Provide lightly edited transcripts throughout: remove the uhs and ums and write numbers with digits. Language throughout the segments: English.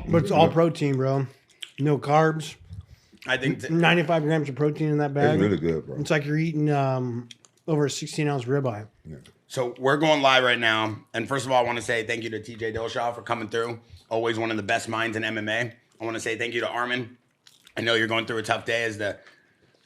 But it's all protein, bro. No carbs. I think 95 grams of protein in that bag. It's really good, bro. It's like you're eating over a 16-ounce ribeye. Yeah. so. We're going live right now, and first of all, I want to say thank you to TJ Dillashaw for coming through. Always one of the best minds in MMA. I want to say thank you to Armen. I know you're going through a tough day as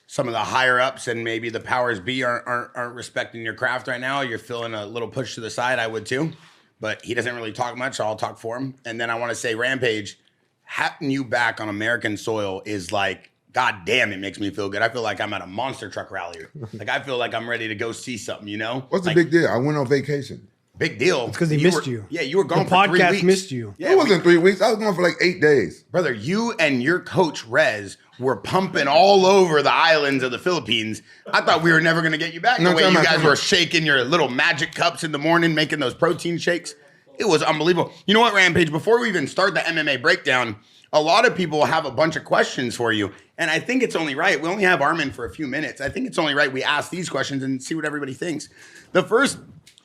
some of the higher ups and maybe the powers be aren't respecting your craft right now. You're feeling a little push to the side. I would too, but he doesn't really talk much, so I'll talk for him. And then I want to say, Rampage, having you back on American soil is like, God damn, it makes me feel good. I feel like I'm at a monster truck rally. Like I feel like I'm ready to go see something, you know? What's like, the big deal? I went on vacation. Big deal. It's because he missed you. Yeah, you were gone the for 3 podcast weeks. missed you. Yeah, It wasn't 3 weeks. I was gone for like 8 days. Brother, you and your coach, Rez, were pumping all over the islands of the Philippines. I thought we were never going to get you back. The way you guys were shaking your little magic cups in the morning, making those protein shakes. It was unbelievable. You know what, Rampage? Before we even start the MMA breakdown, a lot of people have a bunch of questions for you. And I think it's only right. We only have Armen for a few minutes. I think it's only right we ask these questions and see what everybody thinks. The first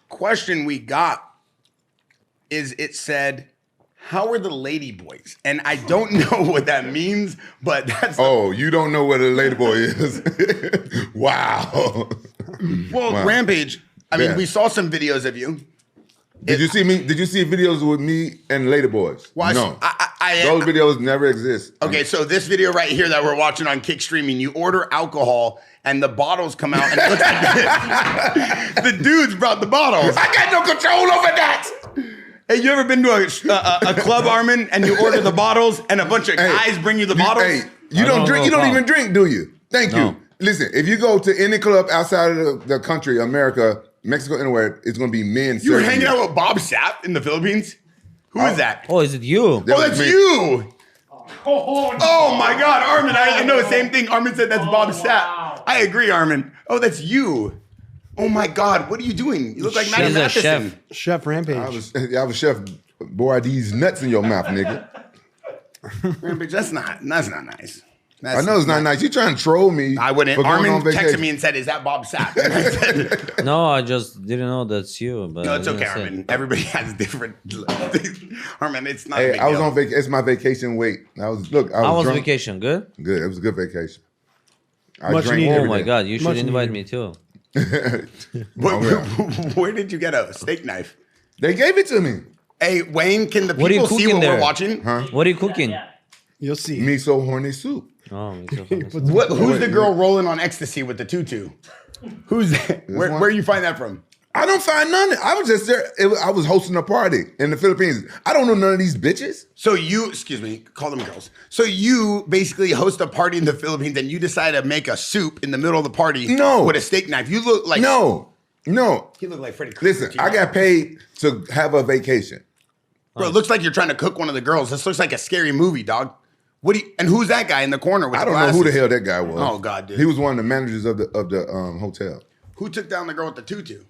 question we got is it said, how are the lady boys? And I don't know what that means, but that's... Oh, you don't know what a lady boy is? Wow. Well, Wow. Rampage, I mean, Yeah. we saw some videos of you. Did you see me? Did you see videos with me and lady boys? Well, No. I Those videos never exist. Okay, so this video right here that we're watching on Kick Streaming, you order alcohol and the bottles come out and it looks like the dudes brought the bottles. I got no control over that. Hey, you ever been to a club, Armen, and you order the bottles and a bunch of guys bring you the bottles? Hey, you don't drink. You don't even drink, do you? Thank you. Listen, if you go to any club outside of the country, America, Mexico, anywhere, it's going to be men. You were serving hanging out with Bob Sapp in the Philippines? Who is that? Oh, is it you? That Oh, was that's me. you. Oh my God, Armen! I know the same thing. Armen said that's Bob Sapp. I agree, Armen. Oh, that's you. Oh my God, what are you doing? You look like Matt He's a Matheson. chef. Chef Rampage. I was chef. Boy, these nuts in your mouth, nigga. Rampage, that's not nice. I know it's not nice. You trying to troll me? I wouldn't. for going Armen on vacation. texted me and said, "Is that Bob Sapp?" And I said, No, I just didn't know that's you. But "No, it's I okay, didn't say. Armen. Everybody has different." Armen, it's not. a Hey, big I was deal. on vacation. It's my vacation weight. I was How was drunk. vacation? Good? Good. It was a good vacation. I Much drank needed. Oh every my day. God, you should Much invite needed. me too. Where did you get a steak knife? They gave it to me. Hey, Wayne, can the What are you people see cooking what there? we're watching? Huh? What are you cooking? You'll see. Miso horny soup. Oh, me too. Who's the girl rolling on ecstasy with the tutu? Who's that? one? Where you find that from? I don't find none. I was just there. I was hosting a party in the Philippines. I don't know none of these bitches. So you, excuse me, call them girls. So you basically host a party in the Philippines and you decide to make a soup in the middle of the party No. with a steak knife. You look like No. You look like Freddie Krueger. Listen, I got paid to have a vacation. Bro, it looks like you're trying to cook one of the girls. This looks like a scary movie, dog. What do you, and who's that guy in the corner with I the don't know who the glasses? hell that guy was. Oh, God, dude. He was one of the managers of the hotel. Who took down the girl with the tutu?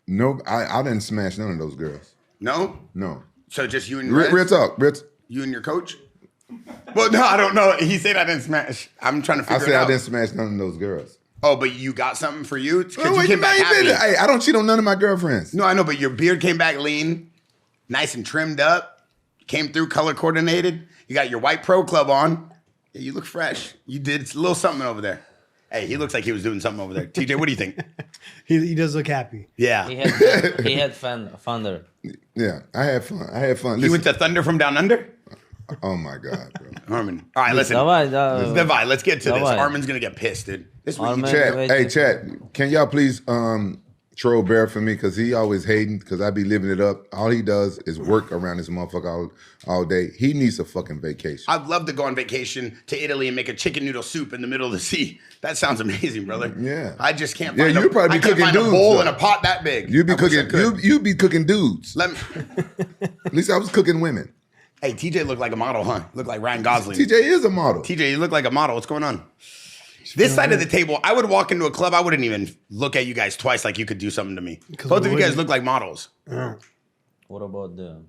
No, I didn't smash none of those girls. No? No. So just you and Real talk. You and your coach? Well, no, I don't know. He said I didn't smash. I'm trying to I figure said it out. I didn't smash none of those girls. Oh, but you got something for you? Because Oh, you wait, came back happy. hey, I don't cheat on none of my girlfriends. No, I know, but your beard came back lean, nice and trimmed up, came through color coordinated. You got your white pro club on. Yeah, you look fresh. You did a little something over there. Hey, he looks like he was doing something over there. TJ, what do you think? He does look happy. Yeah. He had fun there. Yeah, I had fun. He Listen, went to Thunder from Down Under? oh my God, bro. Armen. All right, listen. Давай, Let's get to this. Давай. Armen's going to get pissed, dude. This is what Armen. you Chat, Wait, hey, wait. chat, can y'all please troll Bear for me? Because he always hating because I be living it up. All he does is work around this motherfucker all day. He needs a fucking vacation. I'd love to go on vacation to Italy and make a chicken noodle soup in the middle of the sea. That sounds amazing, brother. Yeah. I just can't Yeah, find you'd probably be I can't cooking find a dudes, bowl though. and a pot that big. You be I wish I cooking. could. You be cooking dudes. Let me. At least I was cooking women. Hey, TJ looked like a model, huh? Looked like Ryan Gosling. TJ is a model. TJ, you look like a model. What's going on? This side of the table, I would walk into a club. I wouldn't even look at you guys twice like you could do something to me. Both of you guys look like models. What about the?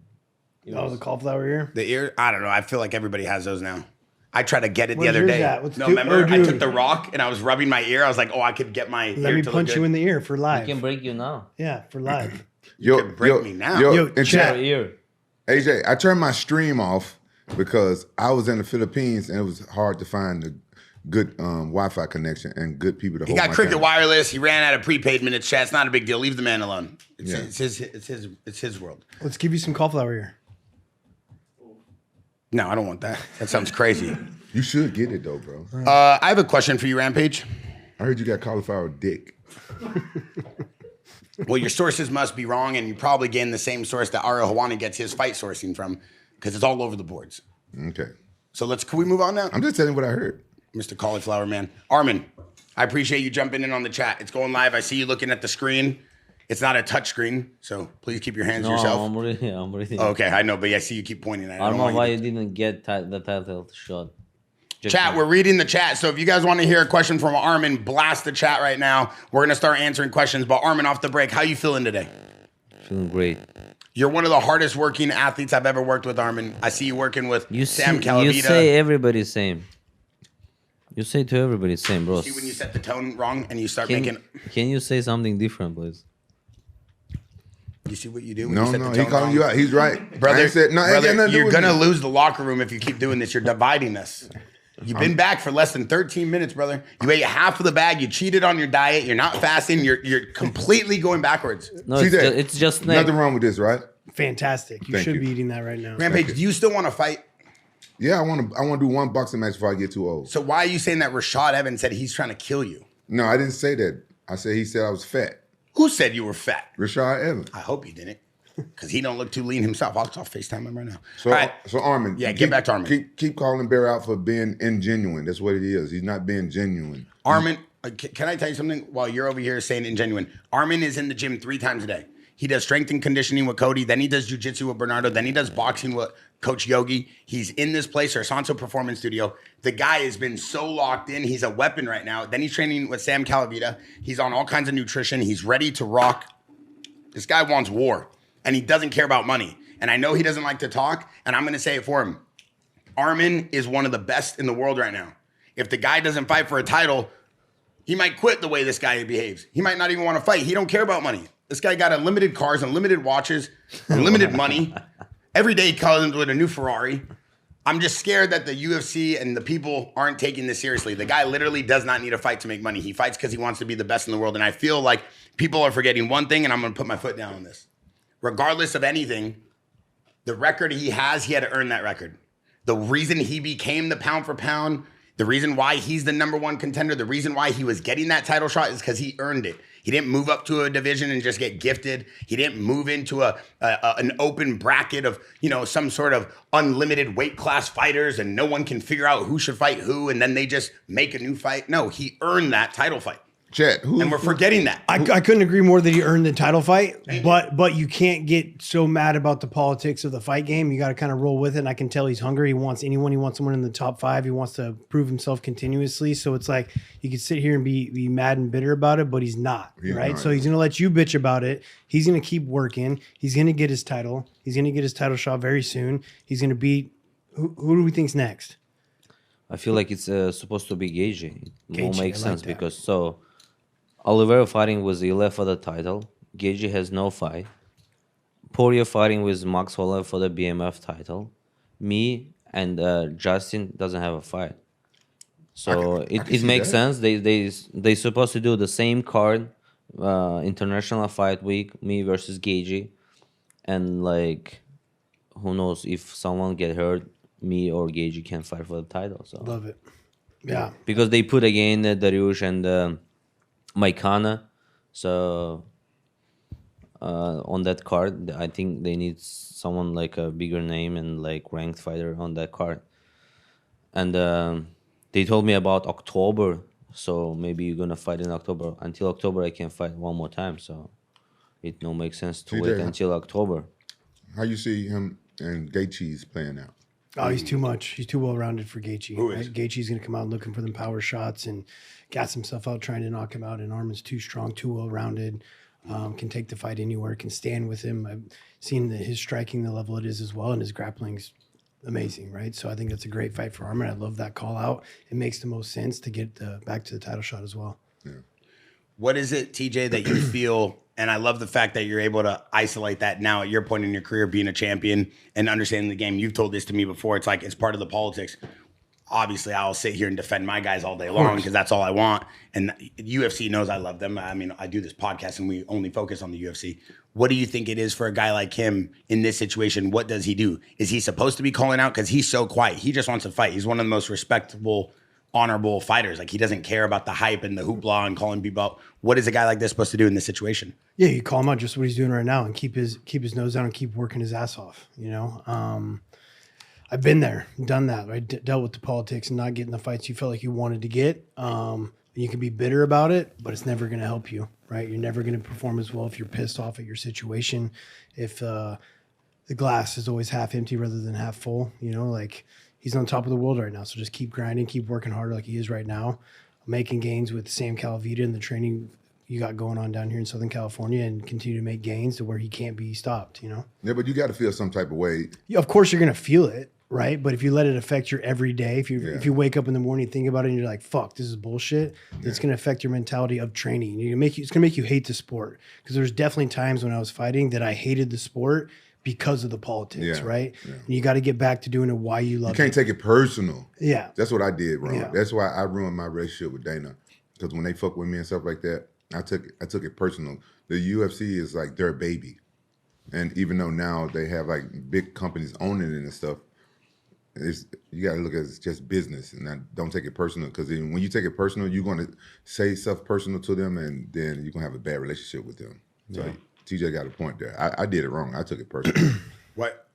Oh, the cauliflower ear. The ear, I don't know. I feel like everybody has those now. I tried to get it the Where's other yours day. at? What's No, two- remember? oh, I dude. took the rock and I was rubbing my ear. I was like, oh, I could get my Let ear me to punch look you good. in the ear for I live. can break you now. Yeah, for live. You can break me now. Yo, and chat. Your ear. AJ, I turned my stream off because I was in the Philippines and it was hard to find a good Wi-Fi connection and good people to He hold got my Cricket camera. Wireless. He ran out of prepaid minutes. Chat. It's not a big deal. Leave the man alone. It's, Yeah. it's his world. Let's give you some cauliflower here. No, I don't want that. That sounds crazy. You should get it though, bro. I have a question for you, Rampage. I heard you got cauliflower dick. Well, your sources must be wrong, and you probably gained the same source that Ariel Hawani gets his fight sourcing from, because it's all over the boards. Okay. So can we move on now? I'm just telling you what I heard. Mr. Cauliflower Man. Armen, I appreciate you jumping in on the chat. It's going live. I see you looking at the screen. It's not a touch screen, so please keep your hands to yourself. I'm ready. Okay, I know, but I see you keep pointing at it. I don't know want why you you didn't get the title shot. Chat, we're reading the chat. So if you guys want to hear a question from Armen, blast the chat right now. We're going to start answering questions. But Armen, off the break, how you feeling today? Feeling great. You're one of the hardest working athletes I've ever worked with, Armen. I see you working with Sam Calavita. You say everybody's same. You say to everybody same, bro. See when you set the tone wrong and you start Can making... you say something different, please? You see what you do when No, you set no, the he tone calling wrong? you out. He's right. Brother, I ain't said, no, brother, ain't got nothing to do you're with going to me. lose the locker room if you keep doing this. You're dividing us. You've been back for less than 13 minutes, brother. You ate half of the bag. You cheated on your diet. You're not fasting. You're completely going backwards. No, See that? it's just Nothing wrong with this, right? Fantastic. You Thank should you. be eating that right now. Rampage, do you still want to fight? Yeah, I want to do one boxing match before I get too old. So why are you saying that Rashad Evans said he's trying to kill you? No, I didn't say that. He said I was fat. Who said you were fat? Rashad Evans. I hope you didn't, because he don't look too lean himself. I'll FaceTime him right now. So, All right. so Armen. Yeah, get back to Armen. Keep calling Bear out for being ingenuine. That's what it is. He's not being genuine. Armen, can I tell you something while you're over here saying ingenuine? Armen is in the gym 3 times a day. He does strength and conditioning with Cody. Then he does jiu-jitsu with Bernardo. Then he does boxing with Coach Yogi. He's in this place, our Sanso Performance Studio. The guy has been so locked in. He's a weapon right now. Then he's training with Sam Calavita. He's on all kinds of nutrition. He's ready to rock. This guy wants war, and he doesn't care about money. And I know he doesn't like to talk, and I'm going to say it for him. Armen is one of the best in the world right now. If the guy doesn't fight for a title, he might quit the way this guy behaves. He might not even want to fight. He don't care about money. This guy got unlimited cars, unlimited watches, unlimited money. Every day he comes with a new Ferrari. I'm just scared that the UFC and the people aren't taking this seriously. The guy literally does not need a fight to make money. He fights because he wants to be the best in the world. And I feel like people are forgetting one thing, and I'm going to put my foot down on this. Regardless of anything, the record he has, he had to earn that record. The reason he became the pound for pound, the reason why he's the #1 contender, the reason why he was getting that title shot is because he earned it. He didn't move up to a division and just get gifted. He didn't move into an open bracket of, some sort of unlimited weight class fighters and no one can figure out who should fight who and then they just make a new fight. No, he earned that title fight. Chet, And we're forgetting that. I couldn't agree more that he earned the title fight, but you can't get so mad about the politics of the fight game. You got to kind of roll with it. And I can tell he's hungry. He wants someone in the top 5. He wants to prove himself continuously. So it's like you could sit here and be mad and bitter about it, but he's not, right? Not. So he's going to let you bitch about it. He's going to keep working. He's going to get his title. He's going to get his title shot very soon. He's going to beat who do we think's next? I feel like it's supposed to be Gaethje. It won't Gaethje, make I like sense that. because Oliveira fighting with Ilya for the title. Gaethje has no fight. Poirier fighting with Max Holloway for the BMF title. Me and Justin doesn't have a fight. So I can it see makes that. sense. They supposed to do the same card, international fight week, me versus Gaethje, and who knows if someone get hurt, me or Gaethje can fight for the title. So Love it. Yeah. because they put again Dariush and Maikana, so on that card, I think they need someone like a bigger name and ranked fighter on that card. And they told me about October, so maybe you're gonna fight in October. Until October, I can fight one more time, so it don't make sense to TJ, wait until October. How you see him and Gaethje's playing out? Oh, he's too much. He's too well-rounded for Gaethje. Who is? Right? Gaethje's going to come out looking for them power shots and gas himself out trying to knock him out. And Armen's too strong, too well-rounded, can take the fight anywhere, can stand with him. I've seen his striking, the level it is as well, and his grappling's amazing, right? So I think that's a great fight for Armen. I love that call out. It makes the most sense to get back to the title shot as well. What is it, TJ, that you feel And I love the fact that you're able to isolate that now at your point in your career, being a champion and understanding the game. You've told this to me before. It's like, it's part of the politics. Obviously, I'll sit here and defend my guys all day long because that's all I want. And UFC knows I love them. I mean, I do this podcast and we only focus on the UFC. What do you think it is for a guy like him in this situation? What does he do? Is he supposed to be calling out? Because he's so quiet. He just wants to fight. He's one of the most respectable, honorable fighters. Like, he doesn't care about the hype and the hoopla and calling people out. What is a guy like this supposed to do in this situation? Yeah, you call him out, just what he's doing right now, and keep his nose down and keep working his ass off. You know, I've been there, done that. Right, dealt with the politics and not getting the fights you felt like you wanted to get. You can be bitter about it, but it's never going to help you. Right, you're never going to perform as well if you're pissed off at your situation. If the glass is always half empty rather than half full, you know, like, he's on top of the world right now. So just keep grinding, keep working harder like he is right now, making gains with Sam Calavita and the training you got going on down here in Southern California, and continue to make gains to where he can't be stopped, you know? Yeah, but you got to feel some type of way. Yeah, of course you're going to feel it, right? But if you let it affect your everyday, if you wake up in the morning, think about it, and you're like, fuck, this is bullshit, it's going to affect your mentality of training. It's going to make you hate the sport. Because there's definitely times when I was fighting that I hated the sport because of the politics, right? Yeah. And you got to get back to doing it why you love it. You can't take it personal. Yeah. That's what I did wrong. Yeah. That's why I ruined my relationship with Dana. Because when they fuck with me and stuff like that, I took it personal. The UFC is like their baby. And even though now they have like big companies owning it and stuff, you got to look at it as just business, and don't take it personal. Because when you take it personal, you're going to say stuff personal to them, and then you're going to have a bad relationship with them. So TJ got a point there. I did it wrong. I took it personal.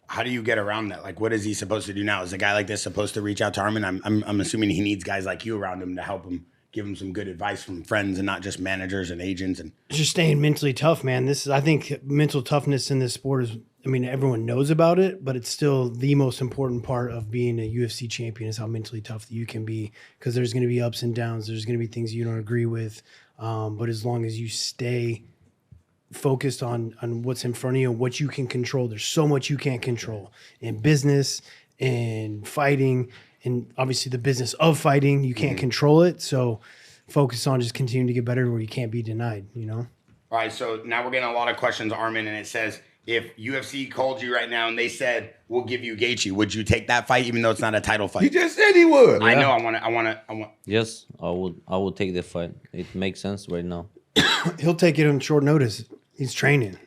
How do you get around that? Like, what is he supposed to do now? Is a guy like this supposed to reach out to Armen? I'm assuming he needs guys like you around him to help him, give him some good advice from friends and not just managers and agents. And just staying mentally tough, man. I think mental toughness in this sport is, I mean, everyone knows about it, but it's still the most important part of being a UFC champion is how mentally tough you can be, because there's going to be ups and downs. There's going to be things you don't agree with. But as long as you stay focused on what's in front of you and what you can control, there's so much you can't control in business and fighting, and obviously the business of fighting, you can't control it. So focus on just continuing to get better where you can't be denied, you know? All right, so now we're getting a lot of questions, Armen, and it says, if UFC called you right now and they said, we'll give you Gaethje, would you take that fight even though it's not a title fight? He just said he would. I know, I want. Yes, I would take the fight. It makes sense right now. He'll take it on short notice. He's training.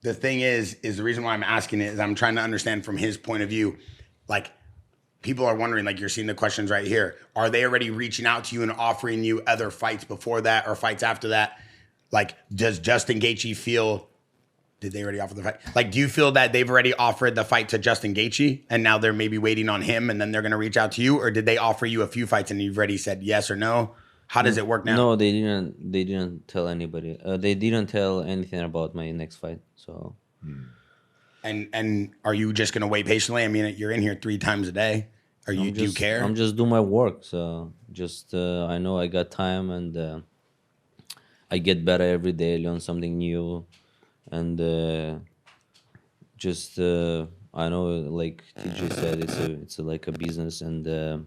The thing is the reason why I'm asking it is I'm trying to understand from his point of view. Like, people are wondering, like, you're seeing the questions right here. Are they already reaching out to you and offering you other fights before that or fights after that? Like, does Justin Gaethje feel, did they already offer the fight? Like, do you feel that they've already offered the fight to Justin Gaethje and now they're maybe waiting on him and then they're going to reach out to you? Or did they offer you a few fights and you've already said yes or no? How does it work now? No, they didn't tell anybody. They didn't tell anything about my next fight. So. And are you just gonna wait patiently? I mean, you're in here 3 times a day. Do you care? I'm just doing my work. So just I know I got time, and I get better every day. Learn something new, and I know, like TJ said, it's like a business, and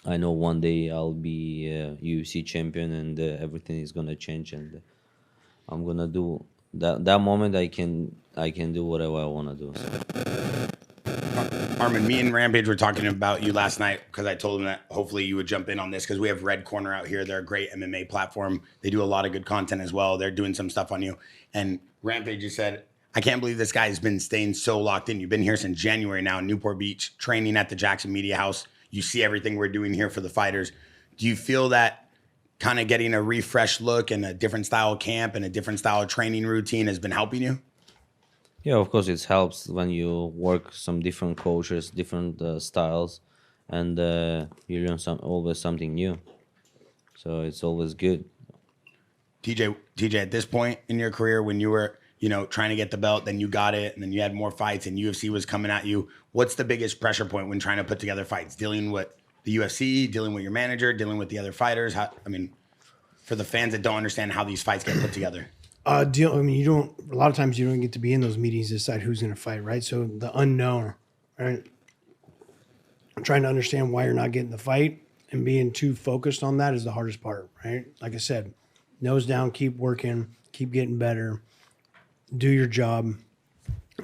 I know one day I'll be UFC champion, and everything is gonna change, and I'm gonna do that moment. I can do whatever I want to do. So. Armen, me and Rampage were talking about you last night because I told him that hopefully you would jump in on this, because we have Red Corner out here. They're a great MMA platform. They do a lot of good content as well. They're doing some stuff on you. And Rampage just said, I can't believe this guy has been staying so locked in. You've been here since January now in Newport Beach, training at the Jaxxon Media House. You see everything we're doing here for the fighters. Do you feel that kind of getting a refreshed look and a different style of camp and a different style of training routine has been helping you? Yeah, of course, it helps when you work some different coaches, different styles, and you learn always something new. So it's always good. TJ, at this point in your career, when you were, trying to get the belt, then you got it, and then you had more fights, and UFC was coming at you. What's the biggest pressure point when trying to put together fights? Dealing with the UFC, dealing with your manager, dealing with the other fighters? For the fans that don't understand how these fights get put together. A lot of times you don't get to be in those meetings to decide who's going to fight, right? So the unknown, right? Trying to understand why you're not getting the fight and being too focused on that is the hardest part, right? Like I said, nose down, keep working, keep getting better, do your job.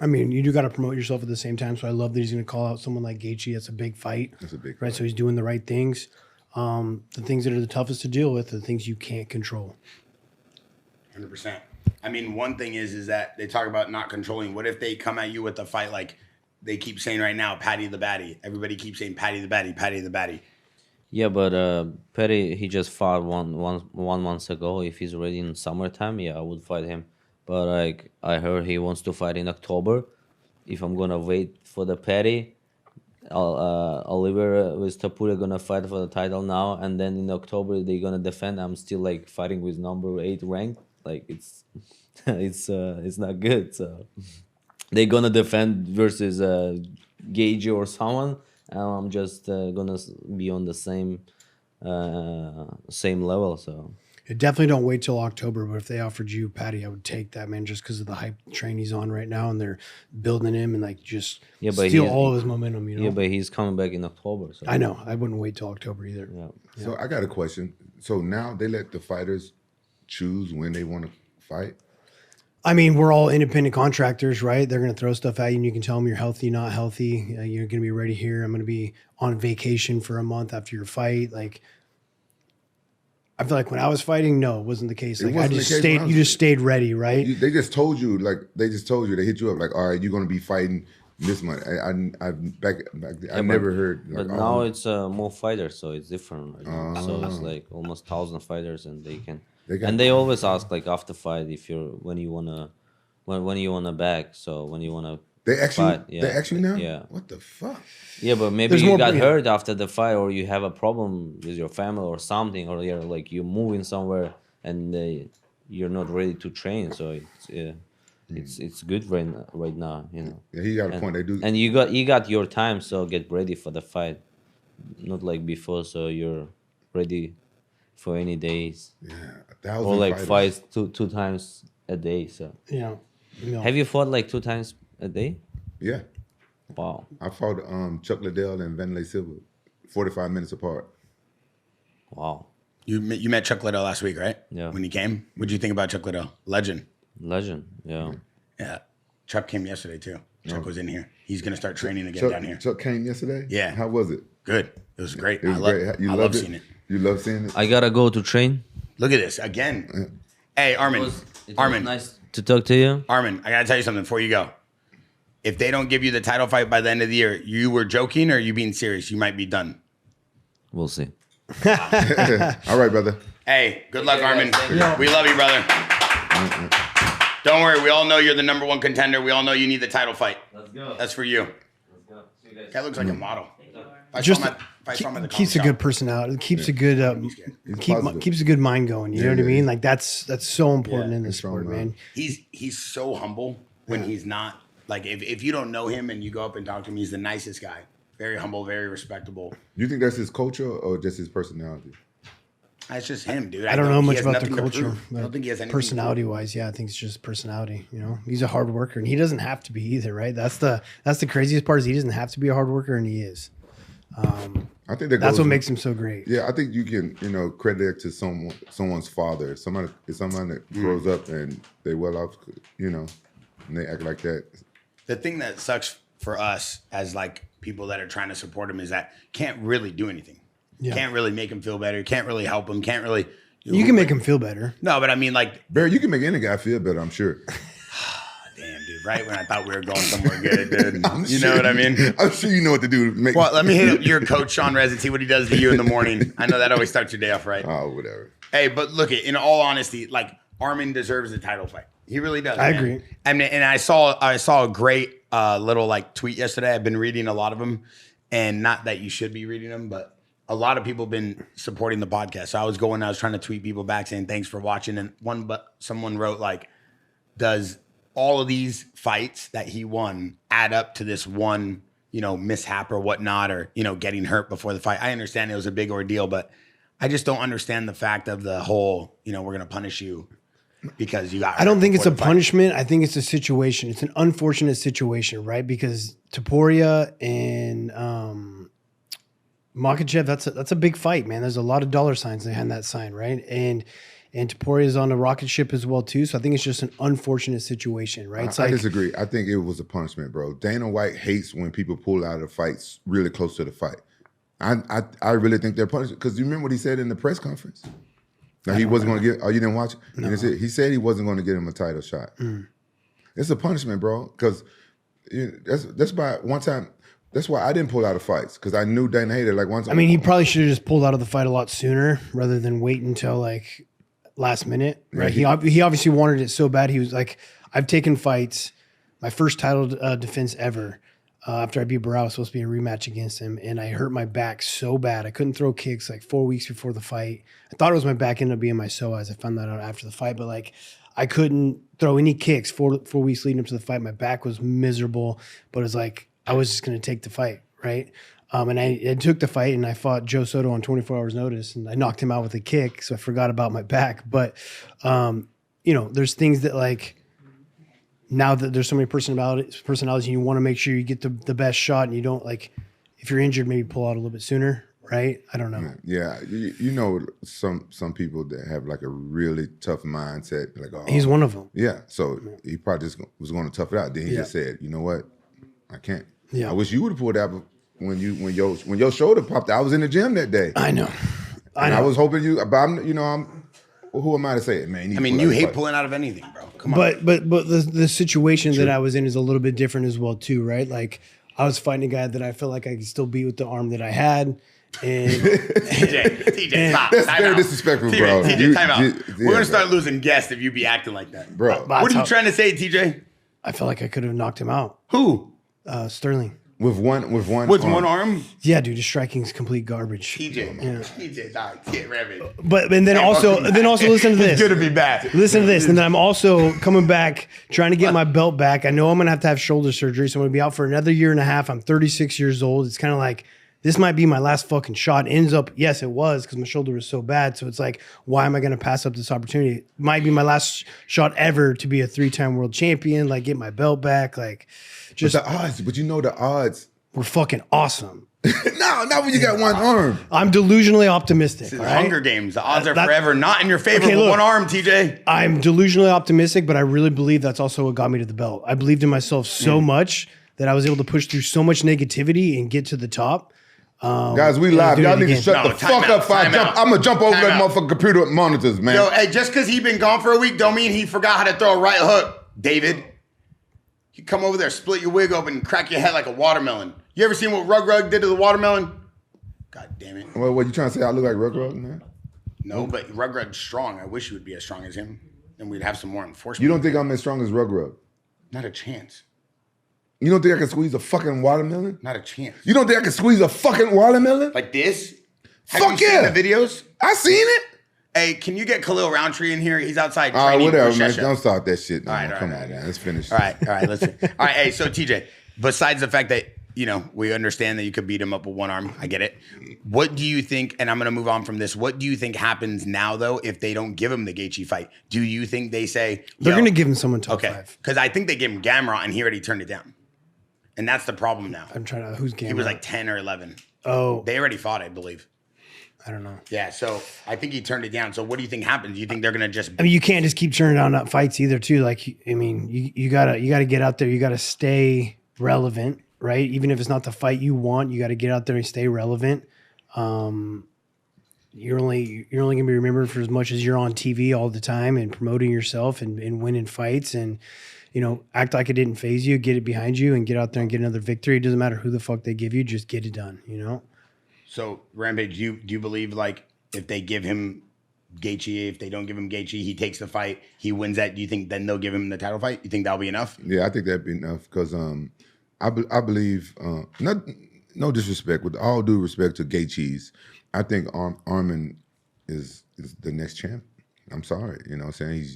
I mean, you do got to promote yourself at the same time. So I love that he's going to call out someone like Gaethje. That's a big fight. That's a big right. fight. So he's doing the right things. The things that are the toughest to deal with are the things you can't control. 100%. I mean, one thing is that they talk about not controlling. What if they come at you with a fight like they keep saying right now, Patty the Batty? Everybody keeps saying Patty the Batty, Patty the Batty. Yeah, but Petty, he just fought one month ago. If he's ready in summertime, yeah, I would fight him. But like I heard he wants to fight in October. If I'm gonna wait for the Petty, Oliver with Tapura gonna fight for the title now, and then in October they're gonna defend. I'm still like fighting with number 8 ranked. Like it's it's not good. So they're gonna defend versus Gage or someone, and I'm just gonna be on the same level. So Definitely don't wait till October. But if they offered you Patty, I would take that, man, just because of the hype train he's on right now, and they're building him and like just steal all of his momentum. You know. Yeah, but he's coming back in October. So I know. I wouldn't wait till October either. yeah. So I got a question. So now they let the fighters choose when they want to fight? I mean, we're all independent contractors, right? They're going to throw stuff at you, and you can tell them you're healthy, not healthy. You're going to be ready here. I'm going to be on vacation for a month after your fight. Like, I feel like when I was fighting, no, it wasn't the case. Like, I just stayed. You just stayed ready, right? They just told you, they hit you up, like, all right, you're going to be fighting this month. I never heard. Like, but now it's more fighters, so it's different. Right? So it's like almost 1,000 fighters, and they always ask like after fight if you're when you wanna back. So when you wanna they actually fight, they actually now. Yeah. What the fuck? Yeah, but maybe There's you more got bring- hurt after the fight, or you have a problem with your family or something, or you're like you're moving somewhere and you're not ready to train. So it's good right now, you know. Yeah, he got a point. They do, And you got your time, so get ready for the fight, not like before. So you're ready for any days, 1,000 or like fighters. fights two times a day. So You know. have you fought like 2 times a day? Yeah, Wow. I fought Chuck Liddell and Vanderlei Silva, 45 minutes apart. Wow. You met Chuck Liddell last week, right? Yeah. When he came, what'd you think about Chuck Liddell? Legend. Legend. Yeah. Yeah. Chuck came yesterday too. Chuck was in here. He's gonna start training again down here. Chuck came yesterday? Yeah. How was it? Good. It was great. It was great. You I loved love it? seeing it. You love seeing it? I gotta go to train. Look at this again. Hey, Armen. Armen. Nice to talk to you. Armen, I gotta tell you something before you go. If they don't give you the title fight by the end of the year, you were joking or are you being serious? You might be done. We'll see. All right, brother. Hey, good luck, Armen. Thank you. We love you, brother. Don't worry, we all know you're the number 1 contender. We all know you need the title fight. Let's go. That's for you. Let's go. See you guys. That looks like a model. If Just if I saw him at the keeps a coffee good shop. personality. Keeps a good positive. keeps a good mind going. You know what I yeah, mean? yeah. Like that's so important in this He's strong, sport, man. He's so humble when he's not. Like, if you don't know him and you go up and talk to him, he's the nicest guy. Very humble, very respectable. You think that's his culture or just his personality? That's just him, dude. I don't know he much has about the nothing to culture. prove. I don't think he has anything. Personality wise, yeah, I think it's just personality. You know, he's a hard worker, and he doesn't have to be either, right? That's the craziest part is he doesn't have to be a hard worker, and he is. I think that That's goes what with- makes him so great. Yeah, I think you can, credit it to someone's father. Someone that grows up and they well off, and they act like that. The thing that sucks for us as like people that are trying to support him is that can't really do anything. Yeah. Can't really make him feel better. Can't really help him. Can't really. You can make him feel better. No, but I mean, like, Bear, you can make any guy feel better, I'm sure. damn, dude. Right when I thought we were going somewhere good, dude. You sure know what I mean? I'm sure you know what to do to make. Well, let me hit up your coach, Sean Rez, and see what he does to you in the morning. I know that always starts your day off right. Oh, whatever. Hey, but look, in all honesty, like Armen deserves a title fight. He really does. I man. agree. And I saw a great little like tweet yesterday. I've been reading a lot of them, and not that you should be reading them, but a lot of people have been supporting the podcast. So I was trying to tweet people back saying thanks for watching, and someone wrote like, does all of these fights that he won add up to this one, mishap or whatnot, or getting hurt before the fight? I understand it was a big ordeal, but I just don't understand the fact of the whole, we're going to punish you because you got. I don't think it's a before the fight. punishment. I think it's a situation. It's an unfortunate situation, right? Because Topuria and Makhachev, that's a big fight, man. There's a lot of dollar signs behind that sign, right? And and Topuria is on a rocket ship as well too. So I think it's just an unfortunate situation, right? I disagree. I think it was a punishment, bro. Dana White hates when people pull out of fights really close to the fight. I really think they're punished because you remember what he said in the press conference. Now he wasn't going to get. Oh, you didn't watch it? No. He said he wasn't going to get him a title shot. It's a punishment, bro. Because that's why one time. That's why I didn't pull out of fights because I knew Dana hated like once. I mean, he probably should have just pulled out of the fight a lot sooner rather than wait until like last minute. Right? He obviously wanted it so bad. He was like, I've taken fights. My first title defense ever. After I beat Barao, was supposed to be a rematch against him, and I hurt my back so bad. I couldn't throw kicks like 4 weeks before the fight. I thought it was my back, ended up being my psoas. I found that out after the fight, but like I couldn't throw any kicks 4 weeks leading up to the fight. My back was miserable, but it was like I was just going to take the fight, right? And I took the fight, and I fought Joe Soto on 24 hours notice, and I knocked him out with a kick, so I forgot about my back. But, there's things that like, now that there's so many personalities, and you want to make sure you get the best shot, and you don't like, if you're injured, maybe pull out a little bit sooner, right? I don't know. Yeah, some people that have like a really tough mindset, like he's one of them. Yeah, so he probably just was going to tough it out. Then he just said, you know what, I can't. Yeah, I wish you would have pulled out when your shoulder popped. I was in the gym that day. I know. I was hoping you. But I'm. Who am I to say it, man? You hate pulling out of anything, bro. Come on. But the situation that I was in is a little bit different as well too, right? Like I was fighting a guy that I felt like I could still beat with the arm that I had. And TJ, stop. That's very disrespectful, bro. TJ, time out. We're gonna start losing guests if you be acting like that, bro. What are you trying to say, TJ? I felt like I could have knocked him out. Who? Sterling. With one arm? Yeah, dude, his striking's complete garbage. TJ, dog, get rabbit. But then also listen to this. It's good to be back. Listen to this, and then I'm also coming back, trying to get my belt back. I know I'm gonna have shoulder surgery, so I'm gonna be out for another year and a half. I'm 36 years old. It's kind of like this might be my last fucking shot. Ends up, yes, it was because my shoulder was so bad. So it's like, why am I gonna pass up this opportunity? It might be my last shot ever to be a 3-time world champion, like get my belt back, like. Just the odds, but the odds were fucking awesome. No, not when you got one arm. I'm delusionally optimistic. It's Hunger Games. The odds are forever not in your favor with one arm, TJ. I'm delusionally optimistic, but I really believe that's also what got me to the belt. I believed in myself so much that I was able to push through so much negativity and get to the top. Guys, we live. Y'all need to shut the fuck up. I'm gonna jump over that motherfucking computer monitors, man. Yo, hey, just because he been gone for a week don't mean he forgot how to throw a right hook, David. You come over there, split your wig open, and crack your head like a watermelon. You ever seen what Rug did to the watermelon? God damn it. Well, what you trying to say? I look like Rug, man? No, but Rug's strong. I wish you would be as strong as him. Then we'd have some more enforcement. You don't think I'm as strong as Rug? Not a chance. You don't think I can squeeze a fucking watermelon? Not a chance. You don't think I can squeeze a fucking watermelon? Like this? Fuck yeah. Seen the videos? I seen it. Hey, can you get Khalil Roundtree in here? He's outside training. All right, whatever, man. Shesha. Don't start that shit. No, all right, come on, man. Let's finish. All right, listen. All right, hey, so TJ, besides the fact that, we understand that you could beat him up with one arm. I get it. What do you think, and I'm going to move on from this, what do you think happens now, though, if they don't give him the Gaethje fight? Do you think they say... They're going to give him someone top 5. Because I think they gave him Gamrot, and he already turned it down. And that's the problem now. I'm trying to... Who's Gamrot? He was like 10 or 11. Oh. They already fought, I believe. I don't know. Yeah, so I think he turned it down. So what do you think happens? Do you think they're gonna just? I mean, you can't just keep turning down fights either, too. Like, I mean, you gotta get out there. You gotta stay relevant, right? Even if it's not the fight you want, you gotta get out there and stay relevant. You're only gonna be remembered for as much as you're on TV all the time and promoting yourself and winning fights and. Act like it didn't phase you, get it behind you, and get out there and get another victory. It doesn't matter who the fuck they give you, just get it done. So, Rampage, do you believe, like, if they give him Gaethje, if they don't give him Gaethje, he takes the fight, he wins that, do you think then they'll give him the title fight? You think that'll be enough? Yeah, I think that'd be enough because I believe, no disrespect, with all due respect to Gaethje's, I think Armen is the next champ. I'm sorry. You know what I'm saying?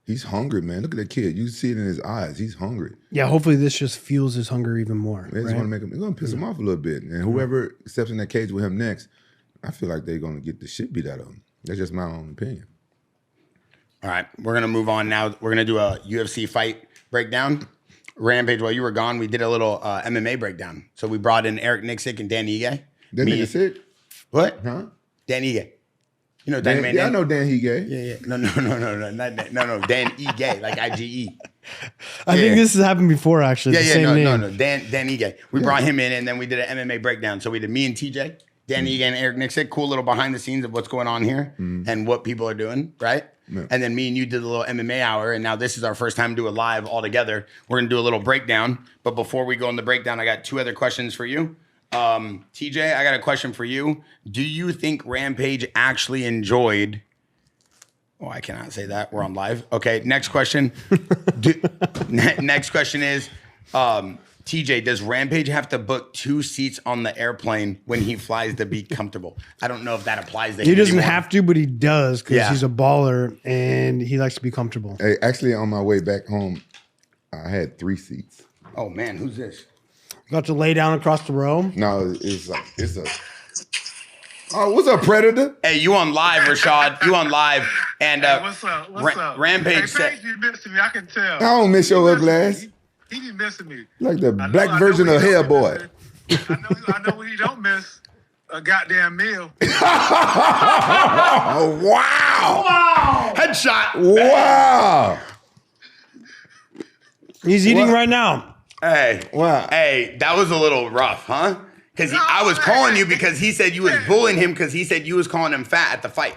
He's hungry, man. Look at that kid. You see it in his eyes. He's hungry. Yeah, hopefully this just fuels his hunger even more. They just want to make him. They're gonna piss him off a little bit, and whoever steps in that cage with him next, I feel like they're gonna get the shit beat out of him. That's just my own opinion. All right, we're gonna move on now. We're gonna do a UFC fight breakdown. Rampage, while you were gone, we did a little MMA breakdown. So we brought in Eric Nixick and Dan Ige. That nigga sick? What? Huh? Dan Ige. You know Dan Yeah, I know Dan Higay. Yeah. No, not Dan. No, Dan Ige, like IGE. I think this has happened before, actually. No. Dan Ige. We brought him in, and then we did an MMA breakdown. So we did me and TJ, Dan Ige and Eric Nixon. Cool little behind the scenes of what's going on here and what people are doing, right? Yeah. And then me and you did a little MMA hour, and now this is our first time to do a live all together. We're gonna do a little breakdown, but before we go in the breakdown, I got 2 other questions for you. TJ, I got a question for you. Do you think Rampage actually enjoyed? Oh, I cannot say that. We're on live. Okay, next question. Next question is, TJ, does Rampage have to book 2 seats on the airplane when he flies to be comfortable? I don't know if that applies to him. He doesn't have to, but he does because he's a baller and he likes to be comfortable. Hey, actually, on my way back home, I had 3 seats. Oh man, who's this? Got to lay down across the row. No, it's a. Oh, what's up, Predator? Hey, you on live, Rashad? You on live? And what's up? What's up? Rampage said, you missing me. I can tell. I don't miss your ugly ass. He be missing me. Like the black version of Hellboy. I know what he don't miss. A goddamn meal. Oh, wow. Headshot. Wow. He's eating right now. Hey, wow. Hey, that was a little rough, huh? Because I was calling you because he said you was bullying him because he said you was calling him fat at the fight.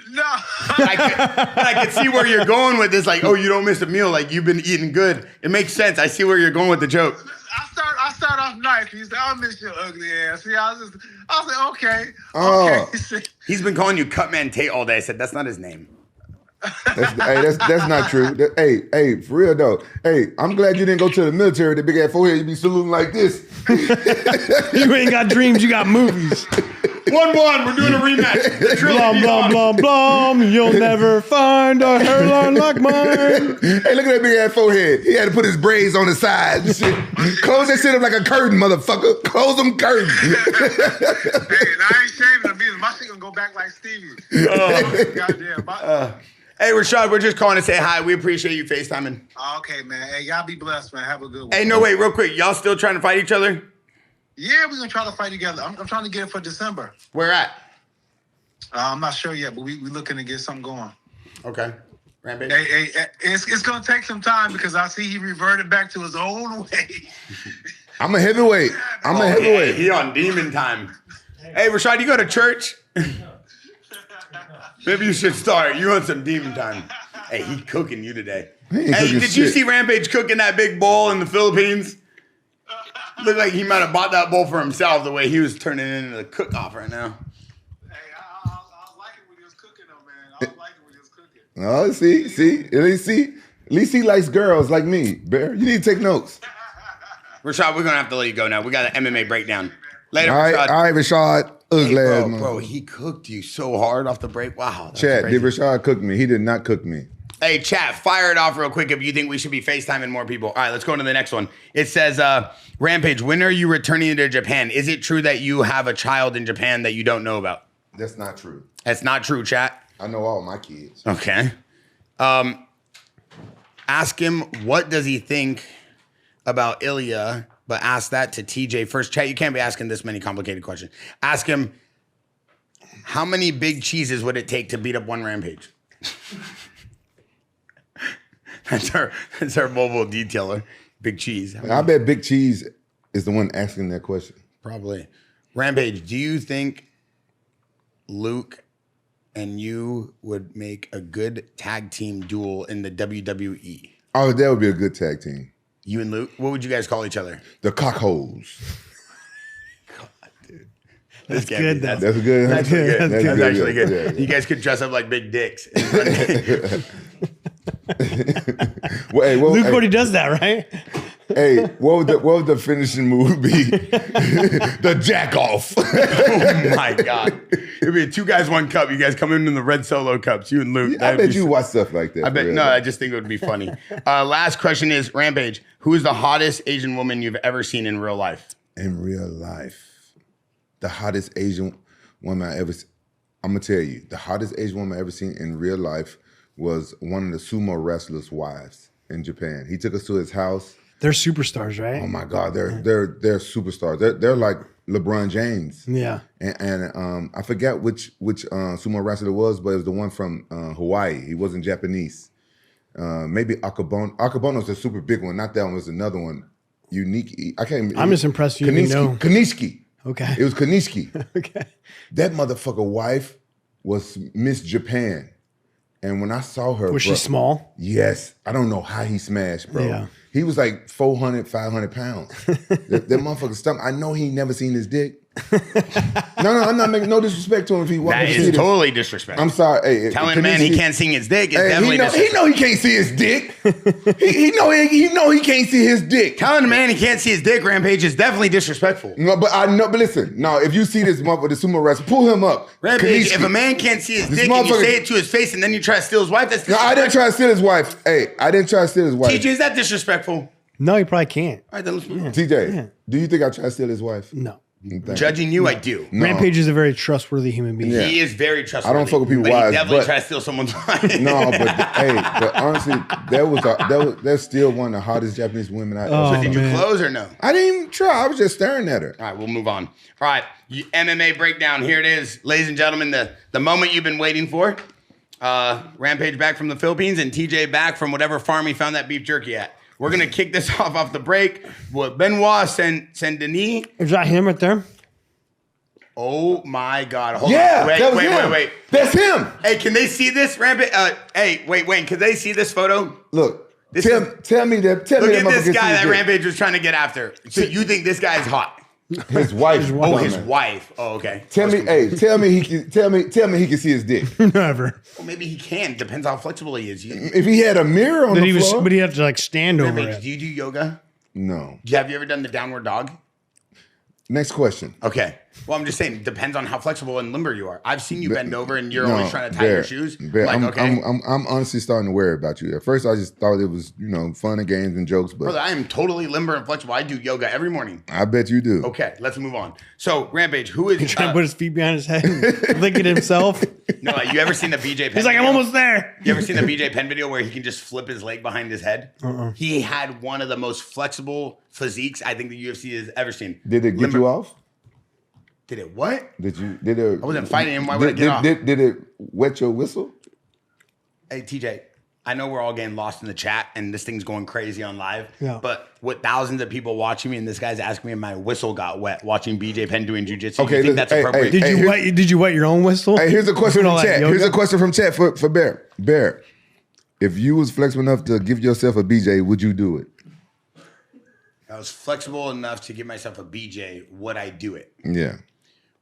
No. I could see where you're going with this. Like, oh, you don't miss a meal. Like, you've been eating good. It makes sense. I see where you're going with the joke. I start off nice. He said, "I'll miss your ugly ass." See, I was like, okay. Oh. Okay. He's been calling you Cutman Tate all day. I said, that's not his name. That's not true. Hey, for real though. Hey, I'm glad you didn't go to the military with the big ass forehead. You be saluting like this. You ain't got dreams, you got movies. 1-1, we're doing a rematch. Blum, blum, blum, blum. You'll never find a hairline like mine. Hey, look at that big ass forehead. He had to put his braids on the side and shit. Close that shit up like a curtain, motherfucker. Close them curtains. Hey, I ain't shaving them either. My shit gonna go back like Stevie. Goddamn. Hey, Rashad, we're just calling to say hi. We appreciate you FaceTiming. Okay, man. Hey, y'all be blessed, man. Have a good one. Hey, no, wait, real quick. Y'all still trying to fight each other? Yeah, we're gonna try to fight together. I'm trying to get it for December. Where at? I'm not sure yet, but we looking to get something going. Okay. Rampage. Hey, it's gonna take some time because I see he reverted back to his old way. I'm a heavyweight. Yeah, he on demon time. Hey, Rashad, you go to church? Maybe you should start. You on some demon time. Hey, he cooking you today. Hey, did you see Rampage cooking that big bowl in the Philippines? Looked like he might have bought that bowl for himself the way he was turning it into the cook-off right now. Hey, I like it when he was cooking though, man. I like it when he was cooking. Oh, at least he likes girls like me. Bear, you need to take notes. Rashad, we're gonna have to let you go now. We got an MMA breakdown. Later, All right, Rashad. Ugly Hey, ass bro, he cooked you so hard off the break. Wow. That's Chat, crazy. did Rashad cook me? He did not cook me. Hey, chat, fire it off real quick if you think we should be FaceTiming more people. All right, let's go on to the next one. It says, Rampage, when are you returning to Japan? Is it true that you have a child in Japan that you don't know about? That's not true. That's not true, chat. I know all my kids. Okay. Ask him, what does he think about Ilya? But ask that to TJ first. Chat, you can't be asking this many complicated questions. Ask him, how many big cheeses would it take to beat up one Rampage? That's our mobile detailer. Big Cheese. I bet Big Cheese is the one asking that question. Probably. Rampage, do you think Luke and you would make a good tag team duel in the WWE? Oh, that would be a good tag team. You and Luke? What would you guys call each other? The Cockholes. God, dude. That's good. That's good. That's good. That's actually good. Yeah. You guys could dress up like big dicks. Luke already does that, right? Hey, what would the finishing move be? The jack off. Oh my God. It'd be 2 guys, 1 cup. You guys come in the red solo cups, you and Luke. I bet you watch stuff like that. I bet, I just think it would be funny. Last question is, Rampage, who is the hottest Asian woman you've ever seen in real life? In real life, the hottest Asian woman I ever seen. I'm going to tell you, the hottest Asian woman I ever seen in real life was one of the sumo wrestlers' wives in Japan. He took us to his house. They're superstars, right? Oh my God, they're superstars. They're like LeBron James. Yeah. And I forgot which sumo wrestler it was, but it was the one from Hawaii. He wasn't Japanese. Maybe Akabono. Akabono's a super big one. Not that one. Was another one. Unique. I can't. I'm just impressed you didn't know. Kanishiki. Okay. It was Kanishiki. Okay. That motherfucker wife was Miss Japan. And when I saw her, Was she small? Yes. I don't know how he smashed, bro. Yeah. He was like 400, 500 pounds. that motherfucker's stomach. I know he ain't never seen his dick. No, I'm not making no disrespect to him if he walks. That is totally disrespectful. I'm sorry. Hey, telling a man he can't see his dick is definitely he know he can't see his dick. he know he can't see his dick. Telling a man he can't see his dick, Rampage, is definitely disrespectful. No, but I know. But listen, no. If you see this motherfucker, the sumo wrestler, pull him up. Rampage, Kanishiki. if a man can't see his dick and you say it to his face and then you try to steal his wife, that's No, I didn't try to steal his wife. Hey, I didn't try to steal his wife. TJ, is that disrespectful? No, you probably can't. All right, then let's move on. TJ, do you think I tried to steal his wife? No. Judging you, I do. No. Rampage is a very trustworthy human being. Yeah. He is very trustworthy. I don't fuck with people but wives, he definitely but- tried to steal someone's wife. No, but honestly, that's still one of the hottest Japanese women I Oh, ever. Did you man. close or no? I didn't even try. I was just staring at her. All right, we'll move on. All right, MMA breakdown. Here it is, ladies and gentlemen, the moment you've been waiting for. Rampage back from the Philippines and TJ back from whatever farm he found that beef jerky at. We're going to kick this off the break with Benoit Saint-Denis. Is that him right there? Oh my God. Hold Yeah, on. that was him. Wait. That's him. Hey, can they see this, Rampage? Hey, wait. Can they see this photo? Look, This tell is- me that. Tell me Look that at motherfucker this can guy see that his dick. Rampage was trying to get after. So you think this guy is hot? His wife. Oh, his wife. Oh, okay. Tell me he can see his dick. Never. Well, maybe he can. Depends how flexible he is. If he had a mirror on But the he was, floor. but he had to like stand over Rampage, it. do you do yoga? No. Have you ever done the downward dog? Next question. Okay. Well, I'm just saying, depends on how flexible and limber you are. I've seen you bend over and you're No, always trying to tie Bear, your shoes. Bear, Like, okay. I'm honestly starting to worry about you. At first, I just thought it was fun and games and jokes, but Brother, I am totally limber and flexible. I do yoga every morning. I bet you do. Okay, let's move on. So, Rampage, who is... He's trying to put his feet behind his head, and lick it himself. no, you ever seen the BJ Penn He's like, I'm video? almost there. You ever seen the BJ Penn video where he can just flip his leg behind his head? He had one of the most flexible physiques I think the UFC has ever seen. Did it get you off? Did it what? Did it? I wasn't fighting him. Why would I get off? Did it wet your whistle? Hey, TJ, I know we're all getting lost in the chat and this thing's going crazy on live. Yeah. But with thousands of people watching me and this guy's asking me if my whistle got wet watching BJ Penn doing jiu-jitsu. Okay, you think listen, that's hey, appropriate? hey, Did you wet your own whistle? Hey, here's a question Doing from all that chat. yoga? Here's a question from chat for Bear. Bear, if you was flexible enough to give yourself a BJ, would you do it? I was flexible enough to give myself a BJ. Would I do it? Yeah.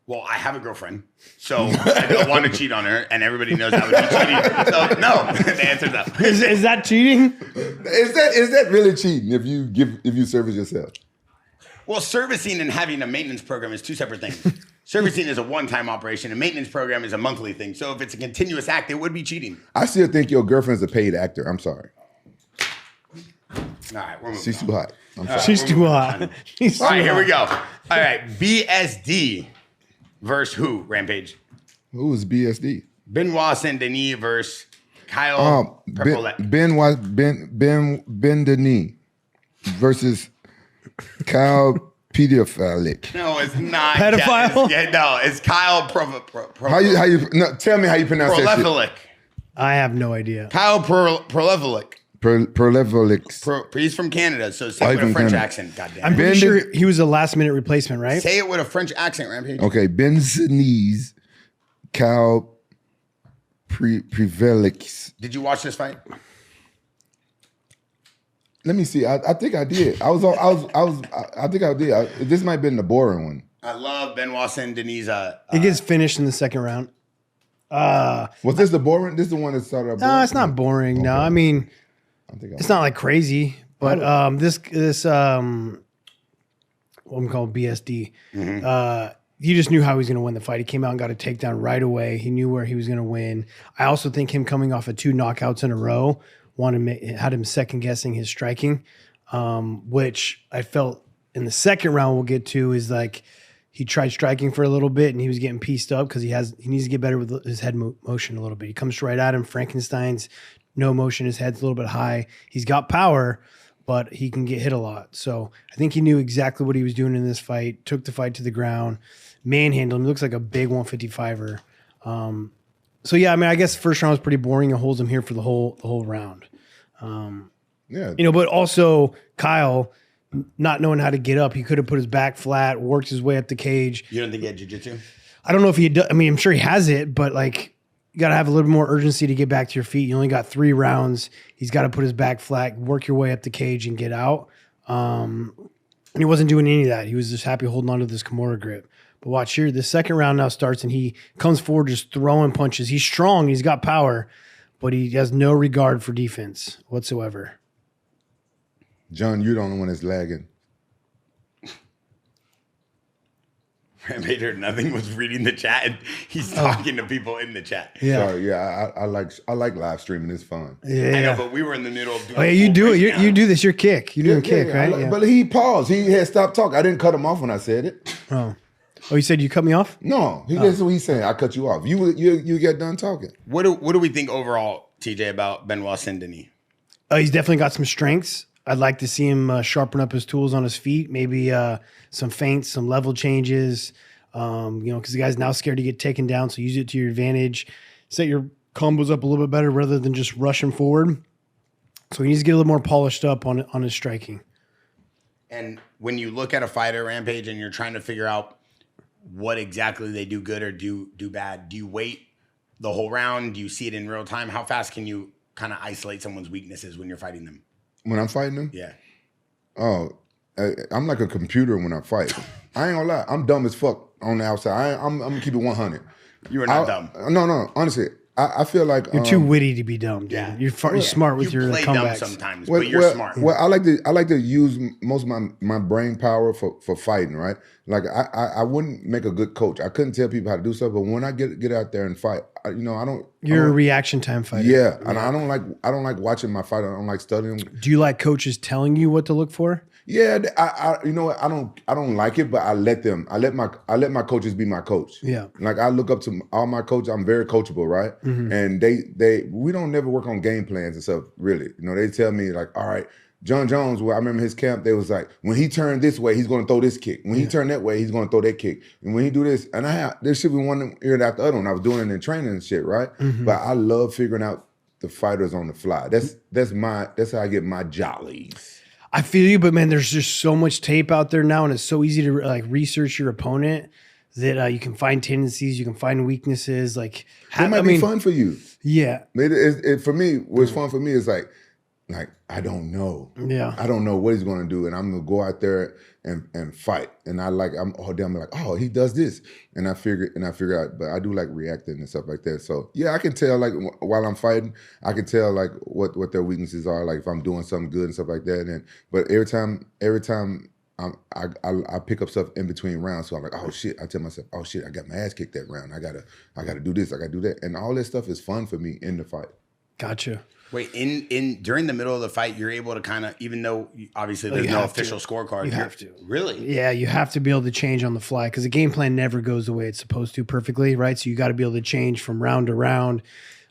Well, I have a girlfriend, so I don't want to cheat on her, and everybody knows that would be cheating. So, no, the answer is no. Is that cheating? Is that really cheating if you service yourself? Well, servicing and having a maintenance program is two separate things. Servicing is a one-time operation. A maintenance program is a monthly thing. So if it's a continuous act, it would be cheating. I still think your girlfriend's a paid actor. I'm sorry. All right, we're moving She's on. too hot. I'm sorry. She's too hot. She's All right, too here we hot. go. All right, BSD versus who, Rampage? Who is BSD? Benoit Saint-Denis versus Kyle Prolik. Ben Denis versus Kyle Pedophilic. No, it's not. Pedophile? It's Kyle How you tell me how you pronounce that shit. Prolefilic. I have no idea. Kyle Prolefilic. Prolefilic. He's from Canada, so say it Oh, with a from French Canada. accent. Goddamn. I'm pretty Ben sure did- he was a last minute replacement, right? Say it with a French accent, Rampage. Okay, Ben Denis, Kyle Prevelic. Did you watch this fight? Let me see. I think I did. I think I did. This might have been the boring one. I love Benoit Saint-Denis. It gets finished in the second round. Was this the boring? This is the one that started out boring? No, it's not boring. No, I mean, I think it's not like crazy, but this what I'm called BSD. He just knew how he was going to win the fight. He came out and got a takedown right away. He knew where he was going to win. I also think him coming off of 2 knockouts in a row had him second guessing his striking, which I felt in the second round we'll get to is like he tried striking for a little bit and he was getting pieced up because he needs to get better with his head motion a little bit. He comes right at him, Frankenstein's no motion, his head's a little bit high. He's got power, but he can get hit a lot. So I think he knew exactly what he was doing in this fight, took the fight to the ground, manhandled him. He looks like a big 155er. So yeah, I mean, I guess the first round was pretty boring. It holds him here for the whole round. Yeah. You know, but also Kyle, not knowing how to get up, he could have put his back flat, worked his way up the cage. You don't think he had jiu-jitsu? I don't know if he had, I mean, I'm sure he has it, but like, you got to have a little more urgency to get back to your feet. You only got 3 rounds. He's got to put his back flat, work your way up the cage and get out. And he wasn't doing any of that. He was just happy holding on to this Kimura grip. But watch here, the second round now starts and he comes forward just throwing punches. He's strong. He's got power, but he has no regard for defense whatsoever. John, you're the only one that's lagging. Rampage heard nothing, was reading the chat, and he's talking to people in the chat. Yeah. Sorry, yeah, I like live streaming. It's fun. Yeah. I know, but we were in the middle of doing Oh, yeah, you do it. You do this. You're kick. You're doing kick, I right? like- Yeah. But he paused. He had stopped talking. I didn't cut him off when I said it. Oh, you said you cut me off? No, that's what he's saying. I cut you off. You get done talking. What do we think overall, TJ, about Benoit Saint-Denis? He's definitely got some strengths. I'd like to see him sharpen up his tools on his feet. Maybe some feints, some level changes. Because the guy's now scared to get taken down, so use it to your advantage. Set your combos up a little bit better rather than just rushing forward. So he needs to get a little more polished up on his striking. And when you look at a fighter, Rampage, and you're trying to figure out what exactly they do good or do bad, do you wait the whole round? Do you see it in real time? How fast can you kind of isolate someone's weaknesses when you're fighting them? When I'm fighting him? Yeah. Oh, I'm like a computer when I fight. I ain't gonna lie. I'm dumb as fuck on the outside. I'm gonna keep it 100. You are not dumb. No. Honestly, I feel like You're too witty to be dumb, dude. Yeah. You're smart with You your play dumb comebacks. sometimes, but you're smart. Well, I like to use most of my brain power for fighting, right? Like I wouldn't make a good coach. I couldn't tell people how to do stuff, but when I get out there and fight, I don't. You're a reaction time fighter. Yeah, and I don't like watching my fight. I don't like studying. Do you like coaches telling you what to look for? Yeah, I you know what? I don't like it, but I let my coaches be my coach. Yeah. Like I look up to all my coaches. I'm very coachable, right? Mm-hmm. And we don't never work on game plans and stuff, really. You know, they tell me like, all right, John Jones, well, I remember his camp, they was like, when he turned this way, he's gonna throw this kick. When he turned that way, he's gonna throw that kick. And when he do this, and there should be one ear after the other one. I was doing it in training and shit, right? Mm-hmm. But I love figuring out the fighters on the fly. That's how I get my jollies. I feel you, but man, there's just so much tape out there now, and it's so easy to like research your opponent that you can find tendencies, you can find weaknesses. Like It might be fun for you. Yeah, For me, what's fun for me is like I don't know. Yeah. I don't know what he's gonna do, and I'm gonna go out there and fight. And I'm like, oh, he does this, and I figure out. But I do like reacting and stuff like that. So yeah, I can tell like while I'm fighting, I can tell like what their weaknesses are. Like if I'm doing something good and stuff like that. But every time I pick up stuff in between rounds. So I'm like, oh shit. I tell myself, oh shit, I got my ass kicked that round. I gotta do this. I gotta do that. And all that stuff is fun for me in the fight. Gotcha. Wait, during the middle of the fight, you're able to kind of, even though obviously there's no official scorecard. You have to. Really? Yeah, you have to be able to change on the fly because the game plan never goes the way it's supposed to perfectly, right? So you got to be able to change from round to round.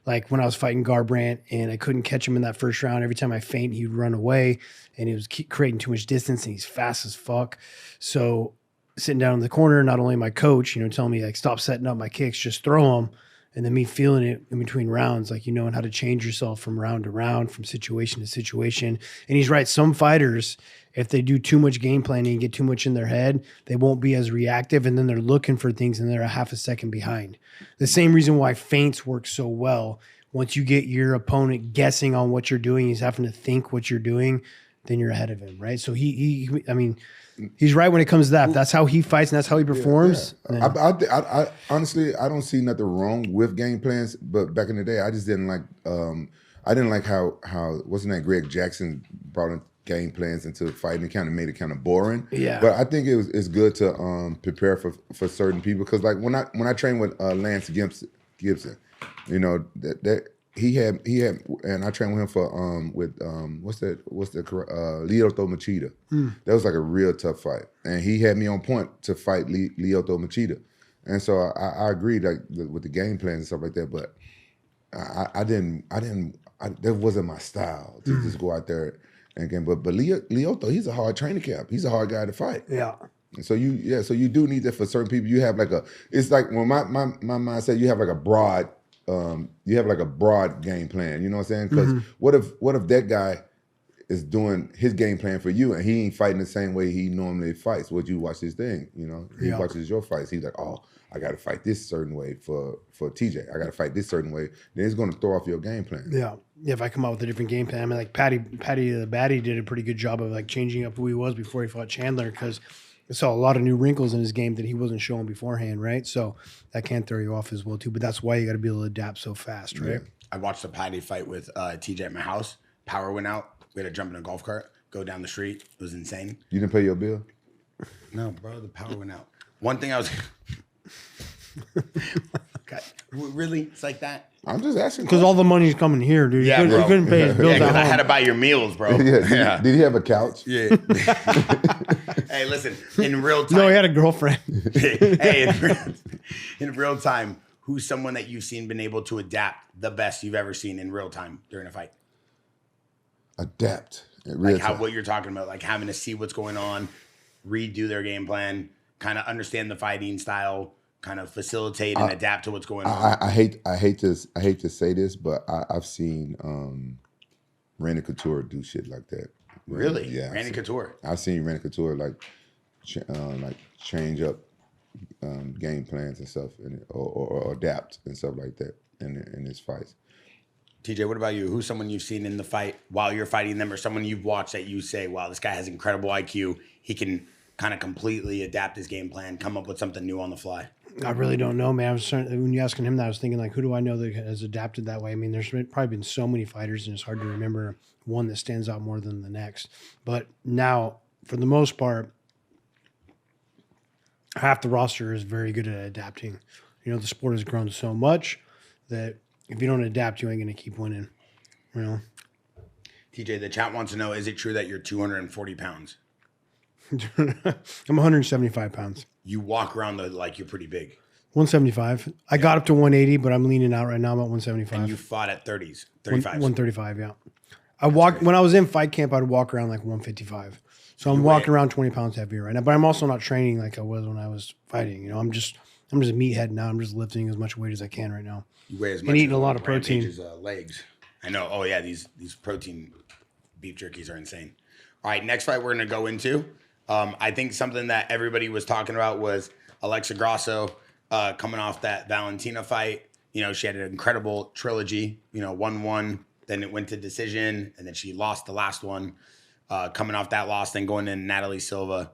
Like when I was fighting Garbrandt and I couldn't catch him in that first round, every time I feint, he'd run away and he was creating too much distance and he's fast as fuck. So sitting down in the corner, not only my coach, telling me like, stop setting up my kicks, just throw them. And then me feeling it in between rounds, like knowing how to change yourself from round to round, from situation to situation. And he's right. Some fighters, if they do too much game planning and get too much in their head, they won't be as reactive. And then they're looking for things and they're a half a second behind. The same reason why feints work so well. Once you get your opponent guessing on what you're doing, he's having to think what you're doing, then you're ahead of him, right? So he's right when it comes to that. If that's how he fights and that's how he performs. Yeah. I honestly, I don't see nothing wrong with game plans. But back in the day, I just didn't like. I didn't like how what's his name, Greg Jackson brought in game plans into the fight and it kind of made it kind of boring. Yeah. But I think it's good to prepare for certain people because like when I trained with Lance Gibson, that. He had, and I trained with him for what's the Lyoto Machida. That was like a real tough fight, and he had me on point to fight Lyoto Machida, and so I agreed like with the game plans and stuff like that. But I didn't. That wasn't my style to just go out there And again, but Lyoto, he's a hard training camp. He's a hard guy to fight. Yeah. And so you do need that for certain people. You have it's like when my mind said you have like a broad game plan. You know what I'm saying? Because what if that guy is doing his game plan for you and he ain't fighting the same way he normally fights? Would you watch his thing? You know, he watches your fights. He's like, oh, I got to fight this certain way for TJ. I got to fight this certain way. Then it's going to throw off your game plan. Yeah. Yeah, if I come out with a different game plan, I mean, like Patty the Batty did a pretty good job of like changing up who he was before he fought Chandler, because I saw a lot of new wrinkles in his game that he wasn't showing beforehand, right? So that can throw you off as well too. But that's why you got to be able to adapt so fast, right? Yeah. I watched the Patty fight with TJ at my house. Power went out. We had to jump in a golf cart, go down the street. It was insane. You didn't pay your bill? No, bro, the power went out. One thing I was... Okay. Really? It's like that? I'm just asking. Because all the money's coming here, dude. Yeah, You couldn't pay his bills Yeah, at because I home. had to buy your meals, bro. Yeah. Did he have a couch? Yeah. Hey, listen, in real time. No, he had a girlfriend. Hey, in real time, who's someone that you've seen been able to adapt the best you've ever seen in real time during a fight? Adapt. In real Like time. what you're talking about, like having to see what's going on, redo their game plan, kind of understand the fighting style, kind of facilitate and adapt to what's going on. I hate to say this, but I've seen Randy Couture do shit like that. Really? Yeah. Randy Couture. I've seen Randy Couture like change up game plans and stuff, or adapt and stuff like that in his fights. TJ, what about you? Who's someone you've seen in the fight while you're fighting them, or someone you've watched that you say, wow, this guy has incredible IQ. He can kind of completely adapt his game plan, come up with something new on the fly? I really don't know, man. When you're asking him that, I was thinking, like, who do I know that has adapted that way? I mean, there's probably been so many fighters, and it's hard to remember one that stands out more than the next. But now, for the most part, half the roster is very good at adapting. You know, the sport has grown so much that if you don't adapt, you ain't going to keep winning. You know? TJ, the chat wants to know, is it true that you're 240 pounds? I'm 175 pounds. You walk around like you're pretty big. 175. I got up to 180, but I'm leaning out right now. I'm at 175. And you fought at 30s, 35s. 135, yeah. When I was in fight camp, I'd walk around like 155. So I'm walking around 20 pounds heavier right now. But I'm also not training like I was when I was fighting. You know, I'm just a meathead now. I'm just lifting as much weight as I can right now. You weigh as much and eating as a lot of protein. Rampage's, legs. I know. Oh yeah, these protein beef jerkies are insane. All right, next fight we're gonna go into. I think something that everybody was talking about was Alexa Grasso coming off that Valentina fight. You know, she had an incredible trilogy. You know, 1-1, then it went to decision, and then she lost the last one. Coming off that loss, then going to Natalie Silva.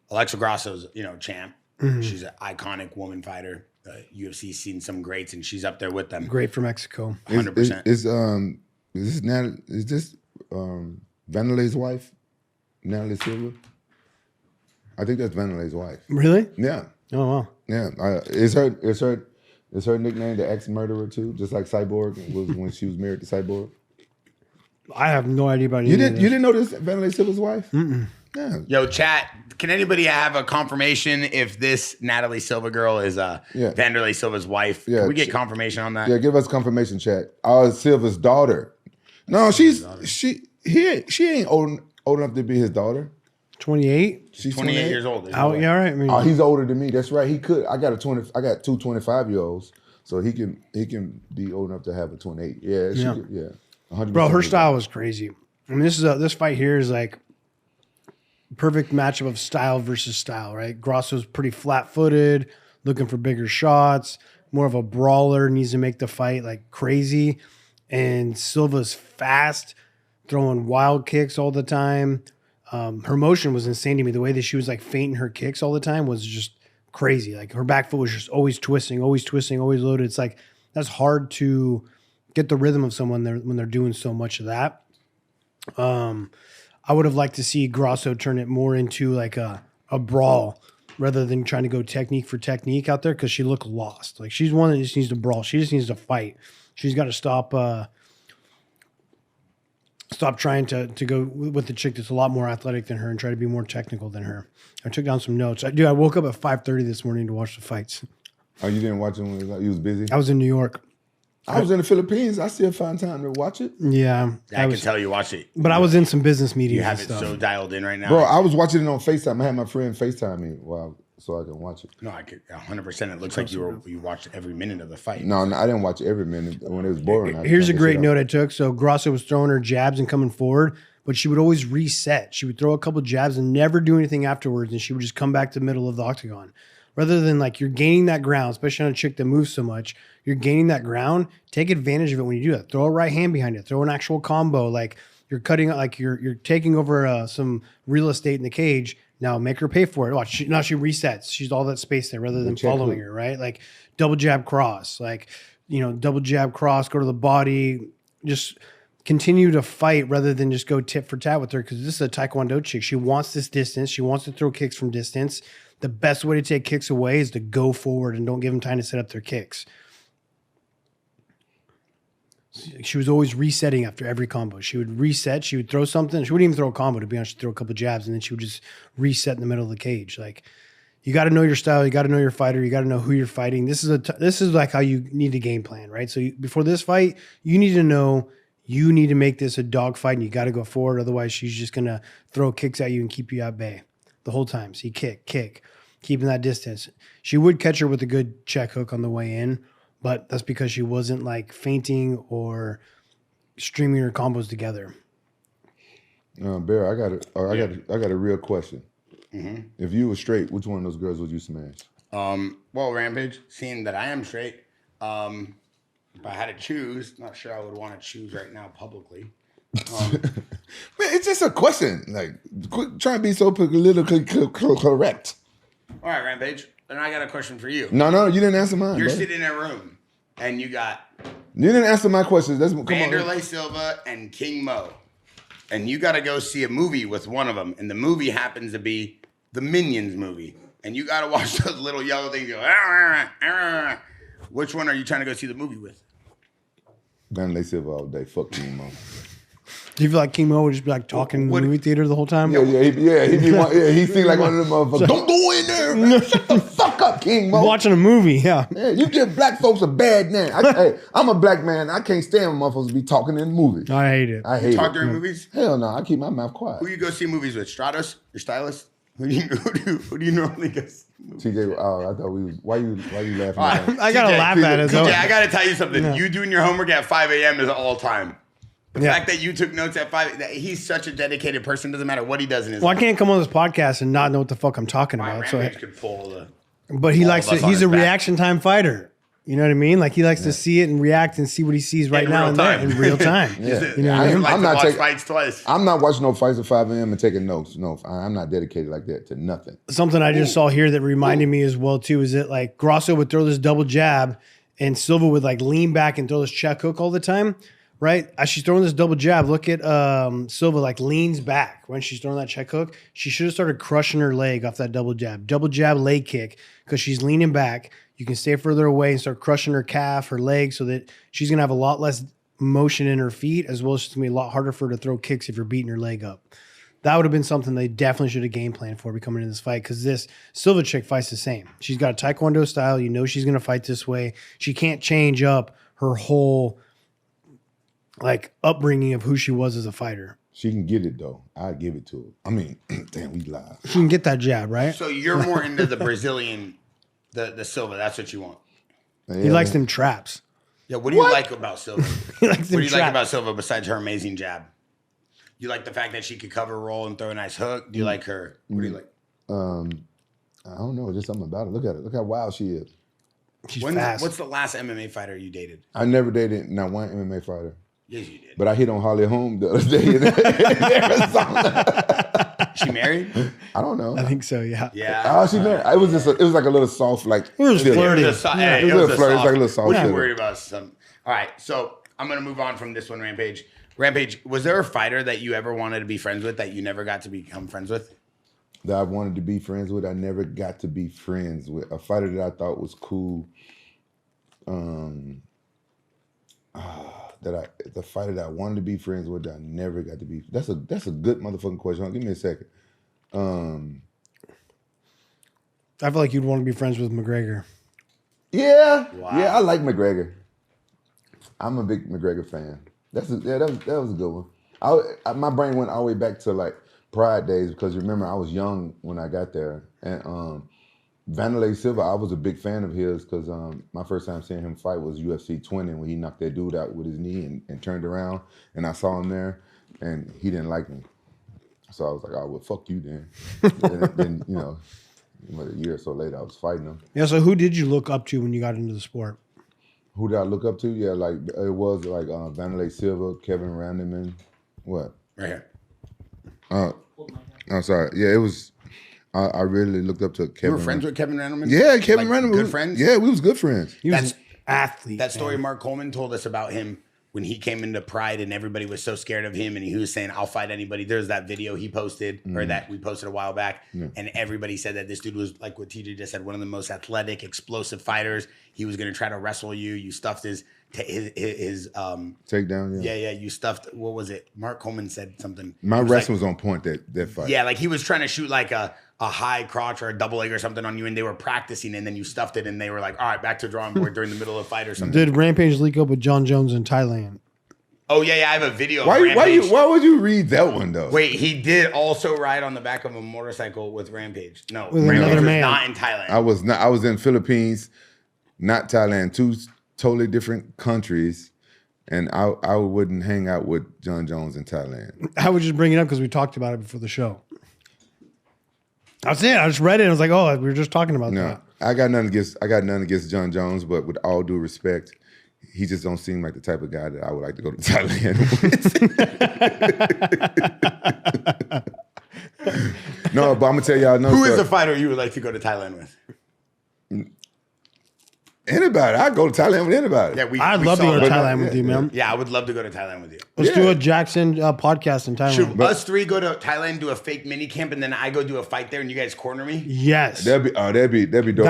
Alexa Grasso's, champ. Mm-hmm. She's an iconic woman fighter. UFC's seen some greats, and she's up there with them. Great for Mexico. 100%. Is this Vanderlei's wife, Natalie Silva? I think that's Vanderlei's wife. Really? Yeah. Oh wow. Yeah. Is her nickname the ex-murderer too? Just like Cyborg was when she was married to Cyborg. I have no idea about you didn't know this Vanderlei Silva's wife? Mm-mm. Yeah. Yo, chat. Can anybody have a confirmation if this Natalie Silva girl is Vanderlei Silva's wife? Yeah, Can we get confirmation on that? Yeah, give us confirmation, chat. Silva's daughter. No, she ain't old enough to be his daughter. 28. She's 28 years old. Oh, yeah, all right. I mean, he's older than me. That's right. He could. I got two 25-year-olds, so he can be old enough to have a 28. Yeah. 100%. Bro, her style was crazy. I mean, this fight here is like perfect matchup of style versus style, right? Grasso's pretty flat-footed, looking for bigger shots, more of a brawler, needs to make the fight like crazy. And Silva's fast, throwing wild kicks all the time. Her motion was insane to me. The way that she was like feinting her kicks all the time was just crazy. Like her back foot was just always twisting, always loaded. It's like that's hard to get the rhythm of someone when they're doing so much of that. I would have liked to see Grasso turn it more into like a brawl rather than trying to go technique for technique out there, because she looked lost. Like she's one that just needs to brawl. She just needs to fight. She's got to stop trying to go with the chick that's a lot more athletic than her and try to be more technical than her. I took down some notes. I woke up at 5:30 this morning to watch the fights. Oh, you didn't watch them when you was busy? I was in New York. I was in the Philippines. I still find time to watch it. Yeah, I can tell you watch it. But I was in some business meetings. You have and it stuff. so dialed in right now. Bro, I was watching it on FaceTime. I had my friend FaceTime me so I can watch it. No, I could 100%. It looks like you watched every minute of the fight. No, I didn't watch every minute. When it was boring. Here's a great note I took. So Grasso was throwing her jabs and coming forward, but she would always reset. She would throw a couple jabs and never do anything afterwards, and she would just come back to the middle of the octagon. Rather than like you're gaining that ground, especially on a chick that moves so much, you're gaining that ground. Take advantage of it when you do that. Throw a right hand behind it. Throw an actual combo. Like you're cutting, like you're taking over some real estate in the cage. Now make her pay for it. Watch, now she resets. She's all that space there rather than following her, right? Like double jab cross, double jab cross, go to the body. Just continue to fight rather than just go tit for tat with her because this is a Taekwondo chick. She wants this distance. She wants to throw kicks from distance. The best way to take kicks away is to go forward and don't give them time to set up their kicks. She was always resetting after every combo. She would reset. She would throw something. She wouldn't even throw a combo, to be honest. She'd throw a couple jabs, and then she would just reset in the middle of the cage. Like, you got to know your style. You got to know your fighter. You got to know who you're fighting. This is like how you need to game plan, right? So before this fight, you need to know you need to make this a dog fight, and you got to go forward. Otherwise, she's just going to throw kicks at you and keep you at bay the whole time. So you kick, keeping that distance. She would catch her with a good check hook on the way in, but that's because she wasn't like feinting or streaming her combos together. Bear, I got a real question. Mm-hmm. If you were straight, which one of those girls would you smash? Well, Rampage, seeing that I am straight, if I had to choose, not sure I would want to choose right now publicly. Man, it's just a question. Like, quit trying to be so politically correct. All right, Rampage. And I got a question for you. No, you didn't answer mine. You're bro. sitting in a room, and you got You didn't answer my questions. Vanderlei Silva and King Mo, and you got to go see a movie with one of them, and the movie happens to be the Minions movie, and you got to watch those little yellow things go. "Arr, arr." Which one are you trying to go see the movie with? Vanderlei Silva all day. Fuck King Mo. Do you feel like King Mo would just be like talking in the movie theater the whole time? He seemed like one of them motherfuckers. Don't go in there, man. Shut the fuck up, King Mo. Watching a movie, yeah. Man, you give black folks a bad name. I'm a black man. I can't stand when motherfuckers be talking in movies. I hate it. I hate Talk it. during movies? Hell no, I keep my mouth quiet. Who you go see movies with? Stratos, your stylist? Who do you normally go see? TJ, I thought we was. Why you laughing? All right. At that? I gotta laugh at it. TJ, I gotta tell you something. You doing your homework at 5 a.m. is all time. The fact that you took notes at 5, he's such a dedicated person. Doesn't matter what he does in his life. I can't come on this podcast and not know what the fuck I'm talking My about. Rampage could pull the. But he likes of us to. on He's his a back. reaction time fighter. You know what I mean? Like he likes to see it and react and see what he sees right In now real and time. there in real time. Yeah. You know what I mean? I'm not watch taking fights twice. I'm not watching no fights at 5 a.m. and taking notes. No, I'm not dedicated like that to nothing. Something I just saw here that reminded me as well too is that like Grasso would throw this double jab and Silva would like lean back and throw this check hook all the time, right? As she's throwing this double jab, look at Silva like leans back when she's throwing that check hook. She should have started crushing her leg off that double jab leg kick because she's leaning back. You can stay further away and start crushing her calf, her leg, so that she's going to have a lot less motion in her feet, as well as it's going to be a lot harder for her to throw kicks if you're beating her leg up. That would have been something they definitely should have game planned for coming into this fight because this Silva chick fights the same. She's got a Taekwondo style. You know she's going to fight this way. She can't change up her whole like upbringing of who she was as a fighter. She can get it though. I give it to her. I mean, damn, we live. She can get that jab, right? So you're more into the Brazilian, the Silva. That's what you want. Yeah, He likes them traps. Yeah. What do you like about Silva? He likes What them do you like traps. about Silva besides her amazing jab? You like the fact that she could cover, roll, and throw a nice hook? Do you like her? What do you like? I don't know, just something about it. Look at it. Look how wild she is. She's fast. What's the last MMA fighter you dated? I never dated not one MMA fighter, Yes, you did. but I hit on Holly Holm the other day in Arizona. She married? I don't know. I think so, yeah. Yeah. Oh, she married. It was just. It was like a little soft, like. It was feeling. flirty. It was a, Yeah. hey, It was a little flirt. It was like a little soft What are you feeling. worried about? All right, so I'm going to move on from this one, Rampage. Rampage, was there a fighter that you ever wanted to be friends with that you never got to become friends with? That I wanted to be friends with. I never got to be friends with. A fighter that I thought was cool. The fighter that I wanted to be friends with that I never got to be. That's a good motherfucking question. Hold on, give me a second. I feel like you'd want to be friends with McGregor. Yeah, Wow. yeah, I like McGregor. I'm a big McGregor fan. That was a good one. My brain went all the way back to like Pride days because remember I was young when I got there, and Vanderlei Silva, I was a big fan of his because my first time seeing him fight was UFC 20 when he knocked that dude out with his knee and turned around, and I saw him there, and he didn't like me. So I was like, oh, well, fuck you then. And then, you know, a year or so later, I was fighting him. Yeah, so who did you look up to when you got into the sport? Who did I look up to? Yeah, like, it was like Vanderlei Silva, Kevin Randleman. What? Right here. I'm sorry. Yeah, it was, I really looked up to Kevin. You were friends with Kevin Randleman? Yeah, Kevin Randleman. Good friends? Yeah, we was good friends. He was an athlete. That story Mark Coleman told us about him when he came into Pride and everybody was so scared of him and he was saying, I'll fight anybody. There's that video he posted or that we posted a while back. And everybody said that this dude was, like what TJ just said, one of the most athletic, explosive fighters. He was going to try to wrestle you. You stuffed his takedown, yeah. Yeah, you stuffed, what was it? Mark Coleman said something. My wrestling was on point that fight. Yeah, like he was trying to shoot like a high crotch or a double leg or something on you, and they were practicing, and then you stuffed it, and they were like, all right, back to drawing board during the middle of a fight or something. Did Rampage leak up with John Jones in Thailand? Oh, yeah, I have a video of Why Rampage. would you read that one, though? Wait, he did also ride on the back of a motorcycle with Rampage. No, With Rampage another was man. not in Thailand. I was not. I was in Philippines, not Thailand. Two totally different countries, and I wouldn't hang out with John Jones in Thailand. I would just bring it up because we talked about it before the show. That's it. I just read it. And I was like, oh, we were just talking about No, that. I got nothing against John Jones, but with all due respect, he just don't seem like the type of guy that I would like to go to Thailand with. No, but I'm gonna tell y'all no. Who is the fighter you would like to go to Thailand with? Anybody. I'd go to Thailand with anybody. Yeah, I'd we love to saw go to that. Thailand with you, man. Yeah, I would love to go to Thailand with you. Let's do a Jaxxon podcast in Thailand. Should us three go to Thailand, do a fake mini camp, and then I go do a fight there, and you guys corner me? Yes. That'd be dope. That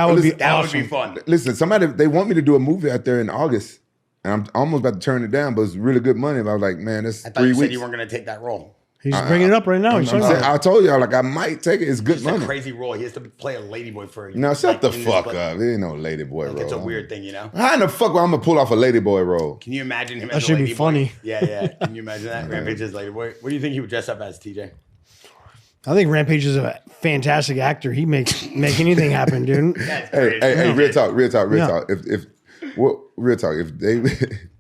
would be That would be awesome. fun. Listen, they want me to do a movie out there in August, and I'm almost about to turn it down, but it's really good money. And I was like, man, that's I thought 3 you weeks. said you weren't going to take that role. He's bringing it up right now. He's talking about it. I told y'all, like, I might take it. It's good It's a money. crazy role. He has to play a ladyboy for you. Now, shut the in this fuck play. up. There ain't no ladyboy role. It's a weird thing, you know? How in the fuck am I going to pull off a ladyboy role? Can you imagine him That as a should be ladyboy? funny. Yeah. Can you imagine that? Rampage is ladyboy. What do you think he would dress up as, TJ? I think Rampage is a fantastic actor. He makes anything happen, dude. That's Hey, crazy. real talk. Yeah. Real talk. If they...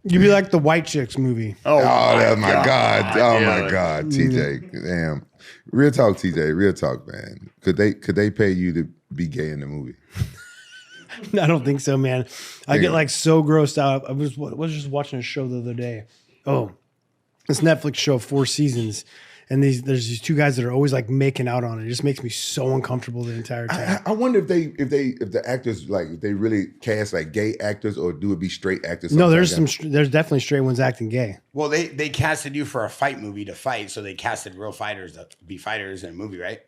You'd be like the White Chicks movie. Oh, that's my God. Oh, my dude. God. TJ. Damn. Real talk, TJ. Real talk, man. Could they pay you to be gay in the movie? I don't think so, man. I get like so grossed out. I was just watching a show the other day. Oh, this Netflix show, 4 seasons. And there's these two guys that are always like making out on it. It just makes me so uncomfortable the entire time. I wonder if the actors like if they really cast like gay actors or do it be straight actors? No, there's sometimes? there's definitely straight ones acting gay. Well, they casted you for a fight movie to fight, so they casted real fighters to be fighters in a movie, right?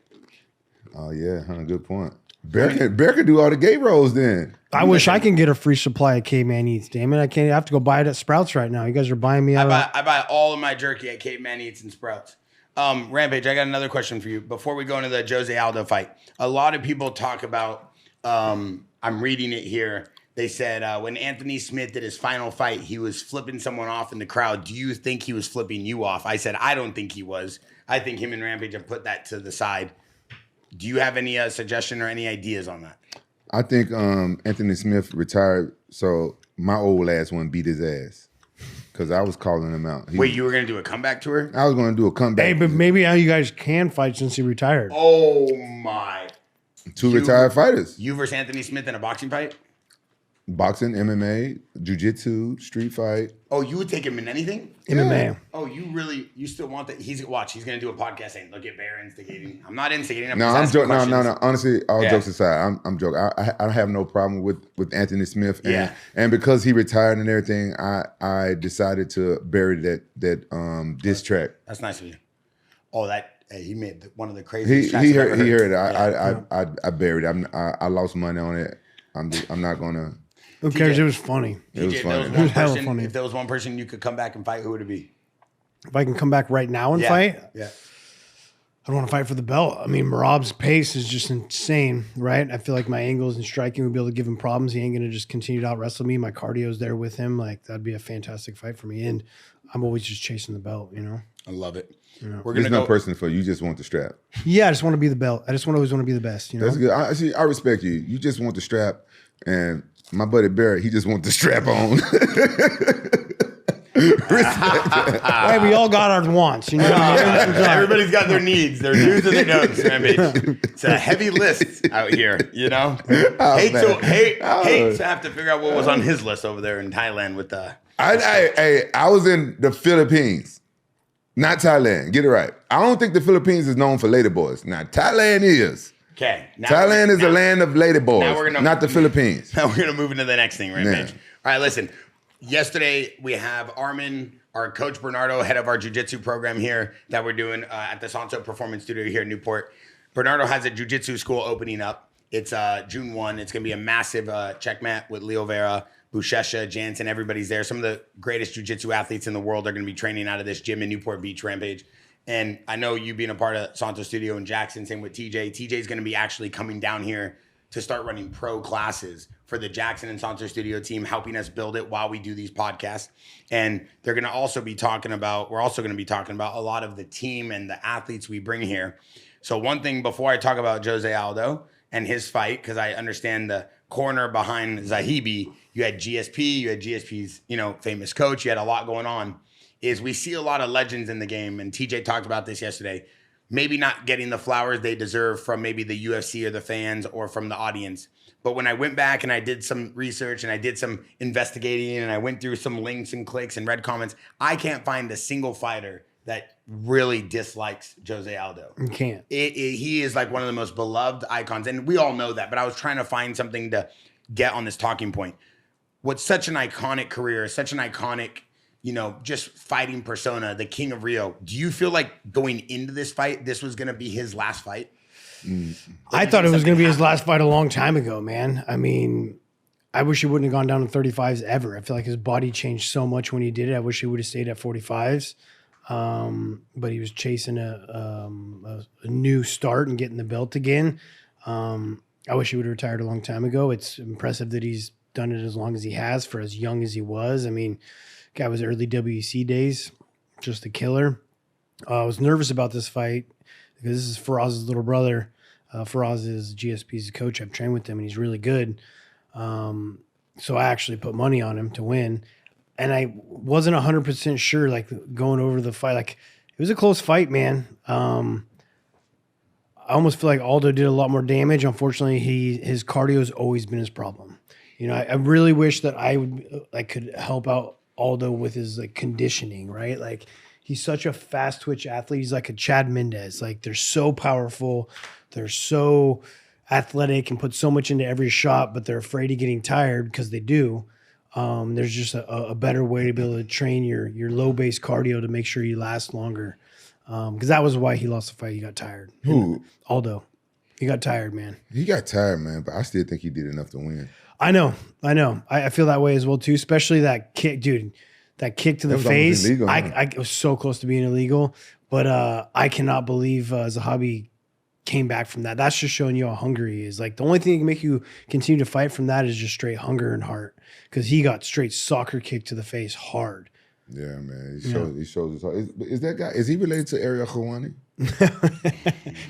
Oh yeah, good point. Bear could do all the gay roles then. I wish I can get a free supply of K-Man Eats. Damn it, I have to go buy it at Sprouts right now. You guys are buying me out. I buy all of my jerky at Caveman Eats and Sprouts. Rampage, I got another question for you. Before we go into the Jose Aldo fight, a lot of people talk about, I'm reading it here. They said when Anthony Smith did his final fight, he was flipping someone off in the crowd. Do you think he was flipping you off? I said, I don't think he was. I think him and Rampage have put that to the side. Do you have any suggestion or any ideas on that? I think Anthony Smith retired, so my old ass one beat his ass. Because I was calling him out. Wait, you were going to do a comeback tour? I was going to do a comeback. Hey, but maybe how you guys can fight since he retired. Oh, my. Two retired fighters. You versus Anthony Smith in a boxing fight? Boxing, MMA, jiu-jitsu, street fight. Oh, you would take him in anything? MMA. Oh, you still want that? He's going to do a podcast saying, look at Bear instigating. I'm not instigating. No, I'm joking. No. Honestly, all jokes aside, I'm joking. I have no problem with Anthony Smith. And because he retired and everything, I decided to bury that diss track. That's nice of you. Oh, he made one of the craziest tracks He I've ever heard heard. it. I buried it. I lost money on it. I'm not gonna. Who cares? It was funny. It was TJ, funny. It was hella funny. If there was one person you could come back and fight, who would it be? If I can come back right now and fight, Yeah. I don't want to fight for the belt. I mean, Merab's pace is just insane, right? I feel like my angles and striking would be able to give him problems. He ain't going to just continue to out wrestle me. My cardio's there with him. Like, that'd be a fantastic fight for me. And I'm always just chasing the belt, you know? I love it. We're gonna go person for you. Just want the strap. Yeah, I just want to be the belt. I just always want to be the best, you know? That's good. I respect you. You just want the strap. And my buddy Barrett, he just wants the strap on. Right, we all got our wants, you know? Everybody's got their needs, their do's and their don'ts. I mean, it's a heavy list out here, you know? Hate to have to figure out what was on his list over there in Thailand with the... I was in the Philippines, not Thailand. Get it right. I don't think the Philippines is known for lady boys. Now, Thailand is. Okay. Thailand is a land of lady boys, not the Philippines. Now we're going to move into the next thing, Rampage. Yeah. All right, listen. Yesterday, we have Armen, our coach Bernardo, head of our jiu-jitsu program here that we're doing at the Santo Performance Studio here in Newport. Bernardo has a jiu-jitsu school opening up. It's June 1. It's going to be a massive checkmat with Leo Vera, Bushesha, Jansen, everybody's there. Some of the greatest jiu-jitsu athletes in the world are going to be training out of this gym in Newport Beach, Rampage. And I know you being a part of Santo Studio and Jaxxon, same with TJ. TJ's going to be actually coming down here to start running pro classes for the Jaxxon and Santo Studio team, helping us build it while we do these podcasts. And they're going to also be talking about, we're also going to be talking about a lot of the team and the athletes we bring here. So one thing before I talk about Jose Aldo and his fight, because I understand the corner behind Zahabi, you had GSP, you had GSP's, famous coach, you had a lot going on, is we see a lot of legends in the game. And TJ talked about this yesterday. Maybe not getting the flowers they deserve from maybe the UFC or the fans or from the audience. But when I went back and I did some research and I did some investigating and I went through some links and clicks and read comments, I can't find a single fighter that really dislikes Jose Aldo. You can't. He is like one of the most beloved icons. And we all know that. But I was trying to find something to get on this talking point. What's such an iconic career, such an iconic just fighting persona, the King of Rio. Do you feel like going into this fight, this was going to be his last fight? I thought it was going to be his last fight a long time ago, man. I mean, I wish he wouldn't have gone down to 35s ever. I feel like his body changed so much when he did it. I wish he would have stayed at 45s. But he was chasing a new start and getting the belt again. I wish he would have retired a long time ago. It's impressive that he's done it as long as he has for as young as he was. I mean, guy was early WEC days, just a killer. I was nervous about this fight because this is Faraz's little brother. Faraz is GSP's coach. I've trained with him, and he's really good. So I actually put money on him to win. And I wasn't 100% sure, like, going over the fight. Like, it was a close fight, man. I almost feel like Aldo did a lot more damage. Unfortunately, his cardio has always been his problem. I really wish that I could help out Aldo with his conditioning, right? Like, he's such a fast twitch athlete. He's like a Chad Mendez. Like, they're so powerful, they're so athletic and put so much into every shot, but they're afraid of getting tired because they do. There's just a better way to be able to train your low base cardio to make sure you last longer. Because that was why he lost the fight. He got tired. Who? Aldo. He got tired, man. He got tired, man, but I still think he did enough to win. I know. I feel that way as well too, especially that kick, dude. That kick to the face. Illegal, I was so close to being illegal, but I cannot believe Zahabi came back from that. That's just showing you how hungry he is. Like, the only thing that can make you continue to fight from that is just straight hunger and heart, because he got straight soccer kick to the face hard. Yeah, man. He shows his heart. Is that guy? Is he related to Ariel Khawani?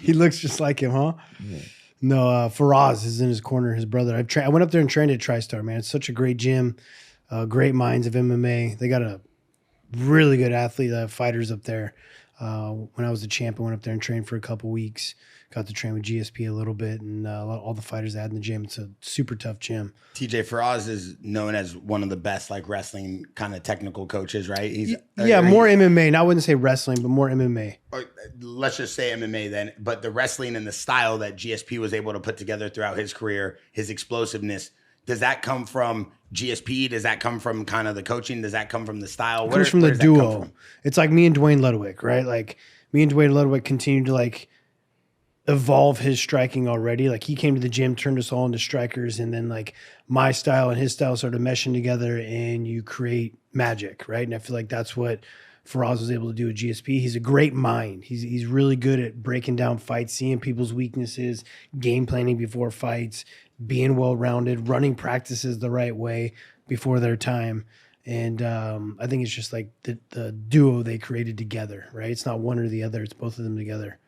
He looks just like him, huh? Yeah. No, Faraz is in his corner, his brother. I went up there and trained at TriStar, man. It's such a great gym, great minds of MMA. They got a really good athlete, fighters up there. When I was the champ, I went up there and trained for a couple weeks. Got to train with GSP a little bit, and all the fighters I had in the gym. It's a super tough gym. TJ Faraz is known as one of the best wrestling kind of technical coaches, right? He's more MMA. And I wouldn't say wrestling, but more MMA. Or let's just say MMA then. But the wrestling and the style that GSP was able to put together throughout his career, his explosiveness, does that come from GSP? Does that come from kind of the coaching? Does that come from the style? It comes from the duo. It's like me and Dwayne Ludwig, right? Like, me and Dwayne Ludwig continue to evolve his striking already. Like, he came to the gym, turned us all into strikers, and then my style and his style started meshing together, and you create magic, right? And I feel like that's what Faraz was able to do at GSP. He's a great mind. He's really good at breaking down fights, seeing people's weaknesses, game planning before fights, being well-rounded, running practices the right way before their time. And I think it's just like the duo they created together, right? It's not one or the other. It's both of them together.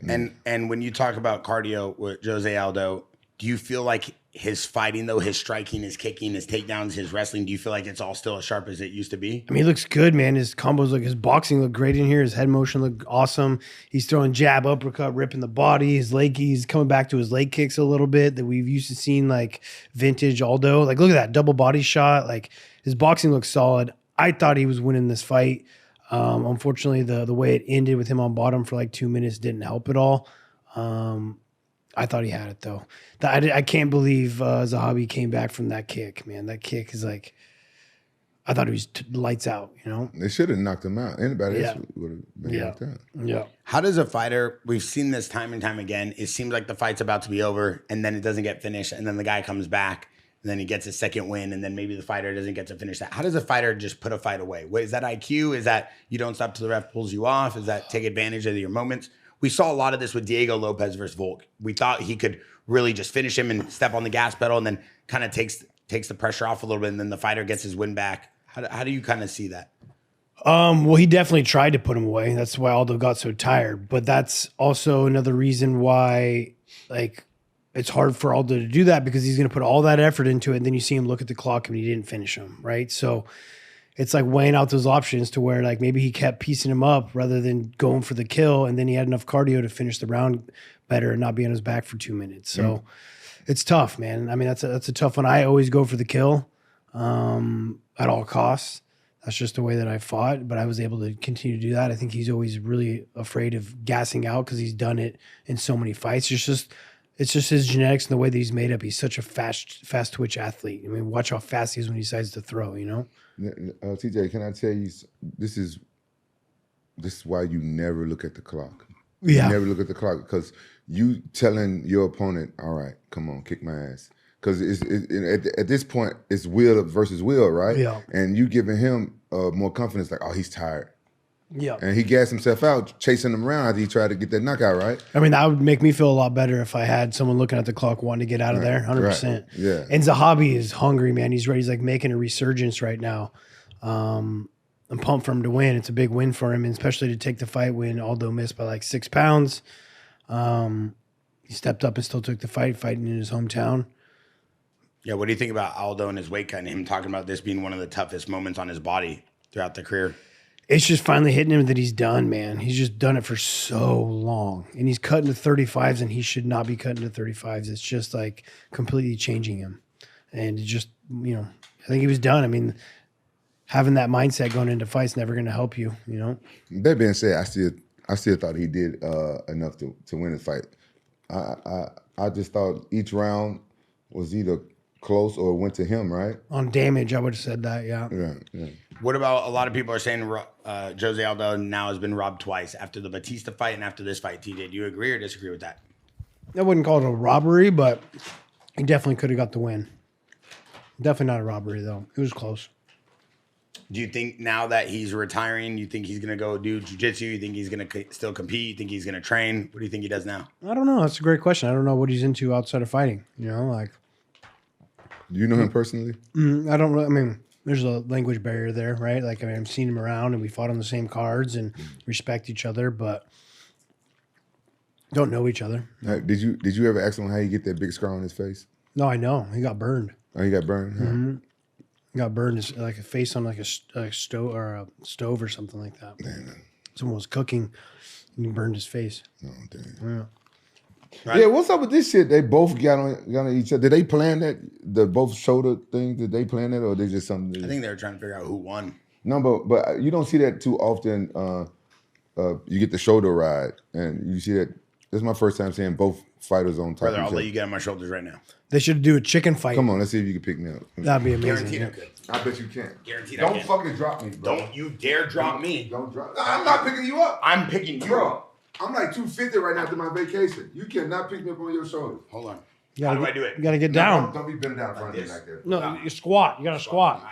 And when you talk about cardio with Jose Aldo, do you feel like his fighting, though, his striking, his kicking, his takedowns, his wrestling, do you feel like it's all still as sharp as it used to be? I mean, he looks good, man. His combos look, his boxing look great in here. His head motion look awesome. He's throwing jab, uppercut, ripping the body. He's coming back to his leg kicks a little bit that we've used to seeing like vintage Aldo. Like, look at that double body shot. Like, his boxing looks solid. I thought he was winning this fight. Unfortunately, the way it ended with him on bottom for like 2 minutes didn't help at all. I thought he had it though. I can't believe Zahabi came back from that kick, man. That kick is like, I thought he was lights out, you know? They should have knocked him out. Anybody else would have been knocked out. Yeah. How does a fighter, we've seen this time and time again, it seems like the fight's about to be over and then it doesn't get finished and then the guy comes back and then he gets a second win and then maybe the fighter doesn't get to finish that. How does a fighter just put a fight away? What, is that IQ? Is that you don't stop till the ref pulls you off? Is that take advantage of your moments? We saw a lot of this with Diego Lopez versus Volk. We thought he could really just finish him and step on the gas pedal and then kind of takes the pressure off a little bit and then the fighter gets his win back. How do you kind of see that? Well, he definitely tried to put him away. That's why Aldo got so tired. But that's also another reason why, like, it's hard for Aldo to do that because he's going to put all that effort into it. And then you see him look at the clock and he didn't finish him, right? So it's like weighing out those options to where like maybe he kept piecing him up rather than going for the kill. And then he had enough cardio to finish the round better and not be on his back for 2 minutes. So it's tough, man. I mean, that's a tough one. I always go for the kill at all costs. That's just the way that I fought, but I was able to continue to do that. I think he's always really afraid of gassing out because he's done it in so many fights. It's just his genetics and the way that he's made up. He's such a fast twitch athlete. I mean, watch how fast he is when he decides to throw, you know? TJ, can I tell you, this is why you never look at the clock. Yeah. You never look at the clock because you telling your opponent, all right, come on, kick my ass. Because at this point, it's will versus will, right? Yeah. And you giving him more confidence, like, oh, he's tired. Yeah. And he gassed himself out, chasing him around after he tried to get that knockout, right? I mean, that would make me feel a lot better if I had someone looking at the clock wanting to get out of there, 100%. Right. Yeah. And Zahabi is hungry, man. He's ready. He's like making a resurgence right now. I'm pumped for him to win. It's a big win for him, and especially to take the fight when Aldo missed by like 6 pounds. He stepped up and still took the fight, fighting in his hometown. Yeah, what do you think about Aldo and his weight cut and him talking about this being one of the toughest moments on his body throughout the career? It's just finally hitting him that he's done, man. He's just done it for so long. And he's cutting to 35s, and he should not be cutting to 35s. It's just like completely changing him. And it just, you know, I think he was done. I mean, having that mindset going into fights never going to help you, you know? That being said, I still thought he did enough to win the fight. I just thought each round was either close or went to him, right? On damage, I would have said that, yeah. Yeah. What about a lot of people are saying Jose Aldo now has been robbed twice after the Batista fight and after this fight, TJ. Do you agree or disagree with that? I wouldn't call it a robbery, but he definitely could have got the win. Definitely not a robbery, though. It was close. Do you think now that he's retiring, you think he's going to go do jiu-jitsu? You think he's going to still compete? You think he's going to train? What do you think he does now? I don't know. That's a great question. I don't know what he's into outside of fighting. You know, like... Do you know him personally? I don't really... I mean, there's a language barrier there, right? Like, I mean, I've seen him around, and we fought on the same cards and respect each other, but don't know each other. Did you ever ask him how he get that big scar on his face? No, I know. He got burned. Oh, he got burned? Huh? Mm-hmm. He got burned, like a face on like a stove or a stove or something like that. Damn. Someone was cooking, and he burned his face. Oh, damn. Yeah. Right. Yeah, what's up with this shit? They both got on each other. Did they plan that? The both shoulder thing? Did they plan that, or they just something? I think they were trying to figure out who won. No, but you don't see that too often. You get the shoulder ride, and you see that. This is my first time seeing both fighters on top Brother, of each I'll other. let you get on my shoulders right now. They should do a chicken fight. Come on, let's see if you can pick me up. That'd be amazing. Guaranteed Yeah. I could. I bet you can. Guaranteed I Don't can. fucking drop me, bro. Don't you dare drop me. Don't drop. I'm not picking you up, I'm picking you bro. up. I'm like 250 right now after my vacation. You cannot pick me up on your shoulders. Hold on. You gotta How do get- I do it? You got to get No, down. don't be bending down in front of me this? like that. No, you squat. You got to squat.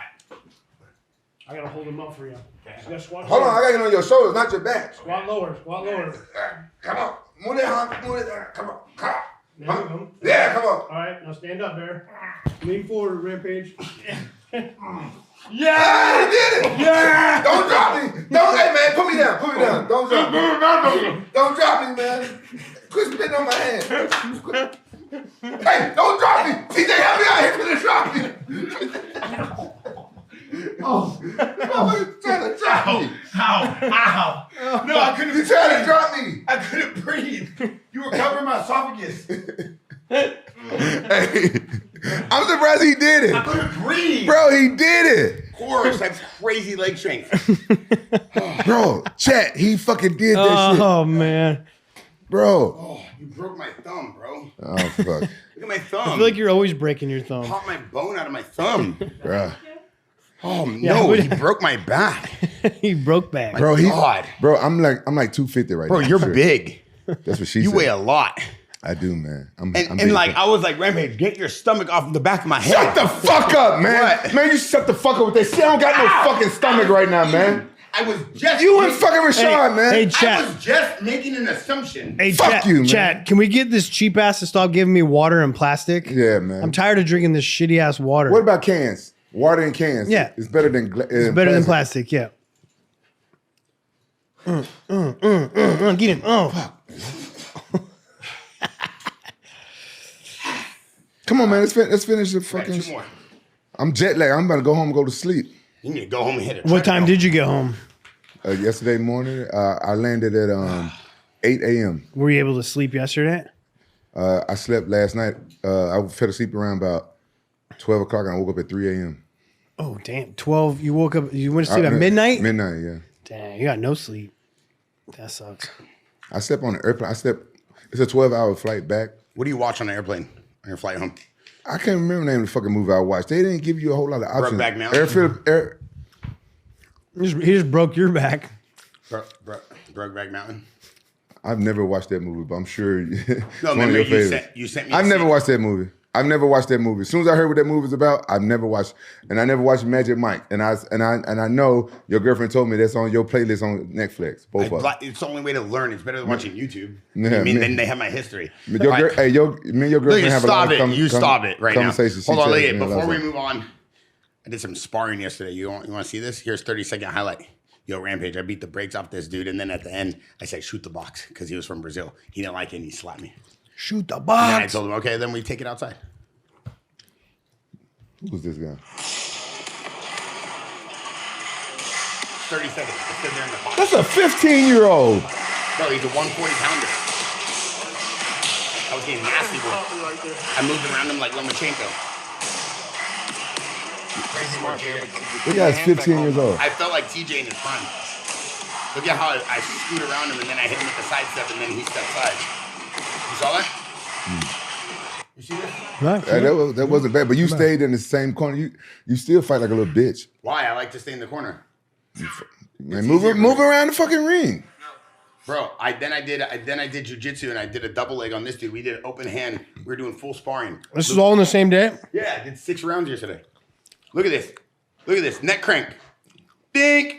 All I gotta hold him up for you. You gotta squat Hold on, lower. I got it on your shoulders, not your back. Squat lower. Squat lower. Come on. Move it, huh? Move it. Come on. Come on. There you go. Yeah, come on. All right, now stand up, Bear. Lean forward, Rampage. Yeah, he did it. Yeah. Don't drop me. Don't, hey, man, put me down. Put me down. Don't drop me. Don't drop me, man. Quit spitting on my hand. Hey, don't drop me. TJ, help me out here for the drop me. Oh, trying to drop me. Ow. No, I couldn't. You trying to drop me. I couldn't breathe. You were covering my esophagus. Hey, I'm surprised he did it. I couldn't breathe. Bro, he did it. Of course, that's crazy leg strength. Bro, chat, he fucking did that shit. Oh, man. Bro. Oh, you broke my thumb, bro. Oh, fuck. Look at my thumb. I feel like you're always breaking your thumb. Popped my bone out of my thumb. Bro. Oh no, he broke my back. He broke back. Bro, God. Bro, I'm like 250 right Bro, now. you're big. That's what she You said. weigh a lot. I do, man. I'm And big. like, I was like, Rampage, get your stomach off the back of my head. Shut the fuck up, man. What? Man, you shut the fuck up with that shit. I don't got no fucking stomach right now, man. I was just You and fucking Rashad, man. Hey, I chat. was just making an assumption. Hey, Fuck chat, you, man. Chat, can we get this cheap ass to stop giving me water and plastic? Yeah, man. I'm tired of drinking this shitty ass water. What about cans? Water in cans. Yeah. It's better than It's better than plastic, yeah. Get him. Oh. Come on, man. Let's finish the Right, fucking. 2 more. I'm jet lagged. I'm about to go home and go to sleep. You need to go home and hit it. What time did you get home? Yesterday morning, I landed at 8 a.m. Were you able to sleep yesterday? I slept last night. I fell asleep around about 12 o'clock and I woke up at 3 a.m. Oh, damn. 12. You woke up. You went to sleep at midnight? Midnight, yeah. Damn, you got no sleep. That sucks. I slept on the airplane. It's a 12-hour flight back. What do you watch on the airplane on your flight home? I can't remember the name of the fucking movie I watched. They didn't give you a whole lot of options. Brokeback Mountain? He just broke your back. Brokeback Mountain? I've never watched that movie, but I'm sure No, it's one of remember your you favorites. sent me. I've never watched that movie. I've never watched that movie. As soon as I heard what that movie was about, I've never watched, and I never watched Magic Mike. And I know your girlfriend told me that's on your playlist on Netflix. Both of them. It's the only way to learn. It's better than watching YouTube. Yeah, I mean, man. then they have my history. But your Right. me and your Look, girlfriend you have stop a lot it. You stop it right now. conversations. Hold on, She look tells at me a lot before we of move on. I did some sparring yesterday. You want to see this? Here's 30-second highlight. Yo, Rampage, I beat the brakes off this dude, and then at the end, I said, shoot the box, because he was from Brazil. He didn't like it, and he slapped me. Shoot the And then I box. told him, okay, then we take it outside. Who's this guy? 30 seconds. Just sit there in the box. That's a 15-year-old. Bro, he's a 140-pounder. I was getting nasty with him. I moved around him like Lomachenko. Crazy work here. This guy's 15 years old. I felt like TJ in his prime. Look at how I scoot around him and then I hit him with the side step and then he stepped side. You saw that? You see this? Right. That wasn't bad, but you stayed in the same corner. You still fight like a little bitch. Why? I like to stay in the corner. Man, move around the fucking ring. Bro, I did jiu-jitsu and I did a double leg on this dude. We did open hand. We were doing full sparring. This is all in the same day? Yeah, I did 6 rounds yesterday. Look at this. Look at this. Neck crank. Dink.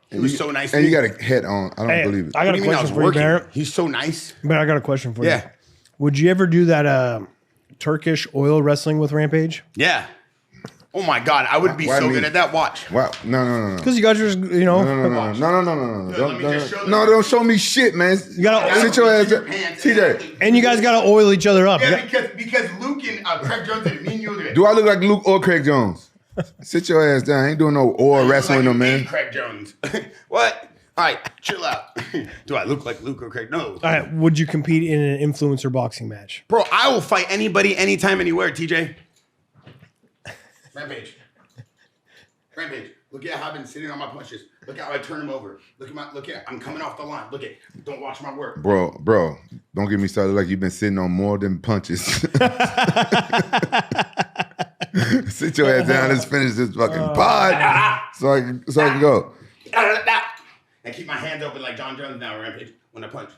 He was so nice. And to you me. got a head on. I don't Hey, believe it. I got What do a you mean I question was for you, working? Barrett. He's so nice. But I got a question for you. Yeah. Would you ever do that Turkish oil wrestling with Rampage? Yeah. Oh my God, I would be Why so me? good at that. Watch. Wow. No. Because you guys are, you know. No. Let me just show them. Don't show me shit, man. You gotta- sit your ass Your down. pants TJ, And you guys got to oil each other up. Yeah, because Luke and Craig Jones did it. Me and you did it. do I look like Luke or Craig Jones? Sit your ass down. I ain't doing no oil wrestling, no man. Craig Jones. What? All right, chill out. Do I look like Luke or Craig? No. All right. Would you compete in an influencer boxing match? Bro, I will fight anybody, anytime, anywhere, TJ. Rampage. Look at how I've been sitting on my punches. Look how I turn them over. Look at I'm coming off the line. Look at don't watch my work. Bro, don't get me started like you've been sitting on more than punches. Sit your ass down. Let's finish this fucking pod so I can go. And keep my hands open like John Jones now, Rampage, when I punch.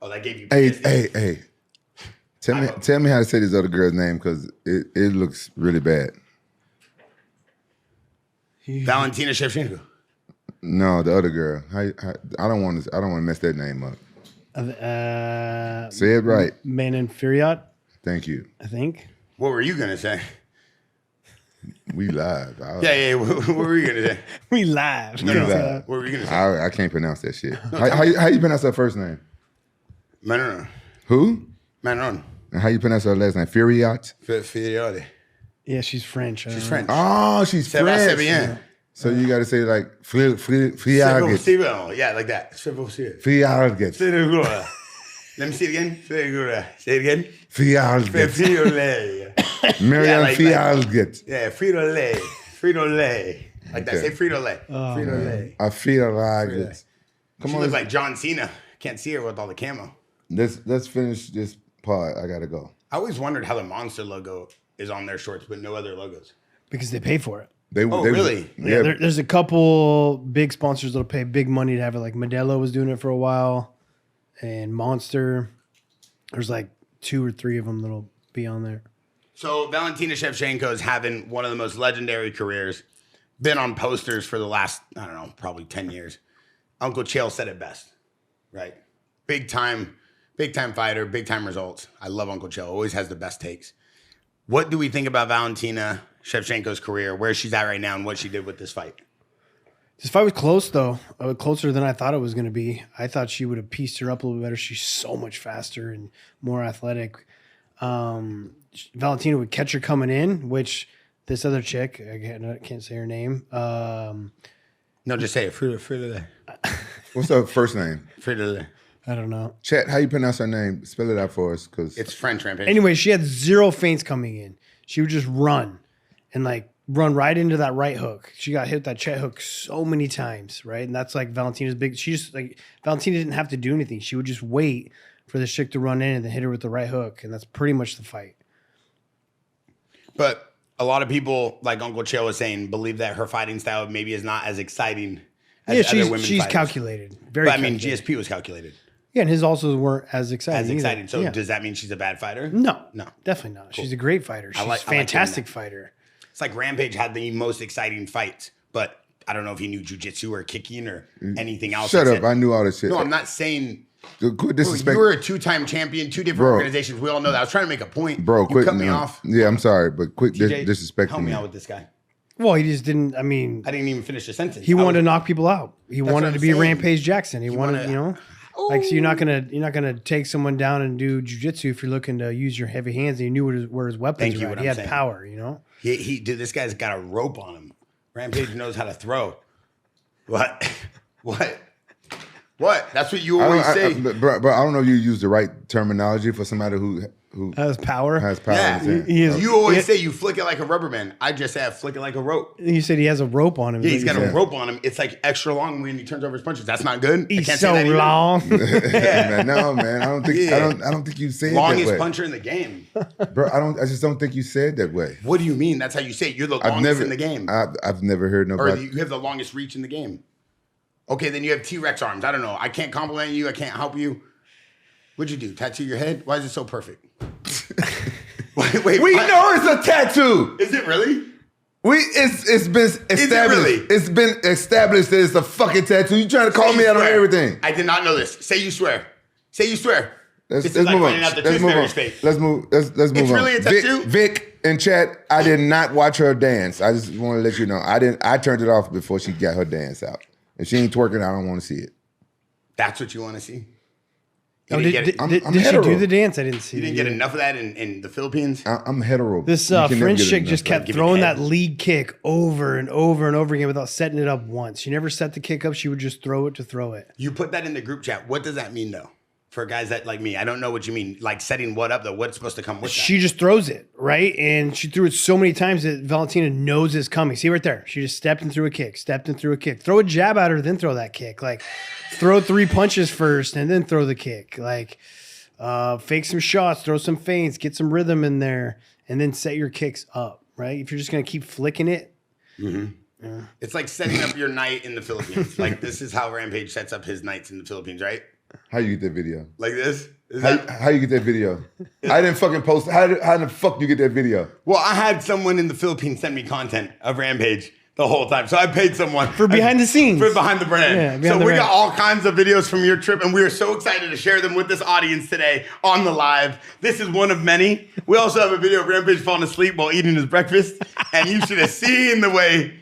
Oh, that gave you Hey. I hope. Tell me how to say this other girl's name because it looks really bad. Valentina Shevchenko. No, the other girl. I don't want to mess that name up. Say it right. Manon Fiorot, Thank you. I think. What were you gonna say? We live. Yeah. What were you gonna say? We live. We live. What were you gonna say? I can't pronounce that shit. How you pronounce her first name? Manon. Who? Manon. And how you pronounce her last name? Fiorot? Fiorot. Yeah, she's French. She's French. Oh, she's Ça va, c'est French. bien. So you got to say like Fiorot. Yeah, like that. Fiorot. Let me see it again. Say it again. Fiorot. Marianne Fiorot. Yeah, Frito-Lay. Frito-Lay. Like that. Okay. Say Frito-Lay. Frito-Lay. I feel like it. Come on. She looks like John Cena. Can't see her with all the camo. Let's finish this part. I gotta go. I always wondered how the Monster logo is on their shorts, but no other logos. Because they pay for it. They really? Yeah, there's a couple big sponsors that'll pay big money to have it. Like Modelo was doing it for a while, and Monster. There's like 2 or 3 of them that'll be on there. So Valentina Shevchenko is having one of the most legendary careers. Been on posters for the last, I don't know, probably 10 years. Uncle Chael said it best, right? Big time fighter, big time results. I love Uncle Chael. Always has the best takes. What do we think about Valentina Shevchenko's career, where she's at right now, and what she did with this fight? This fight was close, though. Closer than I thought it was going to be. I thought she would have pieced her up a little bit better. She's so much faster and more athletic. Valentina would catch her coming in, which this other chick, I can't say her name. No, just say it. Frito-Lay. What's her first name? Frito-Lay. I don't know. Chat, how you pronounce her name? Spell it out for us, cause It's French, Rampage. Anyway, she had 0 feints coming in. She would just run and like run right into that right hook. She got hit with that chet hook so many times, right? And that's like Valentina's big. She just like Valentina didn't have to do anything. She would just wait for the chick to run in and then hit her with the right hook, and that's pretty much the fight. But a lot of people, like Uncle Chael was saying, believe that her fighting style maybe is not as exciting as other women she's fighters. Calculated. Very. But I mean, calculated. GSP was calculated. Yeah, and his also weren't as exciting. As exciting. Either. So Yeah. does that mean she's a bad fighter? No, No. definitely not. She's a great fighter. She's I like a fantastic that. fighter. It's like Rampage had the most exciting fights, but I don't know if he knew jiu-jitsu or kicking or anything else. shut up. except- I knew all this shit. No, I'm not saying. Quit Bro, disrespect. you were a 2-time champion, 2 different Bro. organizations. We all know that. I was trying to make a point. Bro, you quit. cut me no. off. Yeah, I'm sorry, but quit TJ, disrespecting help me me. out with this guy. Well, he just didn't. I mean, I didn't even finish the sentence. he wanted to knock people out. He what wanted I'm to be saying. Rampage Jaxxon. He wanted, wanna- like so you're not gonna take someone down and do jiu-jitsu if you're looking to use your heavy hands and you knew where his weapons Thank were you, at. what He I'm had saying. power, Dude, this guy's got a rope on him. Rampage knows how to throw. What? What? That's what you always say. But I don't know if you use the right terminology for somebody who Has power. has power. Yeah. in his hand. He is- You always he- say you flick it like a rubber band. I just say I flick it like a rope. You said he has a rope on him. Yeah, he's got a Yeah. rope on him. It's like extra long when he turns over his punches. That's not good. I He's can't so say that either. long. Man, no, man. I don't think Yeah. I don't think you said Longest that way. puncher in the game. Bro, I just don't think you said that way. What do you mean? That's how you say it. You're the longest in the game. I've never heard Or nobody. you have the longest reach in the game. Okay, then you have T-Rex arms. I don't know. I can't compliment you. I can't help you. What'd you do? Tattoo your head? Why is it so perfect? wait. We what? know it's a tattoo. Is it really? It's been established. really? It's been established that it's a fucking tattoo. You trying to call Say me you out on swear. everything? I did not know this. Say you swear. Say you swear. Let's This is like move on. finding out the Let's tooth move on. fairy's fate. Let's move. Let's move It's on. really a tattoo? Vic in chat. I did not watch her dance. I just want to let you know. I turned it off before she got her dance out. If she ain't twerking, I don't want to see it. That's what you want to see? Oh, You didn't did get, I'm did she hetero. do the dance? I didn't see. you didn't get enough of that in the Philippines? I'm hetero. This You can never French get chick enough just of kept Give me throwing head. that lead kick over and over and over again without setting it up once. She never set the kick up. She would just throw it to throw it. You put that in the group chat. What does that mean, though? For guys that like me, I don't know what you mean. Like setting what up, though? What's supposed to come with that? She just throws it, right? And she threw it so many times that Valentina knows it's coming. See right there? She just stepped in through a kick, Throw a jab at her, then throw that kick. Like, throw 3 punches first and then throw the kick. Like, fake some shots, throw some feints, get some rhythm in there, and then set your kicks up, right? If you're just going to keep flicking it. It's like setting up your night in the Philippines. Like, this is how Rampage sets up his nights in the Philippines, right? How you get that video? Like this? Is that- How you get that video? I didn't fucking post. How the fuck you get that video? Well, I had someone in the Philippines send me content of Rampage the whole time. So I paid someone For behind the scenes. For behind the brand. Yeah, behind so the we brand. got all kinds of videos from your trip, and we are so excited to share them with this audience today on the live. This is one of many. We also have a video of Rampage falling asleep while eating his breakfast, and you should have seen the way.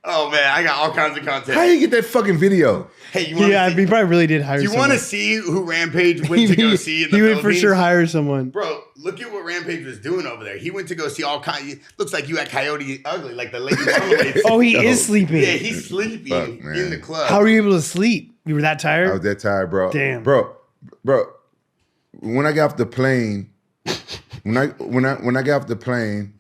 Oh man, I got all kinds of content. How you get that fucking video? Hey, you want Yeah, to he probably really did hire do you someone. want to see who Rampage went to go see in the He would for Philippines? sure hire someone. Bro, look at what Rampage was doing over there. He went to go see all kinds. Looks like you at Coyote Ugly, like the lady Marmalade. Oh, he is sleeping. Yeah, he's sleeping Fuck, man. in the club. How were you able to sleep? You were that tired? I was that tired, bro. Damn. Bro. When I got off the plane, when I got off the plane,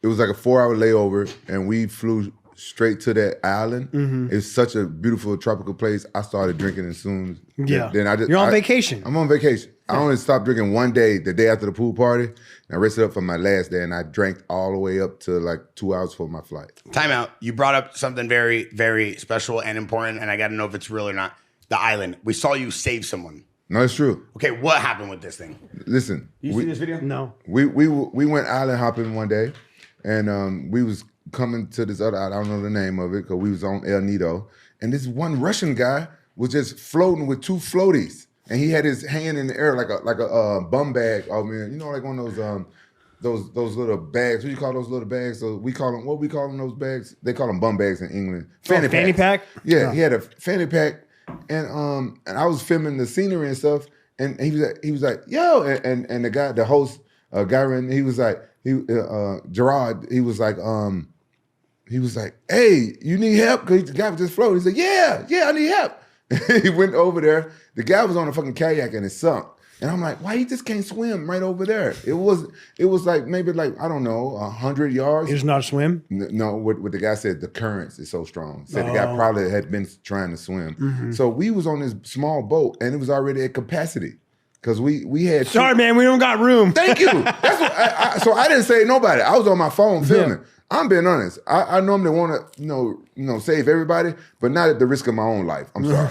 it was like a 4-hour layover, and we flew straight to that island. Mm-hmm. It's such a beautiful tropical place. I started drinking as soon as Yeah. Then You're on vacation. I'm on vacation. I only stopped drinking one day, the day after the pool party. And I rested up for my last day, and I drank all the way up to like 2 hours for my flight. Time out. You brought up something very, very special and important, and I got to know if it's real or not. The island. We saw you save someone. No, it's true. Okay, what happened with this thing? Listen, You see this video? No. we went island hopping one day, and we was coming to this other island. I don't know the name of it because we was on El Nido, and this one Russian guy was just floating with 2 floaties, and he had his hand in the air like a bum bag. Oh man, you know, like one of those little bags. What do you call those little bags? So we call them. What we call them? Those bags? They call them bum bags in England. Fanny packs. pack? Yeah, he had a fanny pack, and I was filming the scenery and stuff, and he was like, yo, and the guy, the host, Gyron, he was like, Gerard, he was like, hey, you need help? Because the guy was just floating. He said, yeah, I need help. He went over there. The guy was on a fucking kayak and it sunk. And I'm like, why he just can't swim right over there? It was like maybe like, I don't know, 100 yards. He does not swim? No, what the guy said, the currents is so strong. Said the guy probably had been trying to swim. So we was on this small boat and it was already at capacity. Because we had... Sorry, man, we don't got room. Thank you. That's what so I didn't say nobody. I was on my phone filming. Yeah. I'm being honest. I normally want to, save everybody, but not at the risk of my own life. I'm sorry.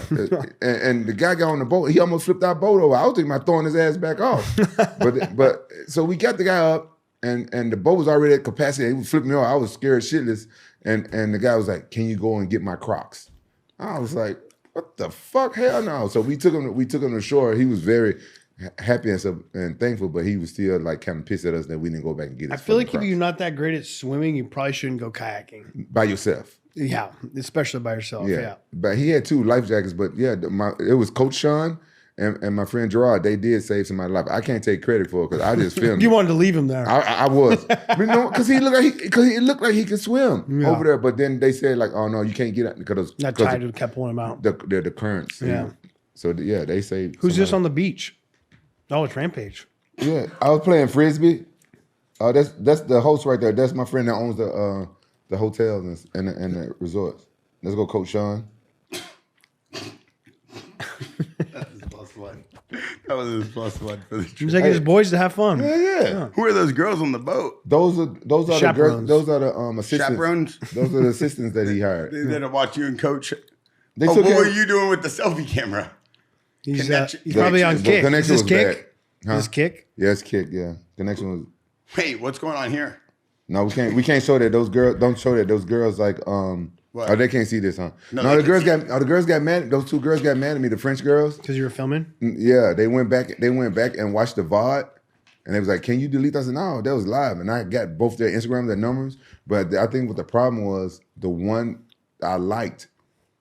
and the guy got on the boat. He almost flipped our boat over. I was thinking about throwing his ass back off. but so we got the guy up, and the boat was already at capacity. He was flipping me off. I was scared shitless. And the guy was like, "Can you go and get my Crocs?" I was like, "What the fuck? Hell no!" So we took him to shore. He was very happy and thankful, but he was still like kind of pissed at us that we didn't go back and get his I feel like Crocs. if you're not that great at swimming, you probably shouldn't go kayaking. By yourself. Yeah, especially by yourself. Yeah. But he had 2 life jackets, but yeah, it was Coach Sean and my friend Gerard. They did save somebody's life. I can't take credit for it because I just filmed You it. wanted to leave him there. I was. But no, because he looked like he could swim over there. But then they said like, oh no, you can't get out because that tide kept pulling him out. the currents. Yeah. So yeah, they saved. Who's this somebody. on the beach? Oh, it's Rampage. Yeah, I was playing frisbee. That's the host right there. That's my friend that owns the hotels and the resorts. Let's go, Coach Sean. That was +1. That was his +1 for the He's trip. taking his boys to have fun. Yeah. Who are those girls on the boat? Those are the girls. Chaperones. Those are the assistants. Chaperones? Those are the assistants that he hired. They did to watch you and coach. They Oh, took what care- were you doing with the selfie camera? He's Connection- probably on the kick. Is connection this was kick? bad. Huh? Is this kick? Yeah, it's kick. Yeah, connection was. Wait, what's going on here? No, we can't show that those girls. Don't show that those girls like What? Oh, they can't see this, huh? No, No, they the can girls see got the girls got mad. Those 2 girls got mad at me. The French girls. Because you were filming? Yeah, they went back. They went back and watched the VOD, and they was like, "Can you delete?" I said, "No, that was live." And I got both their Instagram, their numbers. But I think what the problem was, the one I liked,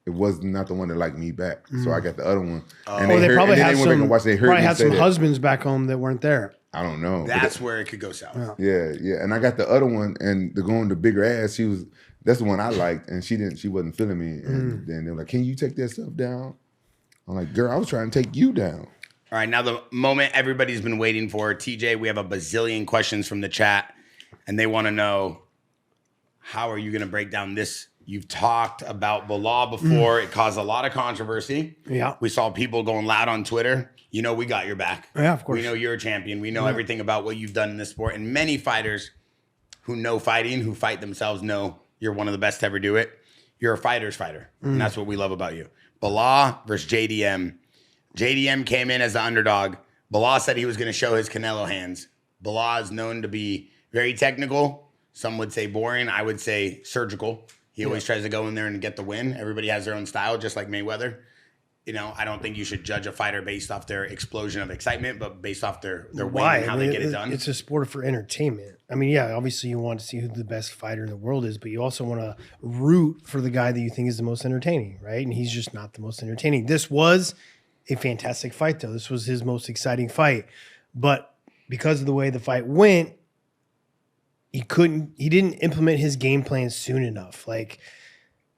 it was not the one that liked me back. So I got the other one. And Well, they heard- probably and then had they went back some. and watched. They heard Probably me had say some that. husbands back home that weren't there. I don't know. But That's where it could go south. yeah. And I got the other one, and the going the bigger ass. That's the one I liked, and she wasn't feeling me. And then they were like, "Can you take that stuff down?" I'm like, "Girl, I was trying to take you down." All right, now the moment everybody's been waiting for. TJ, we have a bazillion questions from the chat, and they want to know, how are you going to break down this? You've talked about Bilal before. It caused a lot of controversy. Yeah. We saw people going loud on Twitter. You know we got your back. Yeah, of course. We know you're a champion. We know everything about what you've done in this sport. And many fighters who know fighting, who fight themselves, know you're one of the best to ever do it. You're a fighter's fighter. And that's what we love about you. Bilal versus JDM. JDM came in as the underdog. Bilal said he was going to show his Canelo hands. Bilal is known to be very technical. Some would say boring. I would say surgical. He always tries to go in there and get the win. Everybody has their own style, just like Mayweather. I don't think you should judge a fighter based off their explosion of excitement, but based off their win and how they get it done. It's a sport for entertainment. I mean, yeah, obviously you want to see who the best fighter in the world is, but you also want to root for the guy that you think is the most entertaining, right? And he's just not the most entertaining. This was a fantastic fight, though. This was his most exciting fight. But because of the way the fight went, he didn't implement his game plan soon enough. Like,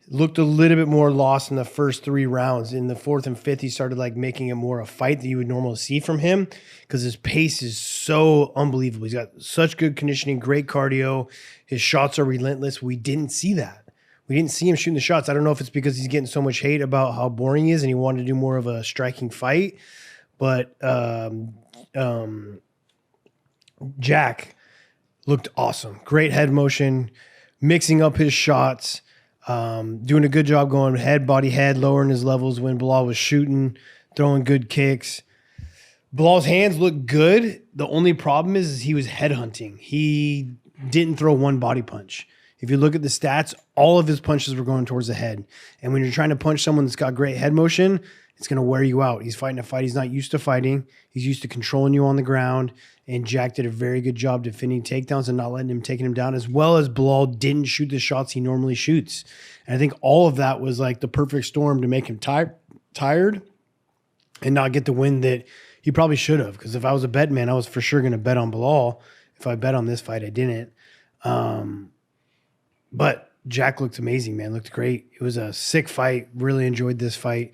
looked a little bit more lost in the first 3 rounds. In the 4th and 5th, he started like making it more a fight that you would normally see from him because his pace is so unbelievable. He's got such good conditioning, great cardio. His shots are relentless. We didn't see that. We didn't see him shooting the shots. I don't know if it's because he's getting so much hate about how boring he is and he wanted to do more of a striking fight. But Jack looked awesome. Great head motion, mixing up his shots. Doing a good job going head, body, head, lowering his levels when Bilal was shooting, throwing good kicks. Bilal's hands looked good. The only problem is he was headhunting. He didn't throw one body punch. If you look at the stats, all of his punches were going towards the head. And when you're trying to punch someone that's got great head motion, it's going to wear you out. He's fighting a fight he's not used to fighting. He's used to controlling you on the ground. And Jack did a very good job defending takedowns and not letting him taking him down, as well as Bilal didn't shoot the shots he normally shoots. And I think all of that was like the perfect storm to make him tired and not get the win that he probably should have. Because if I was a bet man, I was for sure going to bet on Bilal. If I bet on this fight, I didn't. But Jack looked amazing, man. Looked great. It was a sick fight. Really enjoyed this fight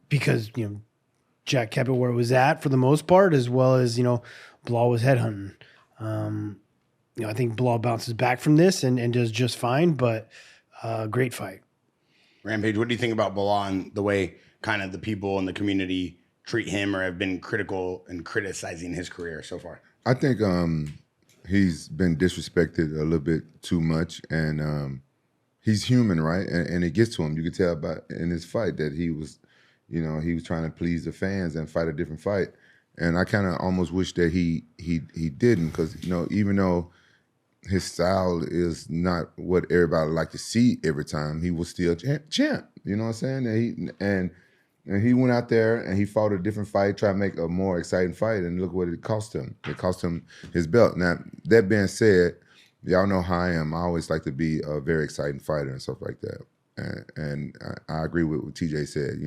because, Jack kept it where it was at for the most part, as well as, Bilal was headhunting. I think Bilal bounces back from this and does just fine, but great fight. Rampage, what do you think about Bilal and the way kind of the people in the community treat him or have been critical and criticizing his career so far? I think he's been disrespected a little bit too much, and he's human, right? And it gets to him. You could tell in his fight that he was trying to please the fans and fight a different fight. And I kind of almost wish that he didn't, because, even though his style is not what everybody like to see every time, he was still champ. You know what I'm saying? And he went out there and he fought a different fight, tried to make a more exciting fight, and look what it cost him. It cost him his belt. Now, that being said, y'all know how I am. I always like to be a very exciting fighter and stuff like that. And I agree with what TJ said.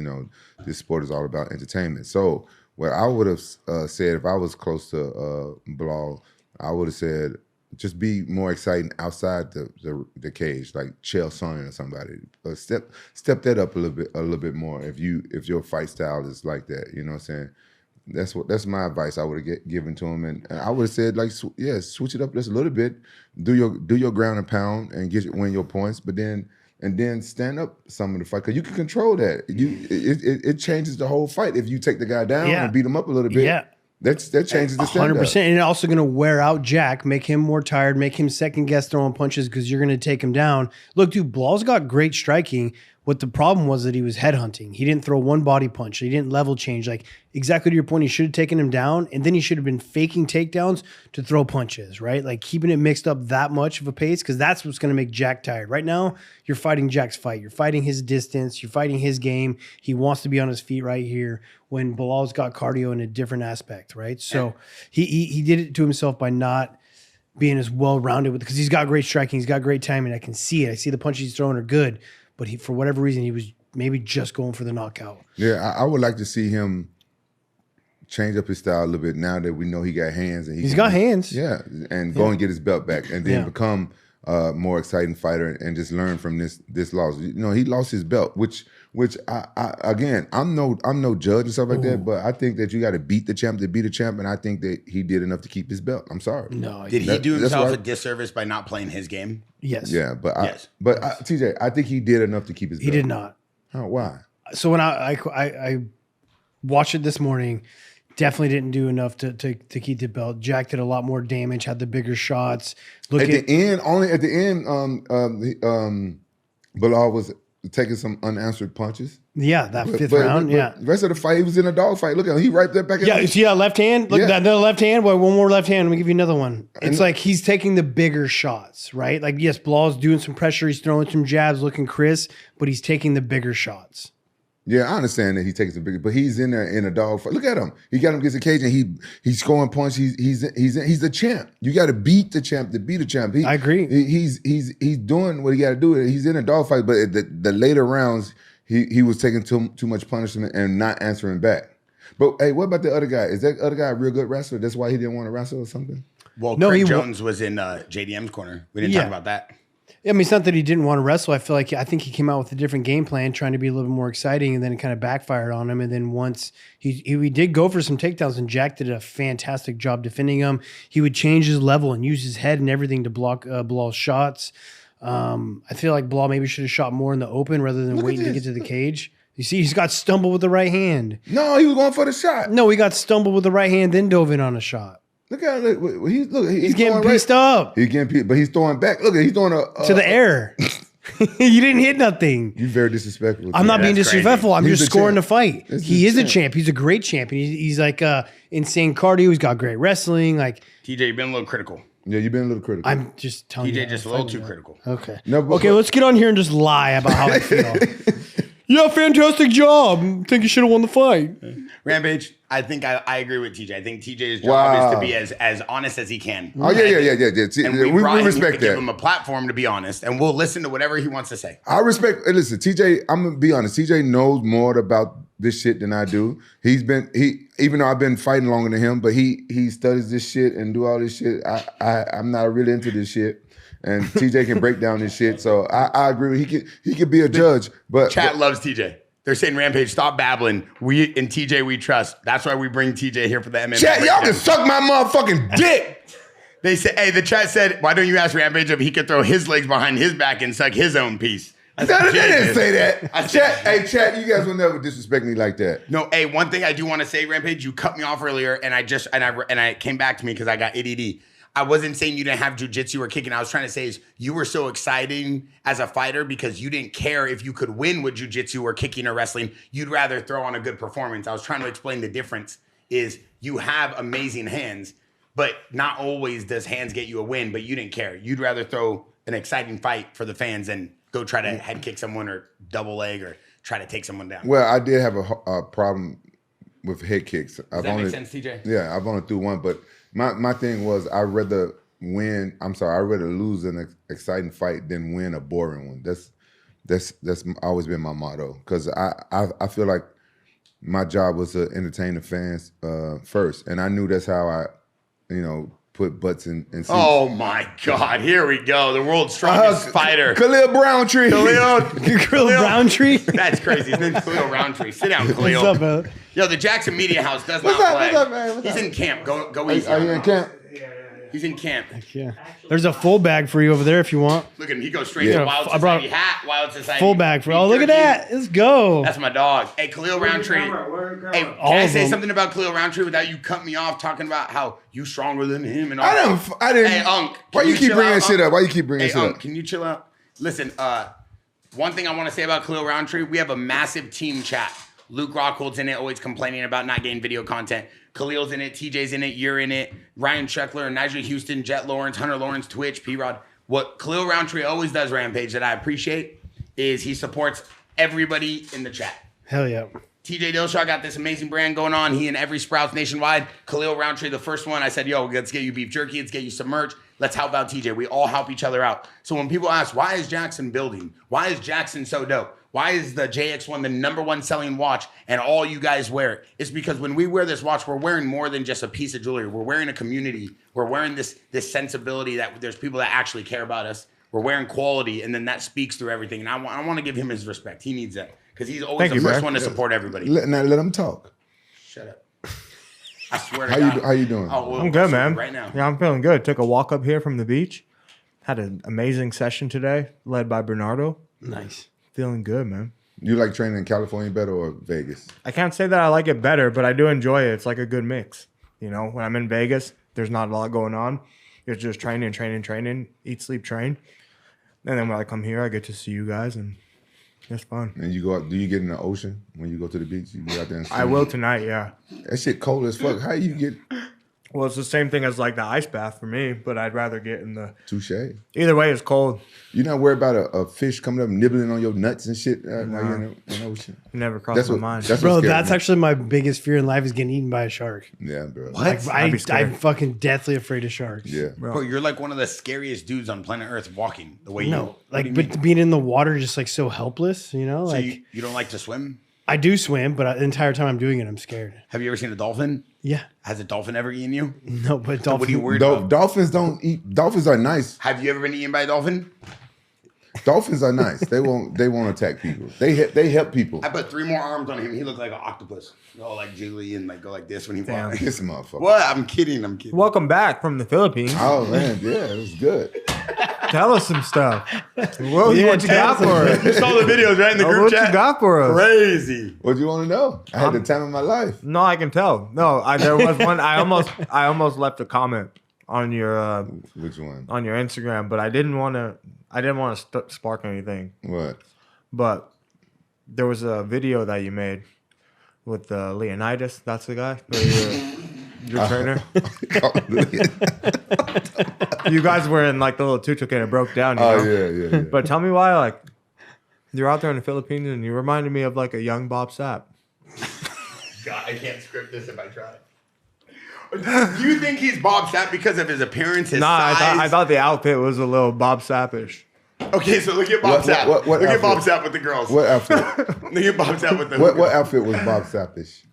This sport is all about entertainment. So what I would have said if I was close to Bilal, I would have said just be more exciting outside the cage, like Chael Sonnen or somebody. Step that up a little bit more if your fight style is like that. You know what I'm saying? That's my advice I would have given to him, and I would have said switch it up just a little bit, do your ground and pound and win your points, but then stand up some of the fight, because you can control that. It changes the whole fight if you take the guy down and beat him up a little bit. Yeah. That changes the stand-up. 100%. And it's also going to wear out Jack, make him more tired, make him second-guess throwing punches because you're going to take him down. Look, dude, Bilal's got great striking. What the problem was that he was headhunting. He didn't throw one body punch. He didn't level change. Like, exactly to your point, he should have taken him down, and then he should have been faking takedowns to throw punches, right? Like, keeping it mixed up that much of a pace, because that's what's going to make Jack tired. Right now, you're fighting Jack's fight. You're fighting his distance. You're fighting his game. He wants to be on his feet right here when Bilal's got cardio in a different aspect, right? So he did it to himself by not being as well-rounded because he's got great striking. He's got great timing. I can see it. I see the punches he's throwing are good. But for whatever reason, he was maybe just going for the knockout. Yeah, I would like to see him change up his style a little bit now that we know he got hands. And he's got hands. Yeah, and go and get his belt back, and then become a more exciting fighter and just learn from this loss. He lost his belt, which I again, I'm no judge and stuff like that, but I think that you got to beat the champ to beat a champ, and I think that he did enough to keep his belt. I'm sorry. No, did he do himself a disservice by not playing his game? Yes. Yeah, but TJ, I think he did enough to keep his belt. He did not. Oh, why? So when I watched it this morning, definitely didn't do enough to keep the belt. Jack did a lot more damage, had the bigger shots. At the end, Bilal was taking some unanswered punches. Yeah, that fifth round. The rest of the fight, he was in a dog fight. Look at him. He right there back. Yeah, see that left hand? Look, that left hand. Boy, one more left hand. Let me give you another one. It's like he's taking the bigger shots, right? Like, yes, Bilal's doing some pressure. He's throwing some jabs, looking crisp, but he's taking the bigger shots. Yeah, I understand that he takes a big, but he's in there in a dog fight. Look at him. He got him against the cage, and he's scoring points. He's the champ. You got to beat the champ to beat the champ. I agree. He's doing what he got to do. He's in a dog fight, but the later rounds, he was taking too much punishment and not answering back. But hey, what about the other guy? Is that other guy a real good wrestler? That's why he didn't want to wrestle or something? Well, no, Craig Jones was in JDM's corner. We didn't talk about that. I mean, it's not that he didn't want to wrestle. I think he came out with a different game plan, trying to be a little bit more exciting, and then it kind of backfired on him. And then once he did go for some takedowns, and Jack did a fantastic job defending him. He would change his level and use his head and everything to block Bilal's shots. I feel like Bilal maybe should have shot more in the open rather than waiting to get to the cage. You see, he's got stumbled with the right hand. No, he was going for the shot. No, he got stumbled with the right hand, then dove in on a shot. Look at him. He's getting pissed up. He's getting pissed, but he's throwing back. Look, he's throwing to the air. You didn't hit nothing. You're very disrespectful. I'm not being disrespectful. I'm just scoring the fight. He is a champ. champ. He's a great champ. He's like insane cardio. He's got great wrestling. Like TJ, you've been a little critical. Yeah, you've been a little critical. I'm just telling you. TJ just a little too critical. Okay. No, okay, let's get on here and just lie about how I feel. Yeah, fantastic job. I think you should have won the fight. Rampage, I think I agree with TJ. I think TJ's job is to be as honest as he can. Oh, yeah. And we respect that. Give him a platform to be honest, and we'll listen to whatever he wants to say. I respect. Listen, TJ, I'm going to be honest. TJ knows more about this shit than I do. Even though I've been fighting longer than him, but he studies this shit and do all this shit. I'm not really into this shit. And TJ can break down this shit, so I agree. He could be a judge, but chat loves TJ. They're saying Rampage, stop babbling. We in TJ we trust. That's why we bring TJ here for the MMA. Chat, y'all can suck my motherfucking dick. They say, hey, the chat said, why don't you ask Rampage if he could throw his legs behind his back and suck his own piece? They didn't say that. Chat, you guys will never disrespect me like that. No, hey, one thing I do want to say, Rampage, you cut me off earlier, and I came back to me because I got ADD. I wasn't saying you didn't have jiu-jitsu or kicking. I was trying to say is you were so exciting as a fighter because you didn't care if you could win with jiu-jitsu or kicking or wrestling. You'd rather throw on a good performance. I was trying to explain the difference is you have amazing hands, but not always does hands get you a win, but you didn't care. You'd rather throw an exciting fight for the fans than go try to head kick someone or double leg or try to take someone down. Well, I did have a problem with head kicks. Does that make sense, TJ? Yeah, I've only threw one, but my thing was I'd rather lose an exciting fight than win a boring one. That's always been my motto because I feel like my job was to entertain the fans first, and I knew that's how I, put butts in seats. Oh my God! Here we go. The world's strongest fighter, Khalil Browntree. Khalil Browntree. That's crazy. His name's Khalil Roundtree. Sit down, Khalil. What's up, man? Yo, the Jaxxon Media House does not play. What's up, man? He's in camp. Go easy. Are you in camp? He's in camp. Yeah. There's a full bag for you over there if you want. Look at him. He goes straight to Wild Society hat. Wild Society. Full bag for you. Oh, look at that. Let's go. That's my dog. Hey, Khalil Roundtree. Hey, can I say something about Khalil Roundtree without you cut me off talking about how you stronger than him and all that? I didn't. Hey, Unc. Why you keep bringing shit up? Why you keep bringing shit up? Can you chill out? Listen, one thing I want to say about Khalil Roundtree, we have a massive team chat. Luke Rockhold's in it, always complaining about not getting video content. Khalil's in it, TJ's in it, you're in it, Ryan Sheckler, Nigel Houston, Jet Lawrence, Hunter Lawrence, Twitch, P-Rod. What Khalil Roundtree always does, Rampage, that I appreciate is he supports everybody in the chat. Hell yeah. TJ Dillashaw got this amazing brand going on. He and every Sprouts nationwide. Khalil Roundtree, the first one, I said, yo, let's get you beef jerky. Let's get you some merch. Let's help out TJ. We all help each other out. So when people ask, why is Jaxxon building? Why is Jaxxon so dope? Why is the JX1 the #1 selling watch and all you guys wear it? It's because when we wear this watch, we're wearing more than just a piece of jewelry. We're wearing a community. We're wearing this sensibility that there's people that actually care about us. We're wearing quality, and then that speaks through everything. And I want to give him his respect. He needs that because he's always the first one to support everybody. Let him talk. Shut up. I swear to God. How you doing? Oh, well, I'm good, man. Right now. Yeah, I'm feeling good. Took a walk up here from the beach. Had an amazing session today, led by Bernardo. Nice. Feeling good, man. You like training in California better or Vegas? I can't say that I like it better, but I do enjoy it. It's like a good mix. When I'm in Vegas, there's not a lot going on. It's just training, eat, sleep, train. And then when I come here, I get to see you guys and It's fun. And you go out, do you get in the ocean when you go to the beach? You go out there and swim? I will tonight, yeah. That shit cold as fuck. How you get Well, it's the same thing as like the ice bath for me, but I'd rather get in the... touche? Either way, it's cold. You not worried about a fish coming up nibbling on your nuts and shit while you're in the ocean? Never crossed my mind. That's Bro, what scares that's me. actually my biggest fear in life is getting eaten by a shark. Yeah, bro. Like, I'd be scared. I'm fucking deathly afraid of sharks. Yeah. Bro, you're like one of the scariest dudes on planet Earth walking the way you. No, What do like, you but mean? being in the water, just like so helpless, you know? So Like, you don't like to swim? I do swim, but the entire time I'm doing it, I'm scared. Have you ever seen a dolphin? Yeah. Has a dolphin ever eaten you? No, but So what are you dolphin. worried about? Dolphins don't eat. Dolphins are nice. Have you ever been eaten by a dolphin? Dolphins are nice. They won't attack people. They help people. I put 3 more arms on him. He looked like an octopus. Go like jiggly and like go like this when he walks. This motherfucker. What? I'm kidding. Welcome back from the Philippines. Oh man, yeah, it was good. Tell us some stuff. What you got tell for us? You saw the videos, right, in the group What chat? you got for us? Crazy. What do you want to know? I had the time of my life. No, I can tell. No, there was one. I almost left a comment on your Which one? on your Instagram, but I didn't want to spark anything. What? But there was a video that you made with Leonidas. That's the guy. Your trainer. You guys were in like the little tuk-tuk and it broke down. You know? Yeah. But tell me why, like, you're out there in the Philippines and you reminded me of like a young Bob Sapp. God, I can't script this if I try. Do you think he's Bob Sapp because of his appearance, his Nah, size? I thought the outfit was a little Bob Sappish. Okay, so look at Bob Sapp. what look at outfit? Bob Sapp with the girls. What outfit? Look at Bob Sapp with the what outfit was Bob Sappish?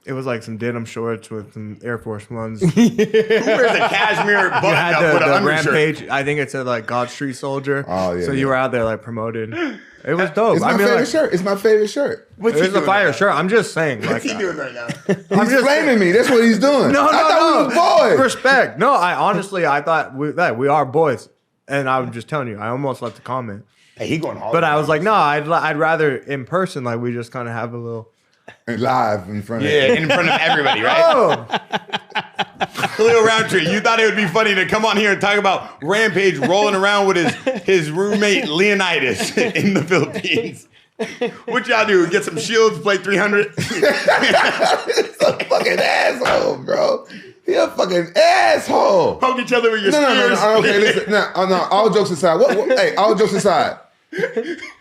It was like some denim shorts with some Air Force Ones. Who wears a cashmere button You had up with an the undershirt? Rampage. I think it said like God Street Soldier. Oh, yeah, So yeah. you were out there like promoted. It was dope. It's my favorite shirt. It's my favorite shirt. What's It he was a doing fire right shirt. I'm just saying. now? Like, What's he doing right now? He's flaming me. That's what he's doing. No, I thought we was boys. Respect. No, I thought we are boys, and I'm just telling you. I almost left a comment, Hey, he going hard. but I was like, no, I'd rather in person. Like we just kind of have a little. And live in front of yeah, in front of everybody, right? Oh, Khalil Roundtree, you thought it would be funny to come on here and talk about Rampage rolling around with his roommate Leonidas in the Philippines. What y'all do? Get some shields, play 300? He's a fucking asshole, bro. He a fucking asshole. Poke each other with your No. spears. Okay, listen. No. All jokes aside. Hey, all jokes aside.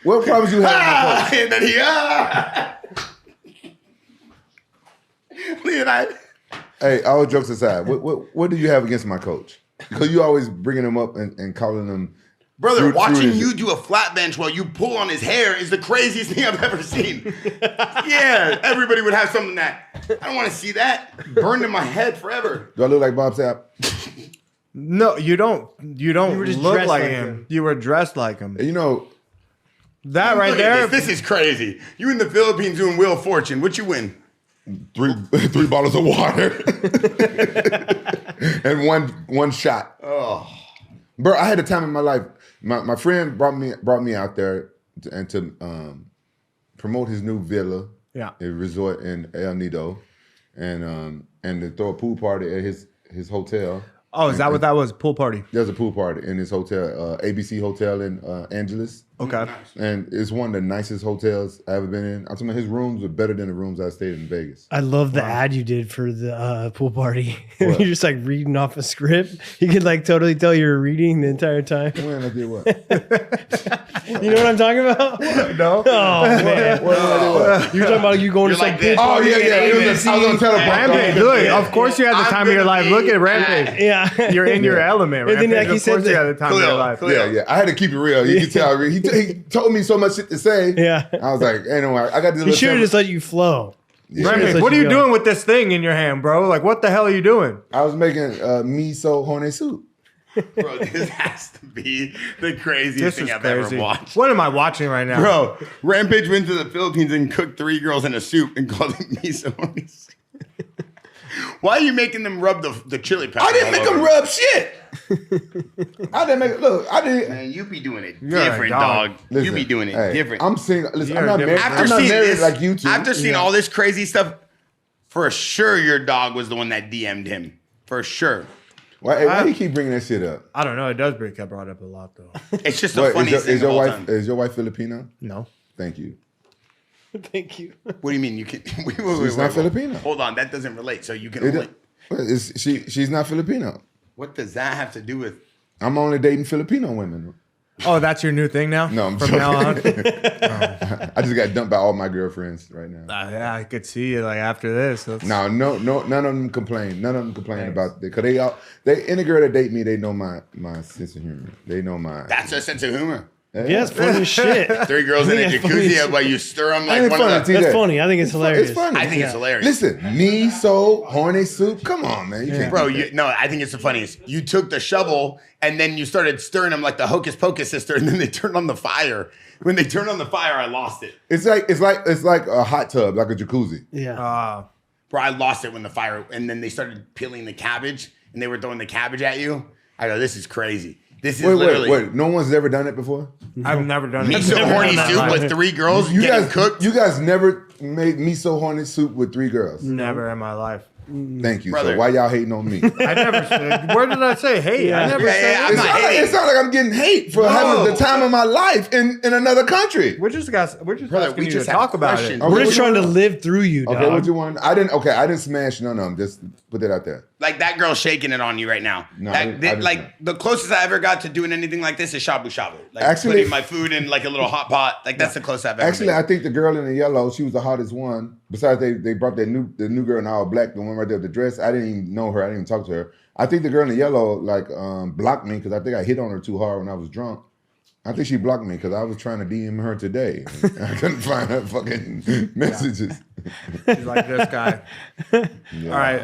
What problems you have with my coach? And then Leonidas. Hey, all jokes aside. What do you have against my coach? Because you always bringing him up and calling him. Brother, Fruit watching is- you do a flat bench while you pull on his hair is the craziest thing I've ever seen. Yeah, everybody would have something that I don't want to see that burned in my head forever. Do I look like Bob Sapp? no, you don't. You were just look dressed like like him. him. You were dressed like him. You know, That right Look at there. This is crazy. You in the Philippines doing Wheel of Fortune. What you win? three bottles of water and one shot. Oh, Bro, I had a time in my life. My friend brought me out there to promote his new villa, Yeah. a resort in El Nido, and to throw a pool party at his hotel. Oh, is that what that was? Pool party. There's a pool party in his hotel, ABC Hotel in Angeles. Okay. And it's one of the nicest hotels I've ever been in. I'm talking about his rooms are better than the rooms I stayed in Vegas. I love the ad you did for the pool party. What? You're just like reading off a script. You could like totally tell you were reading the entire time. When I did what? You know what I'm talking about? No. Oh man, What did I do what? you're talking about you going You're to some like pool this. Oh party. yeah. I was on teleprompter. Rampage. Look, of course you had the I'm time of your gonna life. be Look at at- Rampage. Yeah, You're in your element, And then, Rampage. like, he Of course said you that- had the time of your life. Yeah. I had to keep it real. You can tell. He told me so much shit to say. Yeah. I was like, hey, no, I got this. He should have just let you flow. Rampage, let what are you you go. doing with this thing in your hand, bro? Like, what the hell are you doing? I was making miso hone soup. bro, this has to be the craziest This thing is I've crazy. ever watched. What am I watching right now? Bro, Rampage went to the Philippines and cooked 3 girls in a soup and called it miso. Why are you making them rub the chili powder? I didn't all make over? him rub shit. I didn't make it. Look, I didn't. Man, you be doing it You're a different, dog. dog. Listen, You be doing it hey, different. I'm single. Listen, You're I'm not different. married. I'm not married this, like you two. after seeing all this crazy stuff, for sure your dog was the one that DM'd him. For sure. Why do you keep bringing that shit up? I don't know. It does get brought up a lot, though. It's just the What, funniest thing is your of all wife time. is your wife Filipino? No. Thank you. Thank you. What do you mean you can? Wait, She's not Filipino. Hold on, that doesn't relate. So you can It- only. She's not Filipino. What does that have to do with? I'm only dating Filipino women. Oh, that's your new thing now? No, I'm From now on? joking. I just got dumped by all my girlfriends right now. Yeah, I could see you like after this. No, none of them complain. None of them complain Thanks. about it. Cause any girl that date me, they know my sense of humor. They know my. That's a sense of humor. Yeah, it's funny as shit. 3 girls in a Yeah, funny jacuzzi, shit. but you stir them like Ain't it one funny, of the. TJ? That's funny. I think it's hilarious. It's funny. I think it's hilarious. Listen, miso, horny soup. Come on, man. You can't Bro, do that. no, I think it's the funniest. You took the shovel and then you started stirring them like the Hocus Pocus sister, and then they turned on the fire. When they turned on the fire, I lost it. It's like a hot tub, like a jacuzzi. Yeah. Bro, I lost it when the fire, and then they started peeling the cabbage, and they were throwing the cabbage at you. I go, this is crazy. This is literally. Wait. No one's ever done it before. I've never done it. Miso horny soup with 3 girls You getting guys cooked. You guys never made miso horny soup with 3 girls. Never in my life. Thank you. Brother. So why y'all hating on me? I never said. Where did I say hate? I never said. I'm not hating. It sounds like I'm getting hate for having the time of my life in another country. We're just Brother, asking we you just to have talk about it. questions. Okay, We're what just you trying to want? live through you, dog. Okay, what you want? I didn't smash none of them. Just put that out there. Like that girl shaking it on you right now. No, That- I didn't like know. the closest I ever got to doing anything like this is shabu shabu. Like Actually- putting my food in like a little hot pot. Like that's the closest I've ever Actually, been. I think the girl in the yellow, she was the hottest one. Besides, they brought the new girl in all black, the one right there with the dress. I didn't even know her. I didn't even talk to her. I think the girl in the yellow blocked me because I think I hit on her too hard when I was drunk. I think she blocked me because I was trying to DM her today. I couldn't find her fucking messages. She's like this guy. Yeah. All right.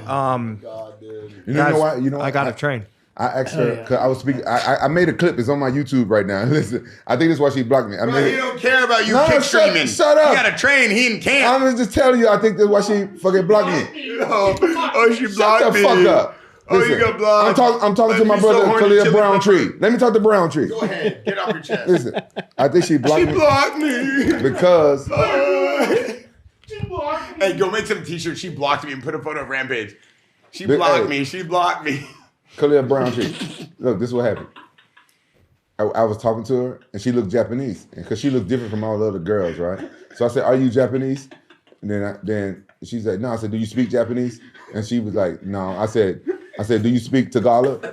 You know why? You know I gotta train. I asked her because I was speaking. I made a clip. It's on my YouTube right now. Listen, I think that's why she blocked me. I Bro, made he don't care about you No, kick shut- streaming. shut up. You gotta train. He in camp. I'm just telling you. I think that's why she fucking blocked me. Oh, she Shut blocked the me. fuck up. Oh, you got blocked. I'm talking Let to my me so brother horny Khalil chili Brown pepper. Tree. Let me talk to Brown Tree. Go ahead. Get off your chest. Listen, I think she blocked She me blocked me. because Hey, go make some t-shirts. She blocked me and put a photo of Rampage. She Big blocked A. me. She blocked me. Khalil Brown Tree. Look, this is what happened. I was talking to her and she looked Japanese because she looked different from all the other girls, right? So I said, "Are you Japanese?" And then she said, "No." I said, "Do you speak Japanese?" And she was like, "No." I said, "Do you speak Tagalog?"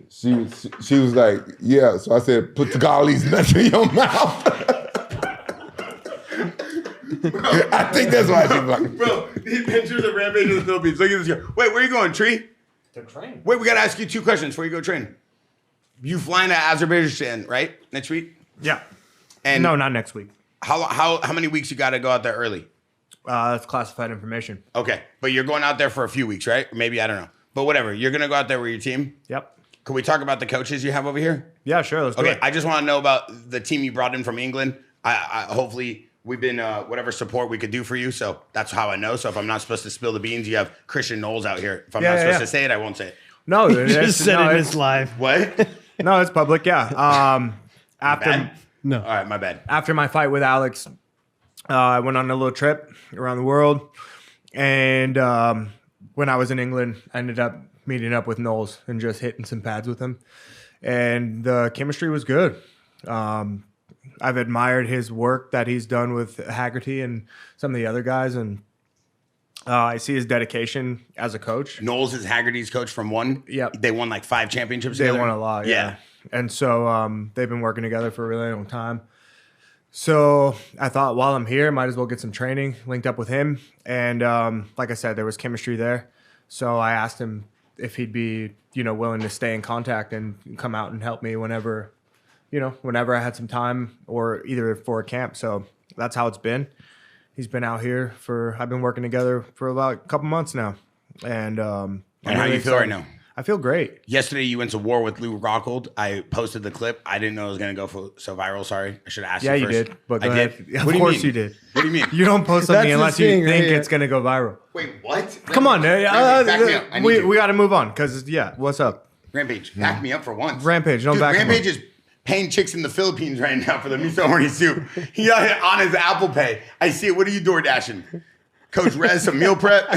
She was like, "Yeah." So I said, "Put Tagalese nuts in your mouth." I think that's why she blocked me. Bro, these pictures of Rampage in the Philippines. Look at this guy. Wait, where are you going, Tree? To train. Wait, we got to ask you 2 questions before you go train. You flying to Azerbaijan, right? Next week? Yeah. And No, not next week. how many weeks you got to go out there early? That's classified information. Okay, but you're going out there for a few weeks, right? Or maybe, I don't know. But whatever, you're going to go out there with your team? Yep. Can we talk about the coaches you have over here? Yeah, sure. Let's do Okay, it. I just want to know about the team you brought in from England. I hopefully we've been whatever support we could do for you. So that's how I know. So if I'm not supposed to spill the beans, you have Christian Knowles out here. If I'm not supposed to say it, I won't say it. No, You just said it in it's his live. What? no, it's public. Yeah. After Bad? No. All right, my bad. after my fight with Alex, I went on a little trip around the world, and when I was in England, I ended up meeting up with Knowles and just hitting some pads with him, and the chemistry was good. I've admired his work that he's done with Haggerty and some of the other guys, and I see his dedication as a coach. Knowles is Haggerty's coach from one. Yep. They won like 5 championships They together. won a lot, yeah. And so they've been working together for a really long time. So I thought while I'm here, might as well get some training, linked up with him. And like I said, there was chemistry there. So I asked him if he'd be, willing to stay in contact and come out and help me whenever I had some time or either for a camp. So that's how it's been. He's been out here I've been working together for about a couple months now. And And how you feel right now? I feel great. Yesterday, you went to war with Lou Rockhold. I posted the clip. I didn't know it was going to go so viral. Sorry. I should have asked Yeah, you you first. did. But I go did. ahead. Of What do course mean? you did. What do you mean? You don't post something That's unless the you thing right think here. it's going to go viral. Wait, what? Come on. Rampage, back me up. I need we you. got to move on because, what's up? Rampage, back me up for once. Rampage, don't Dude, back him Rampage up. is paying chicks in the Philippines right now for the miso horny soup. He got it on his Apple Pay. I see it. What are you door dashing? Coach Rez, some meal prep?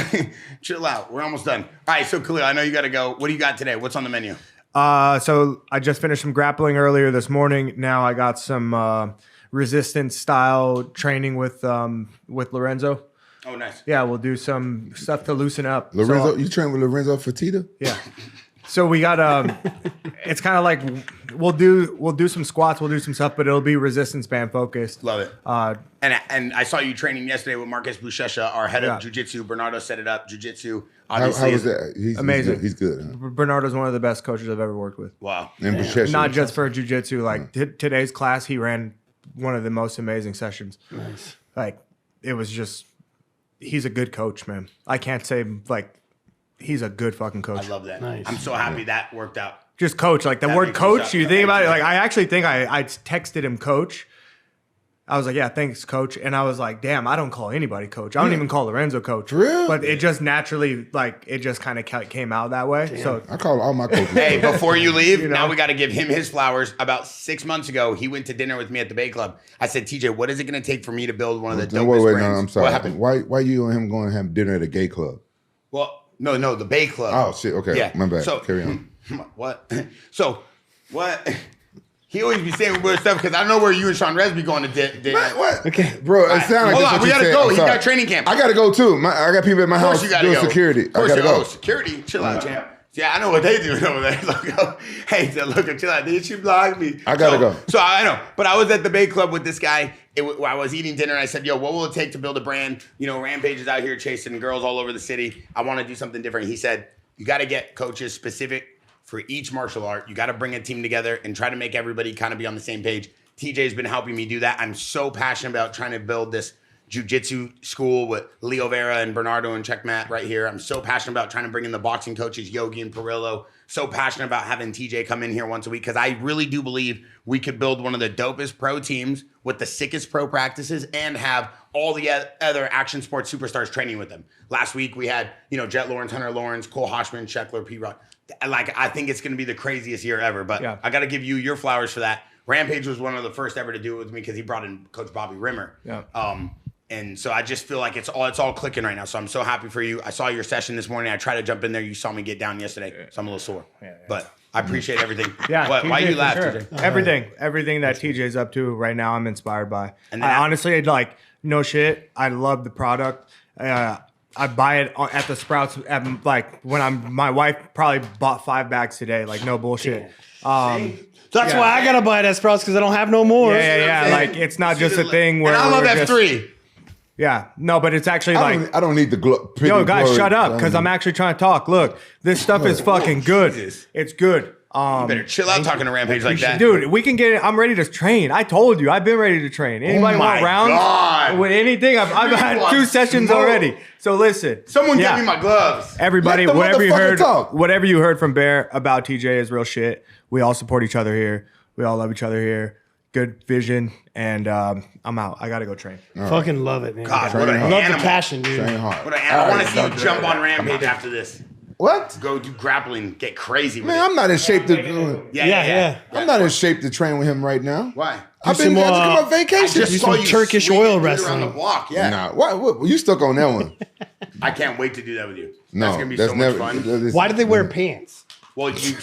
Chill out. We're almost done. All right, so Khalil, I know you got to go. What do you got today? What's on the menu? So I just finished some grappling earlier this morning. Now I got some resistance style training with Lorenzo. Oh, nice. Yeah, we'll do some stuff to loosen up. Lorenzo, So, you train with Lorenzo Fertitta? yeah. So we got it's kind of like we'll do some squats, we'll do some stuff, but it'll be resistance band focused. Love it. And I saw you training yesterday with Marcus Bushesha, our head of jiu-jitsu. Bernardo set it up. Jiu-jitsu, How obviously. was that? He's amazing. He's good. Huh? Bernardo's one of the best coaches I've ever worked with. Wow. And Buchecha. Not just for jiu-jitsu. Like today's class, he ran one of the most amazing sessions. Nice. Like it was just, he's a good coach, man. I can't say like he's a good fucking coach. I love that. Nice. I'm so happy that worked out. Just coach, like the That word makes me coach. shocked. You That think makes about me it. Like shocked. I actually think I texted him coach. I was like, yeah, thanks, coach. And I was like, damn, I don't call anybody coach. I don't even call Lorenzo coach. For real? But it just naturally, like, it just kind of came out that way. So I call all my coaches. Hey, before you leave, You know? now we got to give him his flowers. About 6 months ago, he went to dinner with me at the Bay Club. I said, TJ, what is it going to take for me to build one of the No, dopest wait, brands? no, I'm sorry. What happened? Why you and him going to have dinner at a gay club? Well, no, the Bay Club. Oh shit. Okay, Yeah. my bad. So, Carry on. What? So, what? He always be saying weird stuff because I know where you and Sean Resby going to What? Okay. Bro, it right, sounds like hold that's on, what we you gotta said. go. I'm He's sorry. got training camp. I gotta go too. I got people at my Of course house you gotta doing go. security. Of course I gotta you go. Oh, security. Chill out, champ. Yeah, I know what they doing over there. Look, hey, look, chill out. Did you block me? I gotta go. So I know, but I was at the Bay Club with this guy. I was eating dinner and I said, yo, what will it take to build a brand? You know, Rampage is out here chasing girls all over the city. I want to do something different. He said, you got to get coaches specific for each martial art. You got to bring a team together and try to make everybody kind of be on the same page. TJ's been helping me do that. I'm so passionate about trying to build this jiu-jitsu school with Leo Vera and Bernardo and Checkmat right here. I'm so passionate about trying to bring in the boxing coaches, Yogi and Perillo. So passionate about having TJ come in here once a week because I really do believe we could build one of the dopest pro teams with the sickest pro practices and have all the other action sports superstars training with them. Last week we had, Jet Lawrence, Hunter Lawrence, Cole Hoshman, Sheckler, P-Rock. Like, I think it's going to be the craziest year ever, but Yeah. I got to give you your flowers for that. Rampage was one of the first ever to do it with me because he brought in Coach Bobby Rimmer. Yeah. And so I just feel like it's all clicking right now. So I'm so happy for you. I saw your session this morning. I tried to jump in there. You saw me get down yesterday, so I'm a little sore. But I appreciate everything. yeah, Why TJ you for laugh, sure. TJ? Everything that TJ's up to right now, I'm inspired by. And And then honestly, like no shit, I love the product. I buy it at the Sprouts. My wife probably bought 5 bags today. Like no bullshit. That's why I gotta buy that Sprouts because I don't have no more. Yeah. Like it's not just a thing where And I love we're just- F3. Yeah, no, but it's actually like. I don't need the Yo, guys, shut up, because I'm actually trying to talk. Look, this stuff is fucking good. Jesus. It's good. Better chill out talking to Rampage like that. Dude, we can get it. I'm ready to train. I told you, I've been ready to train. Anybody my want rounds God. with anything? I've had You 2 are sessions smoked. already. So listen, Someone yeah. get me my gloves. Everybody, Let the whatever you motherfucker heard, talk. whatever you heard from Bear about TJ is real shit. We all support each other here. We all love each other here. Good vision, and I'm out. I gotta go train. Fucking love it, man. God, what an I love the animal. passion, dude. Train hard. What I want to see you jump on Rampage after this. What? Go do grappling, get crazy with Man, it. I'm not in shape to. Yeah. I'm not in shape to train with him right now. Why? I've Do been some, I just come on I vacation. just do saw some you Turkish swing oil and do it around wrestling. the block. Yeah, Nah, what? You stuck on that one? I can't wait to do that with you. No, that's gonna be so much fun. Why did they wear pants? Well, you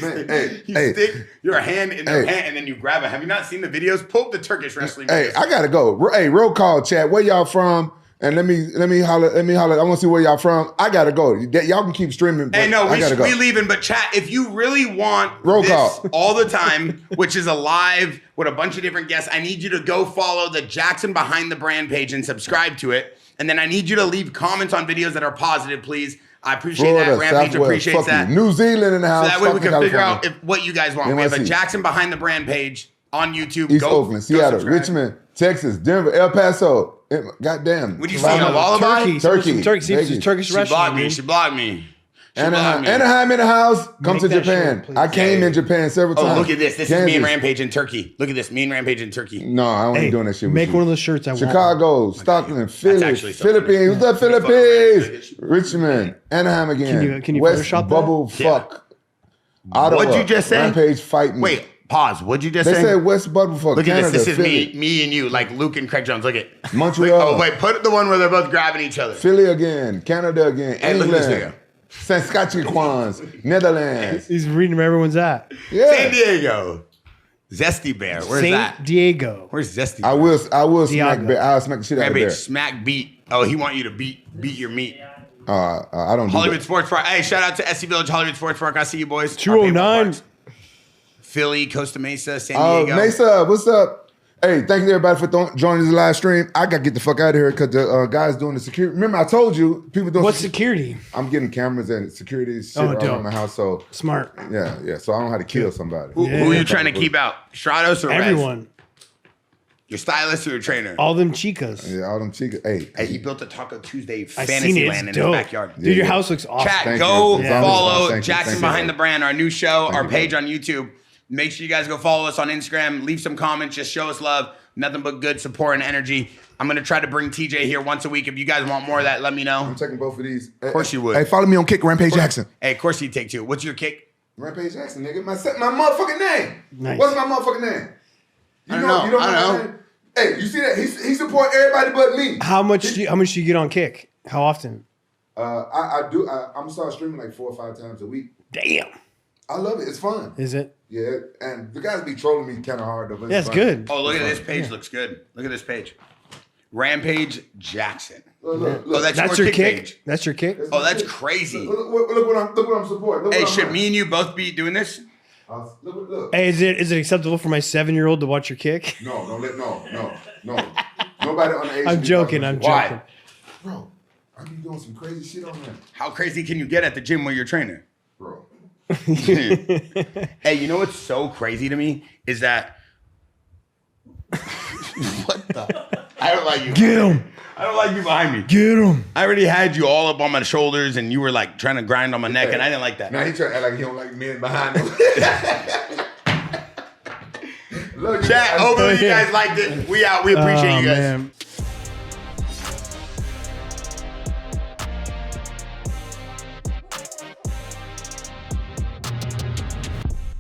Hey, stick your hand in their Hey. pant and then you grab it. Have you not seen the videos? Pull up the Turkish wrestling. Hey, videos. I gotta go. Hey, roll call, chat. Where y'all from? And let me holler. I want to see where y'all from. I gotta go. Y'all can keep streaming. Hey, no, I gotta go. we leaving. But chat, if you really want Roll this call. all the time, which is a live with a bunch of different guests, I need you to go follow the Jaxxon Behind the Brand page and subscribe to it. And then I need you to leave comments on videos that are positive, please. I appreciate Florida, that. Rampage Southwest, appreciates fuck that. you. New Zealand in the So house. that way we fuck can figure California. out what you guys want. We have a NYC. Jaxxon Behind the Brand page on YouTube. East Go- Oakland, go Seattle, subscribe. Richmond, Texas, Denver, El Paso. Goddamn. What do you see in a lullaby? Turkey. Turkey. Turkey. See, Turkey. Turkish She blocked restaurant. me. dude. She blocked me. She Anaheim, blocked me. Anaheim in the house. Come Make to that Japan. shit, please. I came in Japan several Oh, times. look at this. This is me and Kansas. Rampage in Turkey. Look at this. Me and Rampage in Turkey. No, I don't Hey, ain't doing that shit with make you. one of those shirts I want. Chicago, Stockton, Philly, actually so Philippines. funny. What's up, Philippines? Richmond, Anaheim again. Can you West Photoshop that? Bubble fuck. Ottawa, What'd you just say? Rampage fighting. Wait, pause. What'd you just They say? said West Bubble fuck. Look Canada, at this. This is Philly. me and you, like Luke and Craig Jones. Look at Montreal. Oh, wait. Put the one where they're both grabbing each other. Philly again, Canada again, Hey, look at this England, Saskatchewan, Netherlands. He's reading where everyone's at. Yeah. San Diego. Zesty Bear. Where's Saint that? Diego. Where's Zesty Bear? I will smack Diago. Bear. I'll smack the shit out of Bear. Rampage, smack beat. Oh, he want you to beat your meat. I don't do Hollywood that. Sports Park. Hey, shout out to SC Village, Hollywood Sports Park. I see you boys. Our 209. paintball parks. Philly, Costa Mesa, San Oh, Diego. Mesa, what's up? Hey, thank you everybody for joining this live stream. I gotta get the fuck out of here because the guys doing the security. Remember, I told you people doing. What's security? I'm getting cameras and security shit Oh, all dope. around my house. So Smart. yeah. So I don't know how to kill somebody. Who are you trying to keep out? Stratos or Rez? Everyone. Your stylist or your trainer? All them chicas. Yeah, all them chicas. Hey, He built a Taco Tuesday I seen fantasy it. land It's in dope. his backyard. Dude, your Yeah. house looks awesome. Chat, Thank go you. Yeah. follow Thank you. Jaxxon Thank you. Behind the Brand, our new show, our you, page bro. on YouTube. Make sure you guys go follow us on Instagram. Leave some comments. Just show us love. Nothing but good support and energy. I'm going to try to bring TJ here once a week. If you guys want more of that, let me know. I'm taking both of these. Of course you would. Hey, follow me on Kick Rampage Jackson. Hey, of course you take two. What's your kick? Rampage Jackson, nigga. My motherfucking name. Nice. What's my motherfucking name? I don't know. You know I my don't know. name? Hey, you see that? He support everybody but me. How much do you get on Kick? How often? I do. I'm start streaming like 4 or 5 times a week. Damn. I love it. It's fun. Is it? Yeah, and the guys be trolling me kind of hard though. But That's fun. good. Oh, look at this page. Looks good. Look at this page. Rampage Jackson. Look, Oh, that's That's your your kick? page. That's your kick? Oh, that's crazy. Look what I'm supporting. Look Hey, what I'm should running. me and you both be doing this? Look. Hey, is it acceptable for my 7-year-old to watch your kick? No. Nobody on the age. I'm should be joking. talking I'm about shit. Why? joking. Bro, I be doing some crazy shit on there, How crazy can you get at the gym with your trainer? bro. Hey, you know what's so crazy to me is that what the? I don't like you. Get him. I don't like you behind me. Get him. I already had you all up on my shoulders, and you were like trying to grind on my neck, and I didn't like that. Now he trying to act like he don't like men behind him. Look, Chat, hopefully you guys liked it. We out. We appreciate you guys. Man.